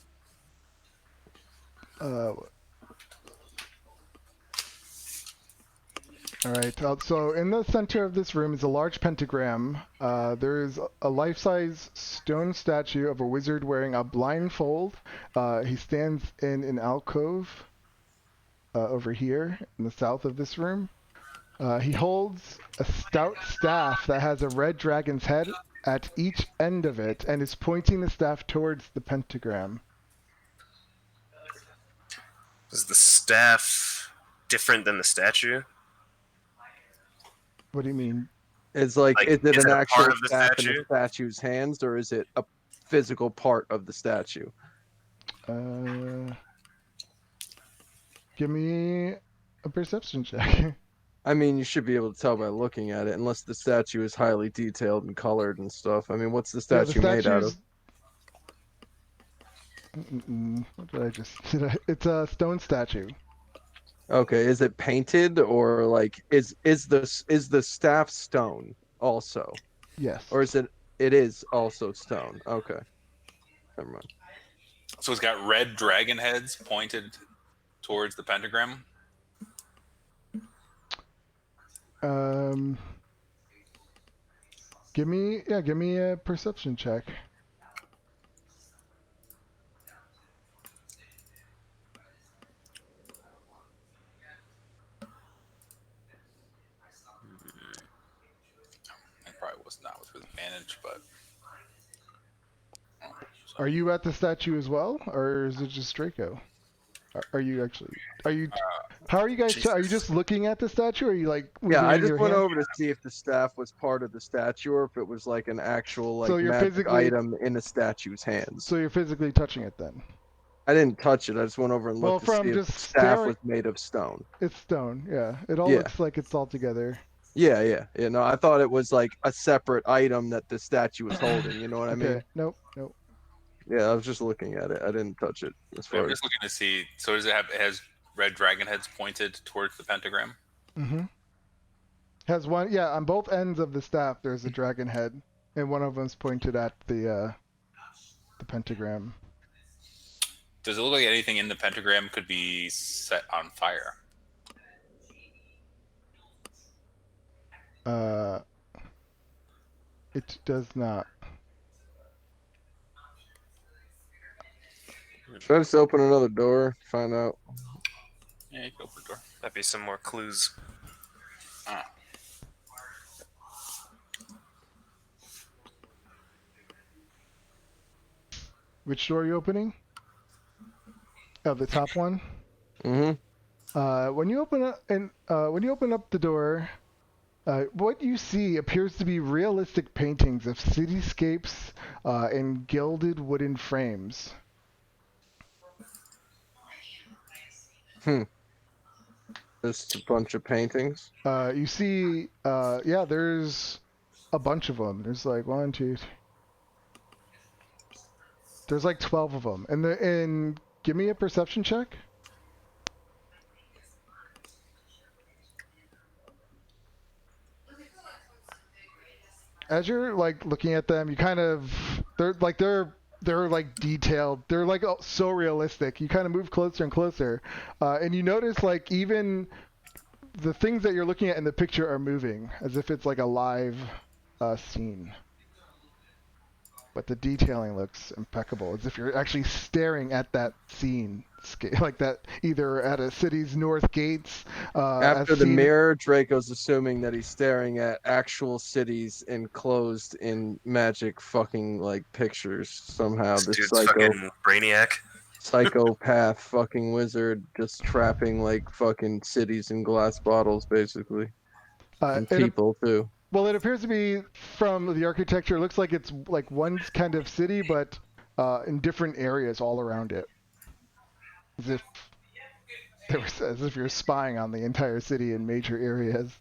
Alright, so in the center of this room is a large pentagram. There is a life-size stone statue of a wizard wearing a blindfold. He stands in an alcove over here in the south of this room. He holds a stout staff that has a red dragon's head at each end of it and is pointing the staff towards the pentagram.
Is the staff different than the statue?
What do you mean?
It's like is it
is
an
it a
actual
part of the
staff in
statue?
the statue's hands, or is it a physical part of the statue?
Give me a perception check.
I mean, you should be able to tell by looking at it, unless the statue is highly detailed and colored and stuff. I mean, what's the statue made out of?
What did I just? It's a stone statue.
Okay, is it painted or like is the staff stone also?
Yes.
Or is it is also stone? Okay. Never mind.
So it's got red dragon heads pointed towards the pentagram.
Give me a perception check.
It probably was not with advantage, but.
Are you at the statue as well, or is it just Draco? Are you actually? Are you? How are you guys? Are you just looking at the statue, or are you like?
Yeah, I just went
hand?
over to see if the staff was part of the statue or if it was like an actual like
So you're
magic
physically
item in the statue's hands.
So you're physically touching it then?
I didn't touch it. I just went over and
Well,
looked to see
from
if
just
the staff
staring,
was made of stone.
it's stone. Yeah, it all
Yeah.
looks like it's all together.
Yeah. No, I thought it was like a separate item that the statue was holding. You know what I mean?
Okay. Nope.
Yeah, I was just looking at it. I didn't touch it. As
Yeah,
far
I'm
as
just looking to see. So does it have? It has red dragon heads pointed towards the pentagram.
Mm-hmm. Has one, yeah, on both ends of the staff there's a dragon head, and one of them's pointed at the pentagram.
Does it look like anything in the pentagram could be set on fire?
It does not.
should I just open another door? Find out.
Yeah, you can open the door.
That'd be some more clues.
Ah.
Which door are you opening? Oh, the top one.
Mm-hmm.
When you open up the door, what you see appears to be realistic paintings of cityscapes in gilded wooden frames.
Just a bunch of paintings.
You see, yeah, there's a bunch of them. There's like 1, 2, 3. There's like 12 of them. And give me a perception check. As you're like looking at them, you kind of they're like detailed. They're like so realistic. You kind of move closer and closer, and you notice like even the things that you're looking at in the picture are moving, as if it's like a live scene. But the detailing looks impeccable, as if you're actually staring at that scene, like that, either at a city's north gates.
After the mirror, Draco's assuming that he's staring at actual cities enclosed in magic fucking like pictures somehow.
This dude's fucking brainiac.
Psychopath fucking wizard just trapping like fucking cities in glass bottles, basically. And people too.
Well, it appears to be from the architecture. It looks like it's like one kind of city, but in different areas all around it, as if you're spying on the entire city in major areas.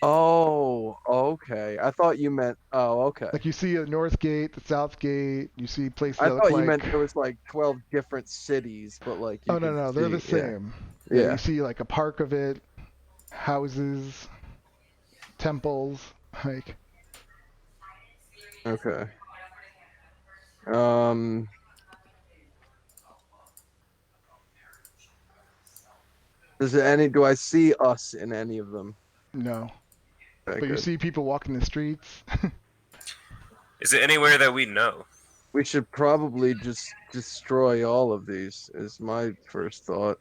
Oh, okay. I thought you meant. Oh, okay.
Like you see a north gate, the south gate. You see places.
I thought you meant there was like 12 different cities, but like.
Oh no, they're the same. Yeah. You see like a park of it, houses, temples, like.
Okay. Do I see us in any of them?
No.
Okay,
but you see people walking the streets.
Is it anywhere that we know?
We should probably just destroy all of these, is my first thought.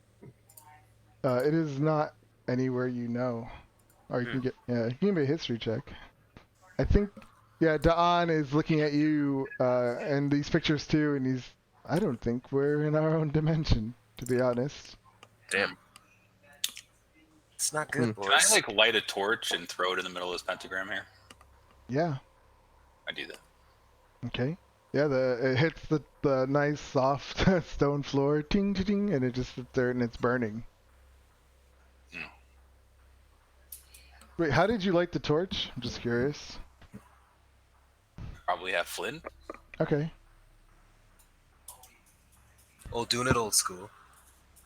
It is not anywhere you know. Or you can get, you can make a history check. I think, Da'an is looking at you and these pictures too, and I don't think we're in our own dimension, to be honest.
Damn. It's not good, boys.
Can I like light a torch and throw it in the middle of this pentagram here?
Yeah.
I do that.
Okay. Yeah, it hits the nice soft stone floor, ting ting, and it just sits there and it's burning. Wait, how did you light the torch? I'm just curious.
Probably have Flynn.
Okay.
Oh, doing it old school.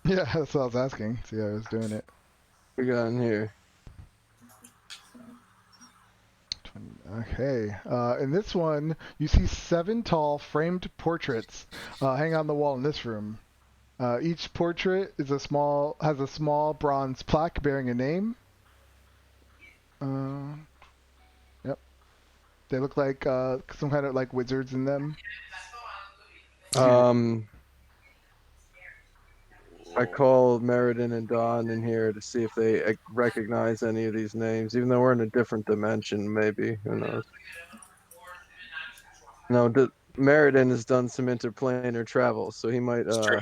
Yeah, that's what I was asking. See how I was doing it.
We got in here.
Okay. In this one, you see 7 tall framed portraits hang on the wall in this room. Each portrait has a small bronze plaque bearing a name. Yep. They look like some kind of like wizards in them.
I call Meriden and Dawn in here to see if they recognize any of these names, even though we're in a different dimension. Maybe, who knows? No, Meriden has done some interplanar travel, so he might know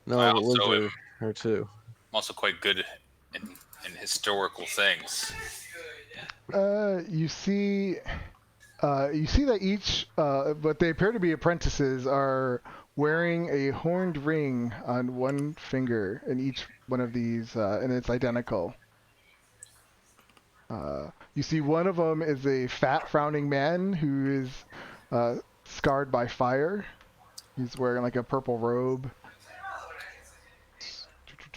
a wizard or two.
I'm also quite good in historical things.
You see that each, what they appear to be apprentices, are wearing a horned ring on one finger in each one of these, and it's identical. You see one of them is a fat, frowning man who is scarred by fire. He's wearing like a purple robe.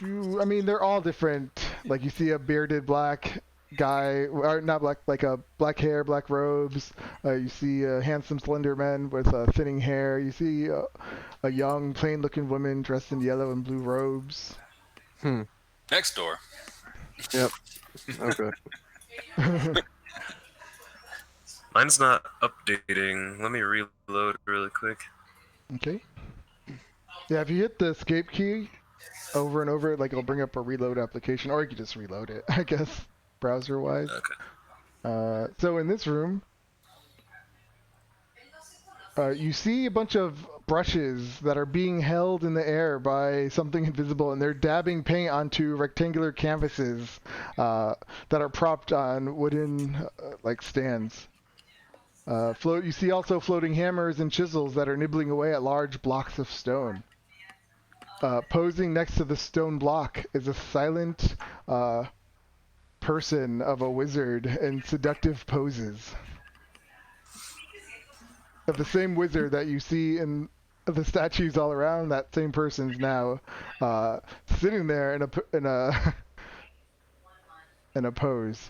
I mean, they're all different. Like you see a bearded black guy, or not black, like a black hair, black robes. You see a handsome, slender man with thinning hair. You see a young, plain-looking woman dressed in yellow and blue robes.
Next door.
Yep. Okay.
Mine's not updating. Let me reload really quick.
Okay. Yeah, if you hit the escape key over and over, like it'll bring up a reload application, or you can just reload it, I guess, browser-wise.
Okay.
So in this room, you see a bunch of brushes that are being held in the air by something invisible, and they're dabbing paint onto rectangular canvases that are propped on wooden like stands. You see also floating hammers and chisels that are nibbling away at large blocks of stone. Posing next to the stone block is a silent person of a wizard in seductive poses. Of the same wizard that you see in the statues all around, that same person's now sitting there in a pose.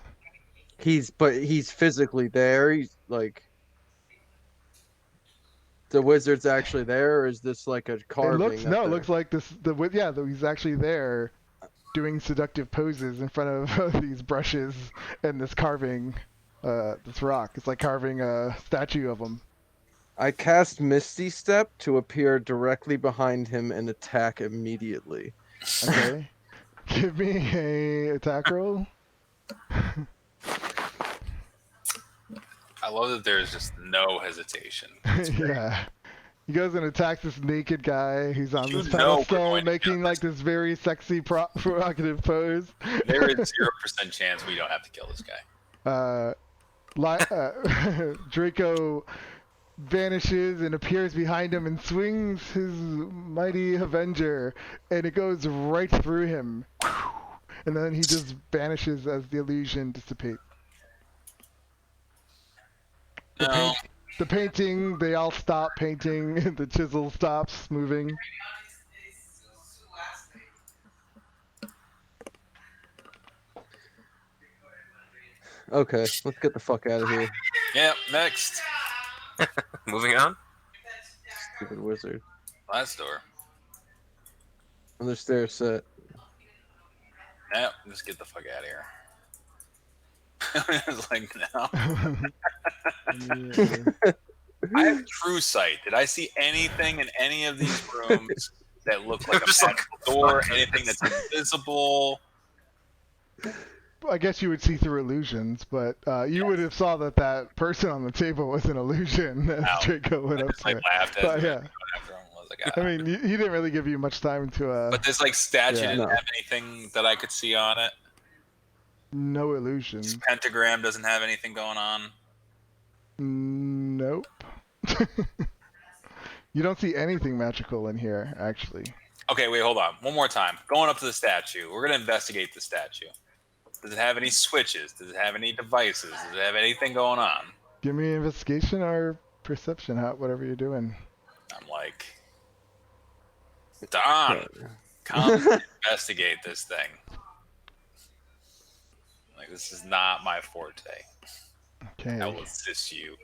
He's physically there. He's like the wizard's actually there, or is this like a carving?
It looks like this. He's actually there, doing seductive poses in front of these brushes and this carving, this rock. It's like carving a statue of him.
I cast Misty Step to appear directly behind him and attack immediately.
Okay. Give me a attack roll.
I love that there's just no hesitation.
Yeah. He goes and attacks this naked guy who's on this pedestal making like this very sexy provocative pose.
There is 0% chance we don't have to kill this guy.
Draco vanishes and appears behind him and swings his mighty Avenger, and it goes right through him. And then he just vanishes as the illusion dissipates. The painting, they all stop painting, the chisel stops moving.
Okay, let's get the fuck out of here.
Yep, next.
Moving on.
Stupid wizard.
Last door.
Another stair set.
Yep, just get the fuck out of here. It's like, no. I have true sight. Did I see anything in any of these rooms that look like a magical door? Anything that's invisible?
I guess you would see through illusions, but you would have saw that person on the table was an illusion as Draco went up to it.
Laughed at
Yeah. I mean, he didn't really give you much time to...
But this statue didn't have anything that I could see on it?
No illusion.
This pentagram doesn't have anything going on?
Nope. You don't see anything magical in here, actually.
Okay, wait, hold on. One more time. Going up to the statue. We're going to investigate the statue. Does it have any switches? Does it have any devices? Does it have anything going on?
Give me investigation or perception, whatever you're doing.
I'm like, Don, come investigate this thing. Like, this is not my forte.
Okay.
I will assist you.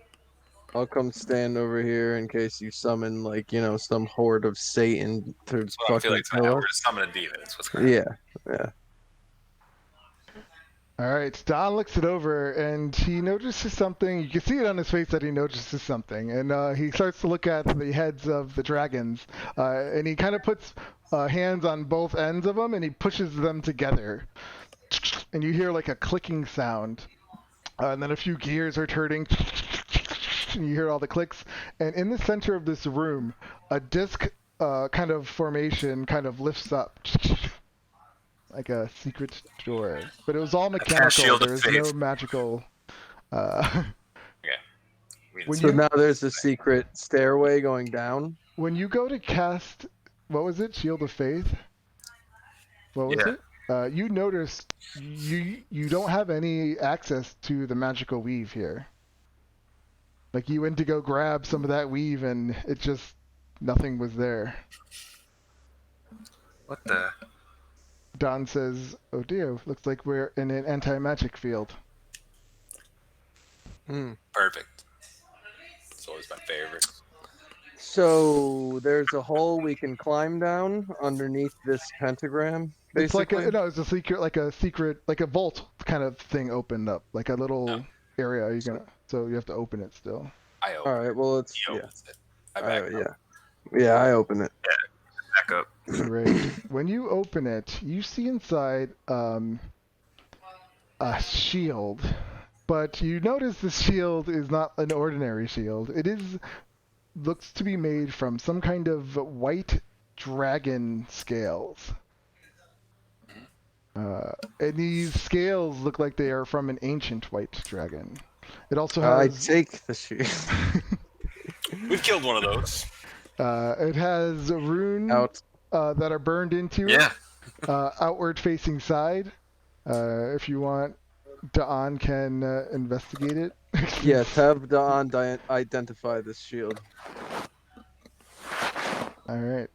I'll come stand over here in case you summon, like, some horde of Satan to
That's what I feel
fucking
like
kill
we're
us.
summoning demons. What's going on?
Yeah.
All right, Don looks it over, and he notices something. You can see it on his face that he notices something, and he starts to look at the heads of the dragons, and he kind of puts hands on both ends of them, and he pushes them together, and you hear like a clicking sound, and then a few gears are turning, and you hear all the clicks, and in the center of this room, a disc kind of formation kind of lifts up. Like a secret door, but it was all mechanical. There was no magical.
Okay.
When
So
you
now there's a secret stairway going down.
when you go to cast, what was it? Shield of Faith. What was
Yeah.
it? You notice you don't have any access to the magical weave here. Like you went to go grab some of that weave and it just nothing was there.
What the?
Don says, "Oh dear, looks like we're in an anti-magic field."
Perfect. It's always my favorite.
So there's a hole we can climb down underneath this pentagram.
It's like
Basically,
it's a secret, like a vault kind of thing opened up, like a little area. You're gonna, so you have to open it still.
I open
all right. Well, it's
He
yeah.
opens it. I
All
back
right,
up.
yeah. I open it.
Back up.
Great. When you open it, you see inside a shield, but you notice the shield is not an ordinary shield. It looks to be made from some kind of white dragon scales. And these scales look like they are from an ancient white dragon. It also
I
has.
take the shield
We've killed one of those.
It has runes
out.
that are burned into
Yeah.
it, outward facing side. If you want, Da'an can investigate it.
Yes, have Dawn identify this shield.
All right.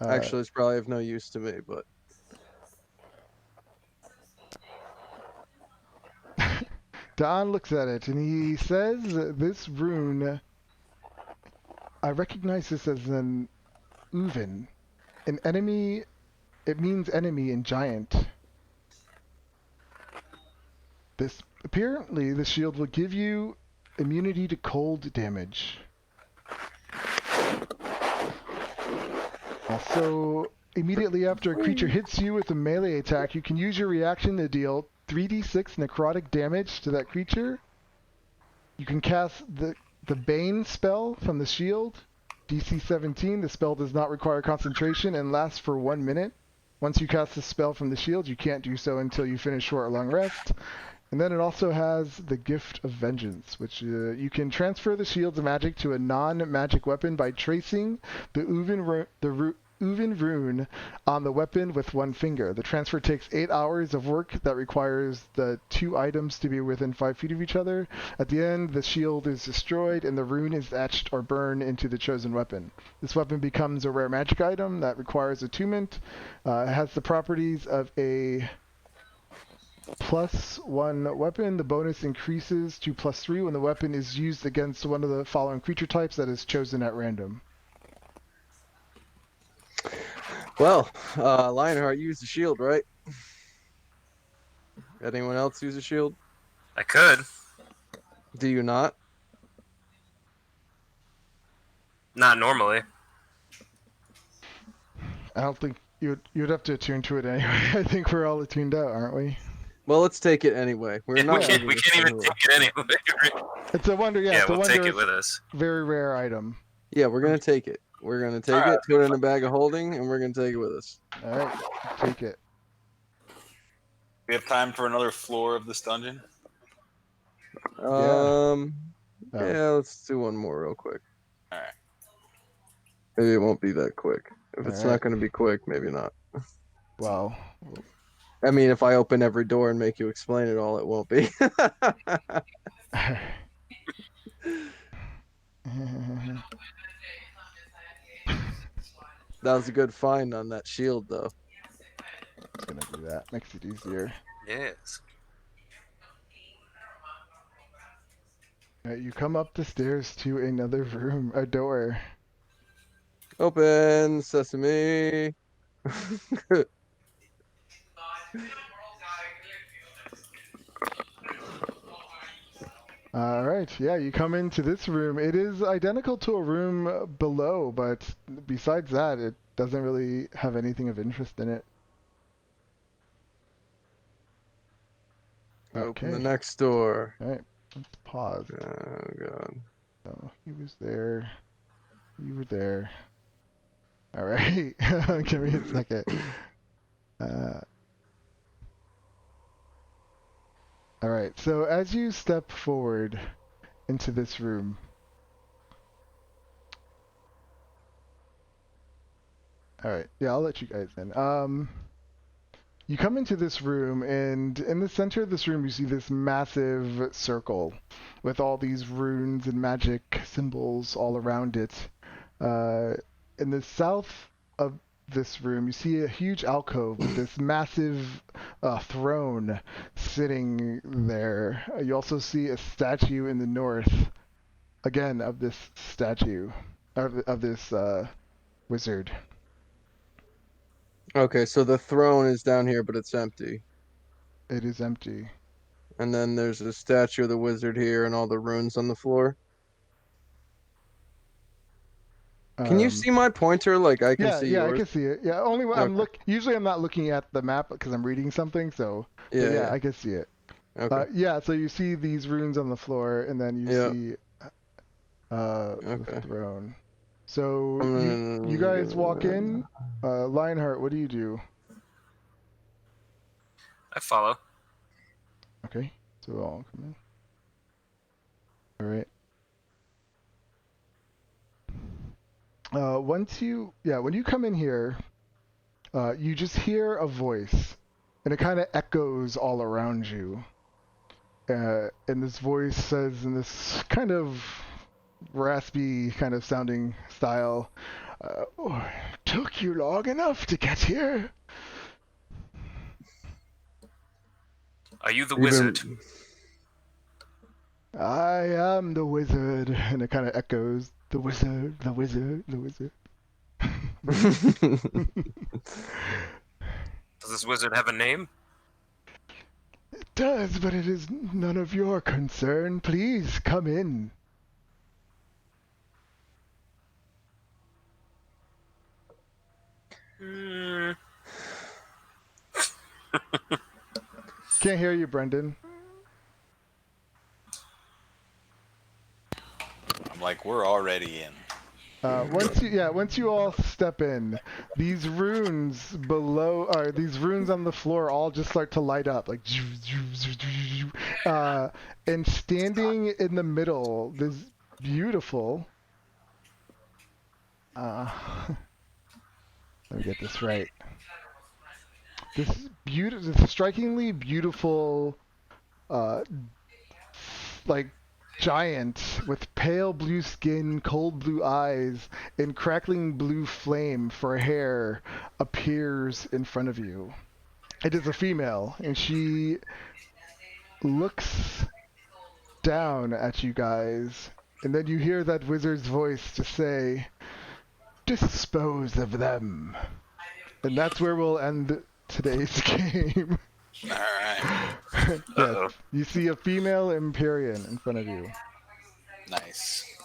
Actually, it's probably of no use to me, but
Don looks at it and he says, "This rune, I recognize this as an Uvin, an enemy. It means enemy in giant. Apparently, the shield will give you immunity to cold damage. Also, immediately after a creature hits you with a melee attack, you can use your reaction to deal 3d6 necrotic damage to that creature. You can cast the Bane spell from the shield, DC 17. The spell does not require concentration and lasts for 1 minute. Once you cast the spell from the shield, you can't do so until you finish short or long rest. And then it also has the Gift of Vengeance, which you can transfer the shield's magic to a non-magic weapon by tracing the Uvin rune on the weapon with one finger. The transfer takes 8 hours of work that requires the two items to be within 5 feet of each other. At the end, the shield is destroyed and the rune is etched or burned into the chosen weapon. This weapon becomes a rare magic item that requires attunement. It has the properties of a +1 weapon. The bonus increases to +3 when the weapon is used against one of the following creature types that is chosen at random.
well, Lionheart used the shield, right? Anyone else use a shield?
I could.
Do you not?
Not normally.
I don't think you'd have to attune to it anyway. I think we're all attuned out, aren't we?
Well, let's take it anyway. We're
We
not.
can't
leaving this
even
anyway.
take it anyway.
It's a wonder,
Yeah,
it's a
we'll
wonder.
take it
It's
with us.
very rare item.
Yeah, we're gonna take it. We're gonna take it, put it in a bag of holding, and we're gonna take it with us.
All right, take it.
We have time for another floor of this dungeon.
Oh.
Yeah, let's do one more real quick.
All right.
Maybe it won't be that quick. If it's
All right.
not gonna be quick, maybe not.
Well,
I mean, if I open every door and make you explain it all, it won't be. That was a good find on that shield, though.
It's gonna do that. Makes it easier.
Yes.
You come up the stairs to another room, a door.
Open sesame.
All right, yeah, you come into this room. It is identical to a room below, but besides that, it doesn't really have anything of interest in it.
Open the next door.
All right, let's pause.
Oh god.
So he was there. You were there. All right, give me a second. All right, so as you step forward, into this room. All right. Yeah, I'll let you guys in. You come into this room, and in the center of this room, you see this massive circle with all these runes and magic symbols all around it. In the south of this room, you see a huge alcove with this massive throne sitting there. You also see a statue in the north, again, of this statue, of this wizard.
Okay, so the throne is down here, but it's empty.
It is empty.
And then there's a statue of the wizard here and all the runes on the floor. Can you see my pointer? Like I can see
Yeah,
yours?
I can see it. Yeah, only when I'm
Okay.
usually I'm not looking at the map because I'm reading something, so but yeah, I can see it.
Okay.
Yeah, so you see these runes on the floor, and then you see the throne. So you guys walk in. Lionheart, what do you do?
I follow.
Okay, so we'll all come in. All right. When you come in here, you just hear a voice, and it kind of echoes all around you. And this voice says in this kind of raspy kind of sounding style, "Oh, took you long enough to get here?"
Are you the wizard?
I am the wizard, and it kind of echoes, the wizard, the wizard, the wizard.
Does this wizard have a name?
It does, but it is none of your concern. Please come in. Can't hear you, Brendan.
I'm like, we're already in.
Once you all step in, these runes below, or these runes on the floor, all just start to light up, like, and standing in the middle, this beautiful. Let me get this right. This strikingly beautiful, like, giant with pale blue skin, cold blue eyes, and crackling blue flame for hair appears in front of you. It is a female, and she looks down at you guys, and then you hear that wizard's voice to say, "Dispose of them." And that's where we'll end today's game.
Alright.
Yes, you see a female Empyrean in front of you.
Nice.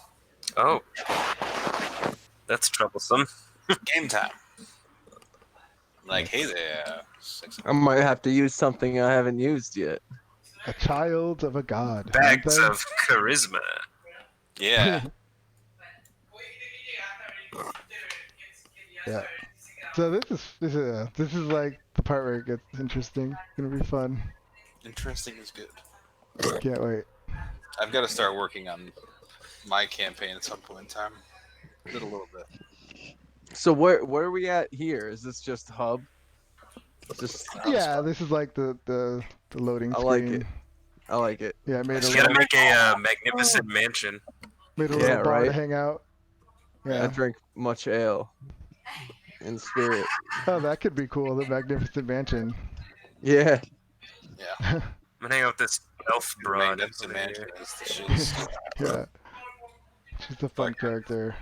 Oh. That's troublesome.
Game time. Like, hey there.
I might have to use something I haven't used yet.
A child of a god.
Bags of charisma.
Yeah.
Yeah. So this is like the part where it gets interesting. It's gonna be fun.
Interesting is good.
Can't wait.
I've got to start working on my campaign at some point in time. Did a little bit.
So where are we at here? Is this just hub? Just
Yeah, this is like the loading screen.
I like it. I like it.
Yeah, I made a
You gotta
little,
make a magnificent mansion.
made a little
Yeah,
bar to
right.
hang out.
I
Yeah.
drink much ale in spirit.
Oh, that could be cool. The Magnificent Mansion.
Yeah.
Yeah.
I'm gonna hang out with this elf broad.
Magnificent Mansion is the shit.
Yeah. She's a fun character.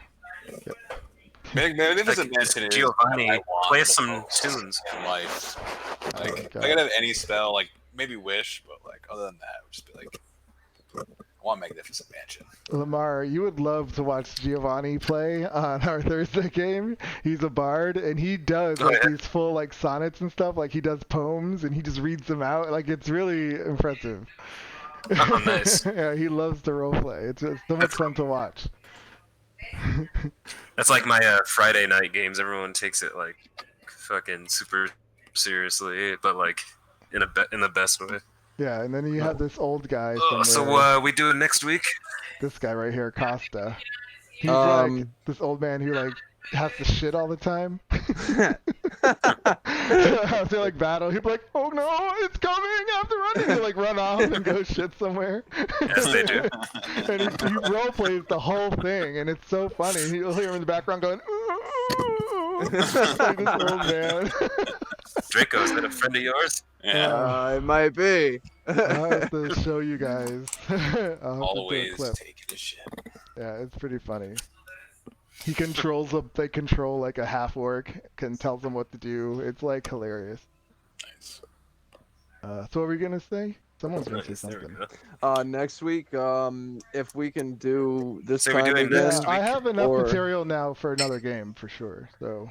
Magnificent Mansion is
Giovanni,
what I want
play
the
some
most
tunes.
in life. Like,
Oh,
if
God.
I could have any spell, like maybe wish, but like other than that, it would just be like, I want Magnificent Mansion.
Lamar, you would love to watch Giovanni play on our Thursday game. He's a bard, and he does like these full like sonnets and stuff. Like he does poems, and he just reads them out. Like it's really impressive.
Oh, nice.
Yeah, he loves to roleplay. It's just so much fun to watch.
That's like my Friday night games. Everyone takes it like fucking super seriously, but like in the best way.
Yeah, and then you have this old guy.
So
somewhere.
we do it next week.
this guy right here, Costa. He's like
Um,
this old man who like has to shit all the time. So after like battle, he'd be like, "Oh no, it's coming! I have to run!" And he'd like run off and go shit somewhere.
Yes, they do.
And he role plays the whole thing, and it's so funny. You'll hear him in the background going, "Ooh," like this old man.
Draco, is that a friend of yours?
Yeah.
it might be.
I'll have to show you guys. I'll have to do a
Always
clip.
taking a shit.
Yeah, it's pretty funny. He controls they control like a half orc and tells them what to do. It's like hilarious.
Nice.
So what were we gonna say? Someone's gonna say
There we
something.
go.
Next week, if we can do this
So we're
time
doing
again.
next
Yeah, I have enough
or-
material now for another game for sure. So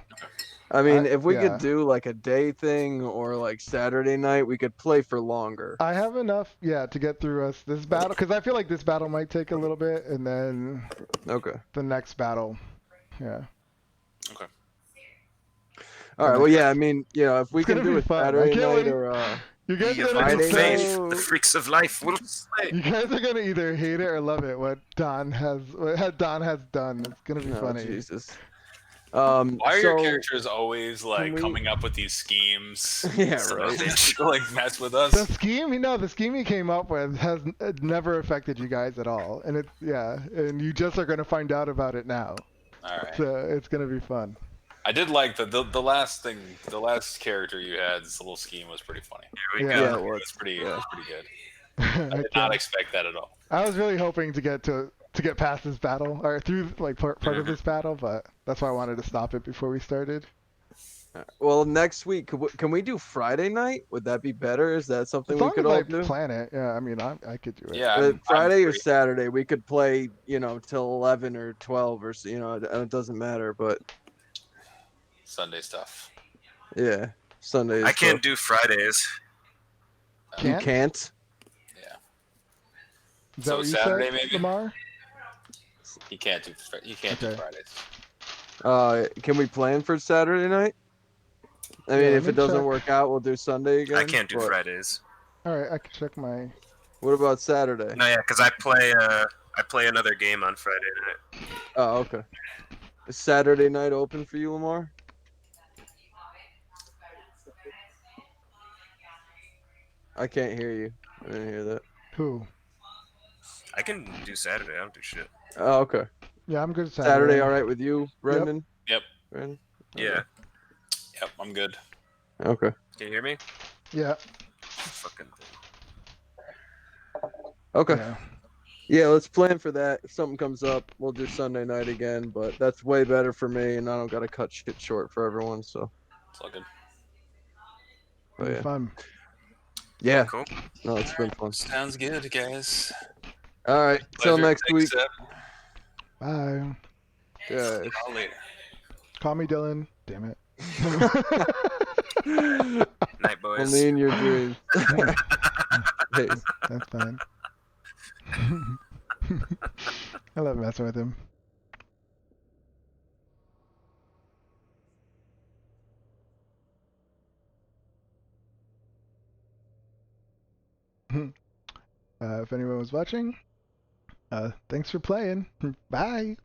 I mean,
I-
if we
yeah.
could do like a day thing or like Saturday night, we could play for longer.
I have enough, yeah, to get through us this battle because I feel like this battle might take a little bit, and then
Okay.
the next battle, yeah.
All right. Well, yeah. I mean, if we
It's
can
gonna
do
be
it
fun. I
Saturday
can't
night
wait.
or
You guys
Be
are
of
gonna
little
be
Friday
faith.
so.
The freaks of life will slay.
You guys are gonna either hate it or love it. What Don has done. It's gonna be
oh,
funny.
Jesus.
Why are your
so-
characters always like
we-
coming up with these schemes?
Yeah,
so
right.
they just, like mess with us.
The scheme, the scheme he came up with has never affected you guys at all, and and you just are gonna find out about it now.
All right.
So it's gonna be fun.
I did like the last thing. The last character you had's little scheme was pretty funny.
Here we
Yeah.
go.
Yeah, it
It
was.
was pretty.
Yeah.
It was pretty good.
I
I did not expect that at all.
was really hoping to get past this battle or through like part of this battle, but that's why I wanted to stop it before we started.
Well, next week, can we do Friday night? Would that be better? Is that something
As
we
long
could
as
all
I
do?
plan it, yeah. I mean, I could do it.
Yeah. I'm
Friday or
free.
Saturday, we could play, till 11 or 12 or it doesn't matter. But
Sunday stuff.
yeah, Sunday.
I can't do Fridays.
You
Can't?
can't.
Yeah.
Is that
So
what you
Saturday,
said,
maybe?
Lamar?
You can't do. You can't do
Okay.
Fridays.
Can we plan for Saturday night? I mean,
Yeah,
if
let
it
me
doesn't
check.
work out, we'll do Sunday again.
I can't do
but
Fridays.
All right, I can check my.
What about Saturday?
No, yeah, because I play another game on Friday night.
Oh, okay. Is Saturday night open for you, Lamar? I can't hear you. I didn't hear that.
Who?
I can do Saturday. I don't do shit.
Oh, okay.
Yeah, I'm good.
Saturday, all right with you, Brendan?
Yep.
Brendan?
Yeah.
Yep. I'm good.
Okay.
Can you hear me?
Yeah.
Fucking.
Okay.
Yeah.
Yeah, let's plan for that. If something comes up, we'll do Sunday night again, but that's way better for me, and I don't got to cut shit short for everyone, so.
It's all good.
But
It'll be
yeah.
fun.
Yeah.
Cool.
No, it's been fun.
Sounds good, guys.
All right. Till
Pleasure.
next week.
Thanks,
Bye.
Yeah.
I'll later.
Call me Dylan. Damn it.
Night, boys.
Only in your dreams. Hey.
That's fine. I love messing with him. If anyone was watching, thanks for playing. Bye.